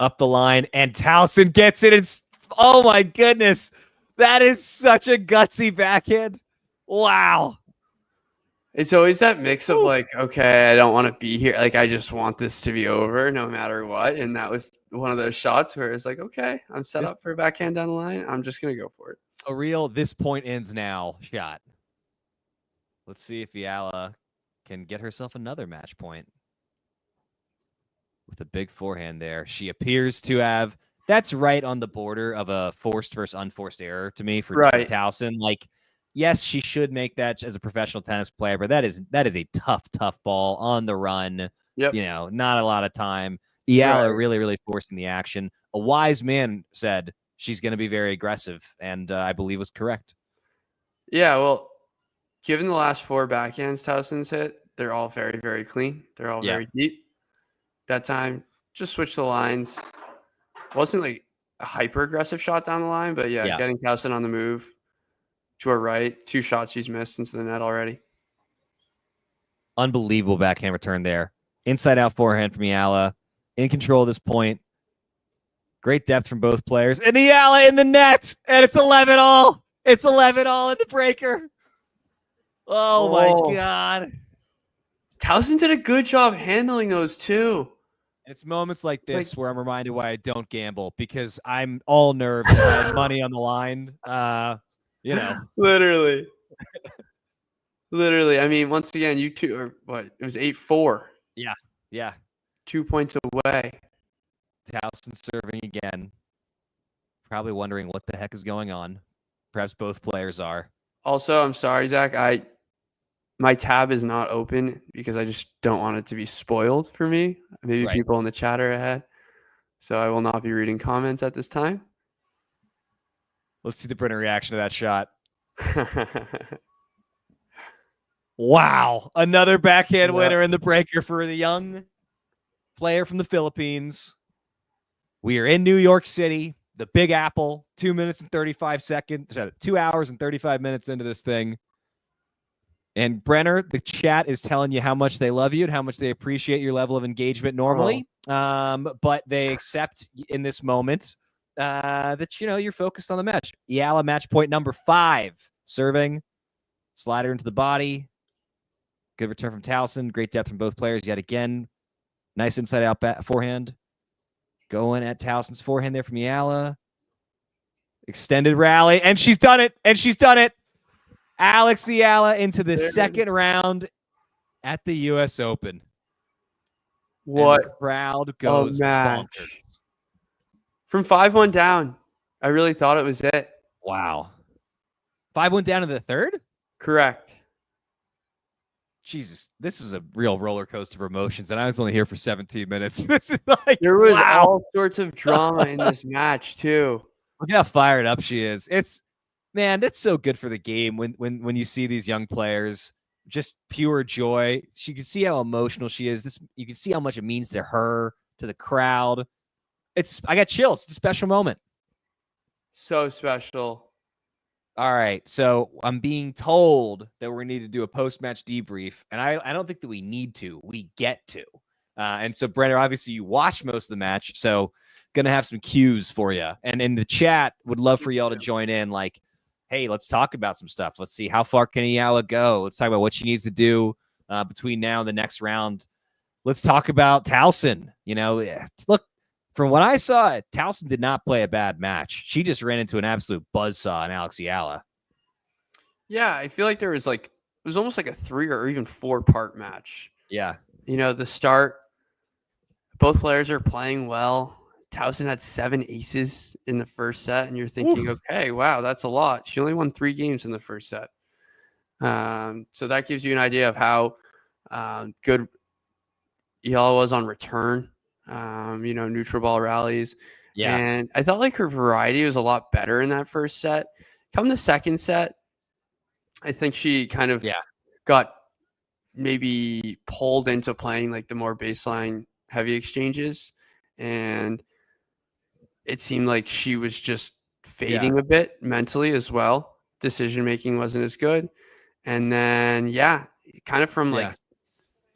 Up the line. And Tauson gets it. And oh my goodness. That is such a gutsy backhand. Wow. It's always that mix of like, okay, I don't want to be here. Like, I just want this to be over no matter what. And that was one of those shots where it's like, okay, I'm set up for a backhand down the line. I'm just going to go for it. A real this point ends now shot. Let's see if Eala can get herself another match point. With a big forehand there. She appears to have... That's right on the border of a forced versus unforced error to me for Tauson. Like, yes, she should make that as a professional tennis player, but that is a tough ball on the run. Yep. You know, not a lot of time. Eala really forcing the action. A wise man said she's going to be very aggressive, and I believe was correct. Yeah, well, given the last 4 backhands Tauson's hit, they're all very, very clean. They're all very deep. That time, just switch the lines. Wasn't like a hyper aggressive shot down the line, but getting Tauson on the move to her right. 2 shots she's missed into the net already. Unbelievable backhand return there. Inside out forehand from Eala. In control at this point. Great depth from both players. And Eala in the net. And it's 11-all. It's 11-all in the breaker. Oh my God. Tauson did a good job handling those too. It's moments like this where I'm reminded why I don't gamble, because I'm all nerves. I have money on the line. You know. Literally. Literally. I mean, once again, you two are what? It was 8-4. Yeah. 2 points away. Tauson serving again. Probably wondering what the heck is going on. Perhaps both players are. Also, I'm sorry, Zach. my tab is not open because I just don't want it to be spoiled for me. Maybe Right. people in the chat are ahead. So I will not be reading comments at this time. Let's see the Brenner reaction to that shot. Wow. Another backhand winner in the breaker for the young player from the Philippines. We are in New York City, the Big Apple, 2 minutes and 35 seconds, 2 hours and 35 minutes into this thing. And Brenner, the chat is telling you how much they love you and how much they appreciate your level of engagement normally. But they accept in this moment that, you're focused on the match. Eala match point number 5. Serving. Slider into the body. Good return from Tauson. Great depth from both players yet again. Nice inside out forehand. Going at Tauson's forehand there from Eala. Extended rally. And she's done it. Alex Eala into the second round at the U.S. Open. What? And the crowd goes bonkers. From 5-1 down, I really thought it was it. Wow. 5-1 down in the third? Correct. Jesus, this was a real roller coaster of emotions, and I was only here for 17 minutes. This is there was all sorts of drama in this match too. Look at how fired up she is. Man, that's so good for the game when you see these young players, just pure joy. You can see how emotional she is. You can see how much it means to her, to the crowd. I got chills. It's a special moment. So special. All right, so I'm being told that we're going to need to do a post-match debrief, and I don't think that we need to. We get to. And so, Brenner, obviously you watched most of the match, so going to have some cues for you. And in the chat, would love for y'all to join in, like, hey, let's talk about some stuff. Let's see how far can Eala go. Let's talk about what she needs to do between now and the next round. Let's talk about Tauson. Look, from what I saw, Tauson did not play a bad match. She just ran into an absolute buzzsaw in Alex Eala. Yeah, I feel like it was almost like a 3 or even 4-part match. Yeah. The start, both players are playing well. Tauson had 7 aces in the first set, and you're thinking, okay, wow, that's a lot. She only won 3 games in the first set. So that gives you an idea of how good Eala was on return. Neutral ball rallies. Yeah. And I thought like her variety was a lot better in that first set. Come the second set, I think she kind of got maybe pulled into playing like the more baseline heavy exchanges. And it seemed like she was just fading a bit mentally as well. Decision making wasn't as good. And then, kind of from like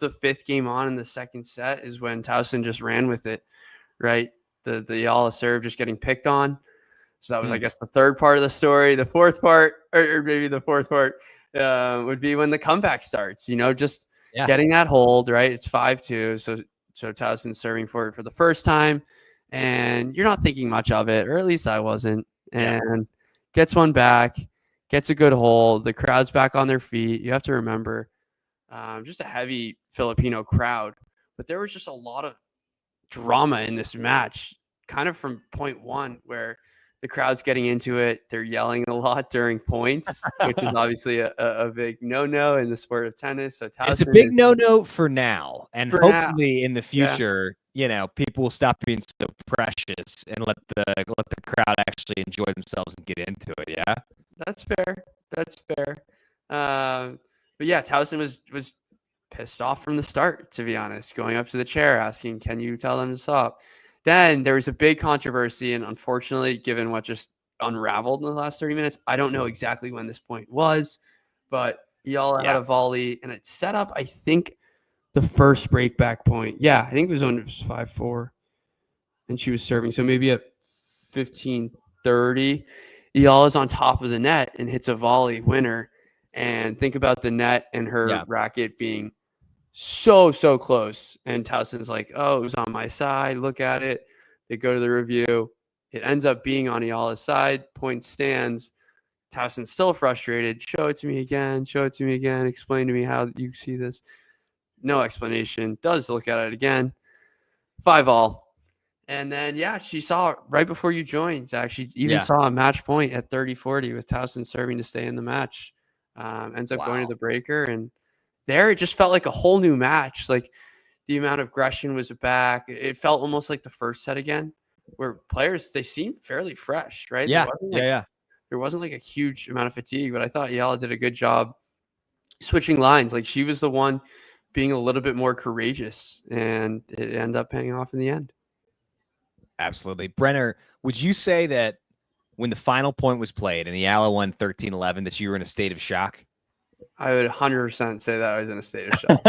the 5th game on in the second set is when Tauson just ran with it, right? The Eala serve just getting picked on. So that was, I guess, the 3rd part of the story. The 4th part, or maybe the 4th part, would be when the comeback starts. Just getting that hold, right? It's 5-2, so Tauson's serving for it for the first time, and you're not thinking much of it, or at least I wasn't. And gets one back, gets a good hold. The crowd's back on their feet. You have to remember. Just a heavy Filipino crowd, but there was just a lot of drama in this match, kind of from point 1, where the crowd's getting into it. They're yelling a lot during points, which is obviously a big no-no in the sport of tennis. So it's a big no-no for now, and hopefully in the future, people will stop being so precious and let the crowd actually enjoy themselves and get into it. Yeah, that's fair. But yeah, Tauson was pissed off from the start, to be honest, going up to the chair asking, can you tell them to stop? Then there was a big controversy, and unfortunately, given what just unraveled in the last 30 minutes, I don't know exactly when this point was, but Eala had a volley, and it set up, I think, the first breakback point. Yeah, I think it was when it was 5-4, and she was serving. So maybe at 15:30, Eala's on top of the net and hits a volley winner. And think about the net and her racket being so close. And Tauson's like, oh, it was on my side. Look at it. They go to the review. It ends up being on Eala's side. Point stands. Tauson's still frustrated. Show it to me again. Explain to me how you see this. No explanation. Does look at it again. 5-all. And then, she saw it right before you joined, Zach. She even saw a match point at 30-40 with Tauson serving to stay in the match. Ends up going to the breaker, and there it just felt like a whole new match. Like the amount of aggression was back. It felt almost like the first set again, where players, they seemed fairly fresh, right? Yeah, There wasn't like a huge amount of fatigue, but I thought Eala did a good job switching lines. Like she was the one being a little bit more courageous, and it ended up paying off in the end. Absolutely. Brenner, would you say that when the final point was played and Eala won 13-11 that you were in a state of shock? I would 100% say that I was in a state of shock.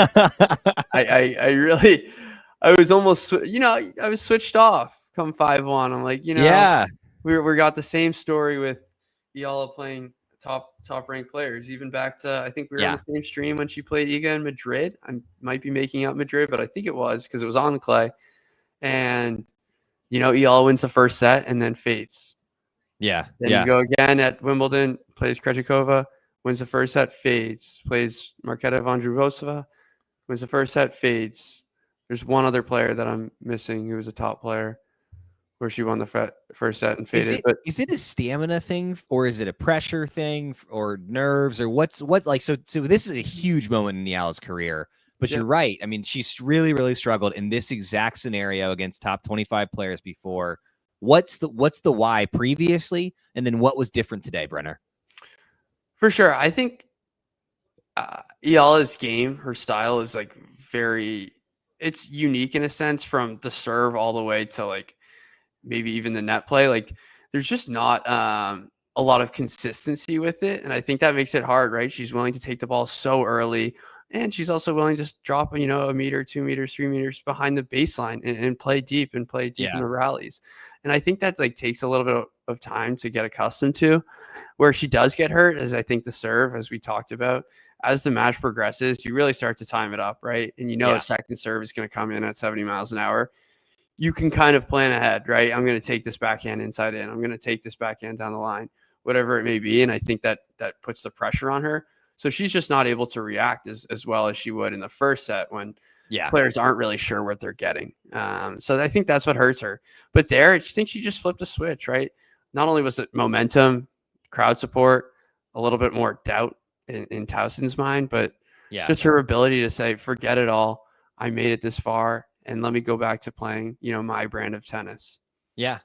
I really, I was almost, I was switched off come 5-1. I'm like, yeah, we got the same story with Eala playing top ranked players, even back to, I think we were on the same stream when she played Iga in Madrid. I might be making up Madrid, but I think it was because it was on clay. And, Eala wins the first set and then fades. Yeah. Then you go again at Wimbledon, plays Krejcikova, wins the first set, fades. Plays Marketa Vondrousova, wins the first set, fades. There's one other player that I'm missing who was a top player where she won the first set and faded. Is it a stamina thing, or is it a pressure thing, or nerves, or what's like? So this is a huge moment in Eala's career. But you're right. I mean, she's really, really struggled in this exact scenario against top 25 players before. What's the why previously, and then what was different today, Brenner? For sure, I think Eala's game, her style is like it's unique in a sense, from the serve all the way to like maybe even the net play. Like there's just not a lot of consistency with it, and I think that makes it hard, right? She's willing to take the ball so early, and she's also willing to just drop, a meter, 2 meters, 3 meters behind the baseline and play deep in the rallies. And I think that like takes a little bit of time to get accustomed to. Where she does get hurt is, I think, the serve, as we talked about. As the match progresses, you really start to time it up, right? And a second serve is going to come in at 70 miles an hour. You can kind of plan ahead, right? I'm going to take this backhand inside in. I'm going to take this backhand down the line, whatever it may be. And I think that puts the pressure on her. So she's just not able to react as well as she would in the first set when players aren't really sure what they're getting. So I think that's what hurts her. But there, I think she just flipped a switch, right? Not only was it momentum, crowd support, a little bit more doubt in Tauson's mind, but just her ability to say, forget it all. I made it this far, and let me go back to playing, my brand of tennis. Yeah.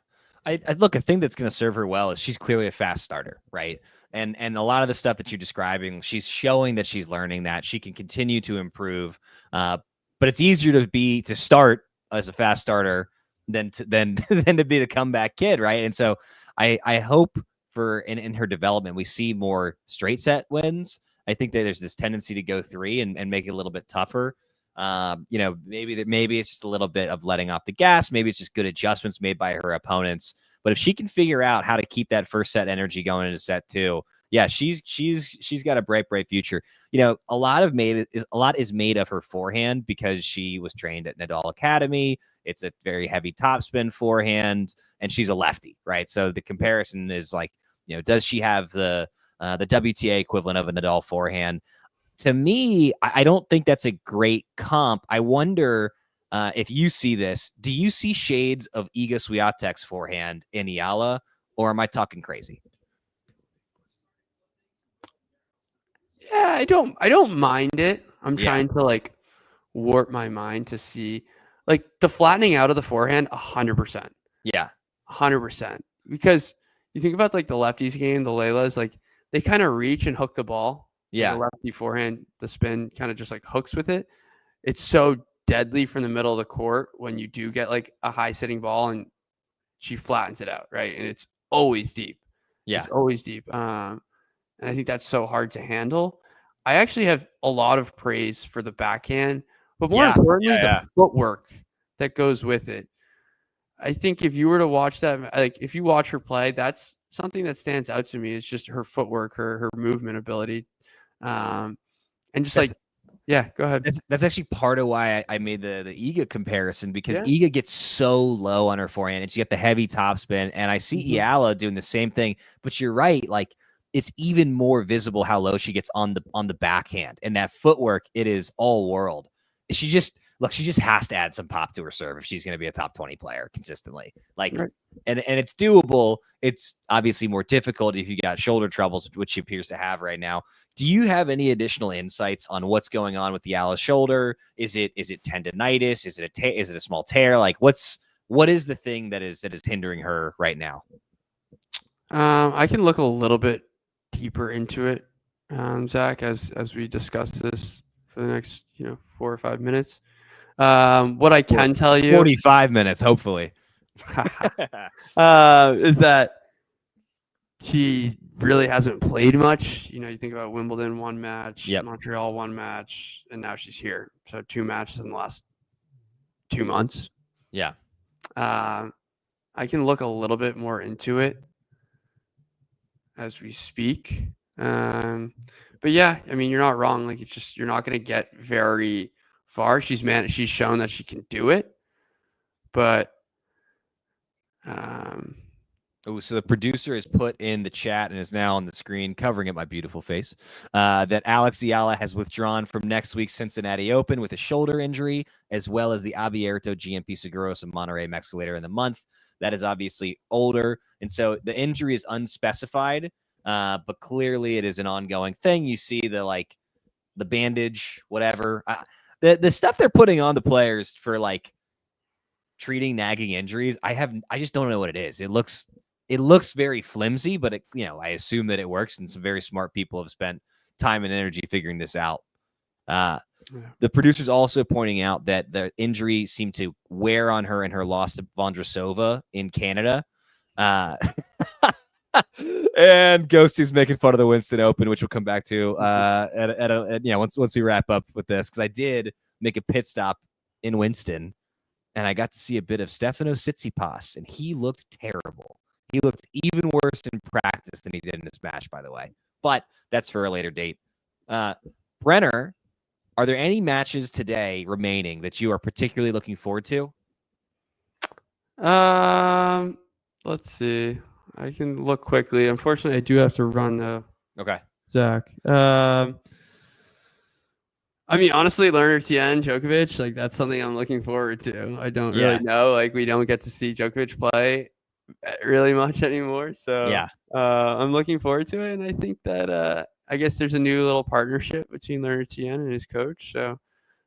I look, a thing that's going to serve her well is she's clearly a fast starter, right? And a lot of the stuff that you're describing, she's showing that she's learning that she can continue to improve. But it's easier to start as a fast starter than to be the comeback kid, right? And so I hope in her development we see more straight set wins. I think that there's this tendency to go 3 and make it a little bit tougher. Maybe it's just a little bit of letting off the gas. Maybe it's just good adjustments made by her opponents. But if she can figure out how to keep that first set energy going into set 2, she's got a bright future. A lot is made of her forehand because she was trained at Nadal Academy. It's a very heavy topspin forehand, and she's a lefty, right? So the comparison is like, does she have the WTA equivalent of a Nadal forehand? To me, I don't think that's a great comp. I wonder if you see this. Do you see shades of Iga Swiatek's forehand in Eala, or am I talking crazy? Yeah, I don't mind it. I'm trying to like warp my mind to see like the flattening out of the forehand 100%. Yeah. 100%. Because you think about like the lefties game, the Leilas, like they kind of reach and hook the ball. Yeah. The lefty forehand, the spin kind of just like hooks with it. It's so deadly from the middle of the court when you do get like a high sitting ball and she flattens it out, right? And it's always deep. Yeah. It's always deep. And I think that's so hard to handle. I actually have a lot of praise for the backhand, but more importantly, the footwork that goes with it. I think if you were to watch that, like if you watch her play, that's something that stands out to me. It's just her footwork, her movement ability. And just go ahead. That's actually part of why I made the Iga comparison, because Iga gets so low on her forehand and she got the heavy topspin, and I see Eala doing the same thing. But you're right, like it's even more visible how low she gets on the backhand, and that footwork, it is all world. She just look, she just has to add some pop to her serve if she's going to be a top 20 player consistently. Like, Right. and it's doable. It's obviously more difficult if you got shoulder troubles, which she appears to have right now. Do you have any additional insights on what's going on with Eala's shoulder? Is it tendonitis? Is it a small tear? Like, what is the thing that is hindering her right now? I can look a little bit deeper into it, Zach, as we discuss this for the next 4 or 5 minutes. What I can tell you, 45 minutes, hopefully, is that she really hasn't played much. You think about Wimbledon, 1 match, Montreal, 1 match, and now she's here. So 2 matches in the last 2 months. Yeah. I can look a little bit more into it as we speak. But yeah, I mean, you're not wrong. Like, it's just, you're not going to get very far. She's shown that she can do it, but so the producer has put in the chat and is now on the screen covering up my beautiful face that Alex Eala has withdrawn from next week's Cincinnati Open with a shoulder injury, as well as the Abierto GMP Seguros in Monterrey, Mexico later in the month. That is obviously older, and so the injury is unspecified, but clearly it is an ongoing thing. You see the bandage, whatever. The stuff they're putting on the players for like treating nagging injuries, I just don't know what it is. It looks very flimsy, but I assume that it works, and some very smart people have spent time and energy figuring this out. The producer's also pointing out that the injury seemed to wear on her in her loss to Vondrasova in Canada. And Ghosty's making fun of the Winston Open, which we'll come back to once we wrap up with this, because I did make a pit stop in Winston, and I got to see a bit of Stefano Tsitsipas, and he looked terrible. He looked even worse in practice than he did in this match, by the way. But that's for a later date. Brenner, are there any matches today remaining that you are particularly looking forward to? Let's see. I can look quickly. Unfortunately, I do have to run though. Okay. Zach. I mean, honestly, Lerner Tien, Djokovic, like, that's something I'm looking forward to. I don't really know. Like, we don't get to see Djokovic play really much anymore. So yeah, I'm looking forward to it. And I think that I guess there's a new little partnership between Lerner Tien and his coach. So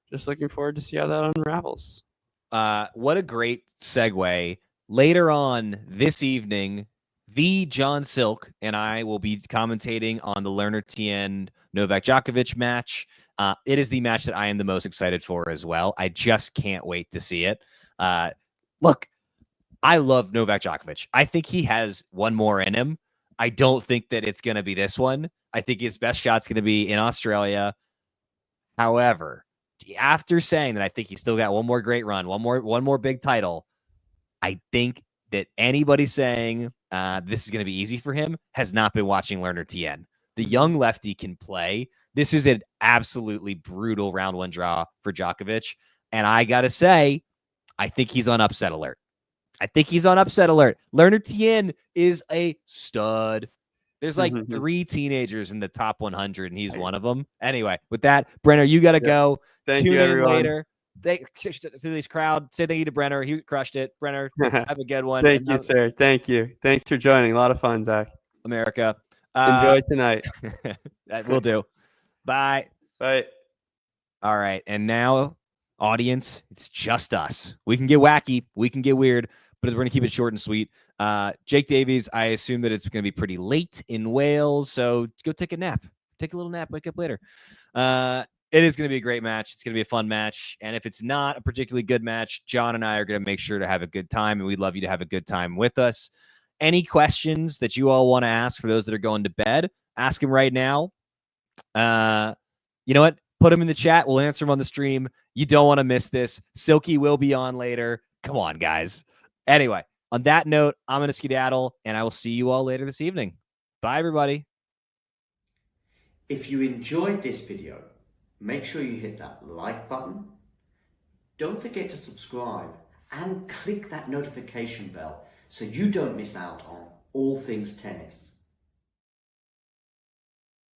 just looking forward to see how that unravels. What a great segue. Later on this evening, the John Silk and I will be commentating on the Lerner Tien Novak Djokovic match. It is the match that I am the most excited for as well. I just can't wait to see it. Look, I love Novak Djokovic. I think he has one more in him. I don't think that it's going to be this one. I think his best shot's going to be in Australia. However, after saying that I think he's still got one more great run, one more big title, I think that anybody saying this is going to be easy for him has not been watching Lerner Tien. The young lefty can play. This is an absolutely brutal round 1 draw for Djokovic. And I got to say, I think he's on upset alert. Lerner Tien is a stud. There's like 3 teenagers in the top 100, and he's one of them. Anyway, with that, Brenner, you got to go. Thank you, everyone. Later. To this crowd, say thank you to Brenner. He crushed it. Brenner, have a good one. Thank you, sir. Thank you. Thanks for joining. A lot of fun, Zach. America. Enjoy tonight. That will do. Bye. Bye. All right. And now, audience, it's just us. We can get wacky. We can get weird, but we're going to keep it short and sweet. Jake Davies, I assume that it's going to be pretty late in Wales, so go take a nap. Take a little nap. Wake up later. It is going to be a great match. It's going to be a fun match. And if it's not a particularly good match, John and I are going to make sure to have a good time, and we'd love you to have a good time with us. Any questions that you all want to ask for those that are going to bed, ask them right now. You know what? Put them in the chat. We'll answer them on the stream. You don't want to miss this. Silky will be on later. Come on, guys. Anyway, on that note, I'm going to skedaddle, and I will see you all later this evening. Bye, everybody. If you enjoyed this video, make sure you hit that like button. Don't forget to subscribe and click that notification bell so you don't miss out on all things tennis.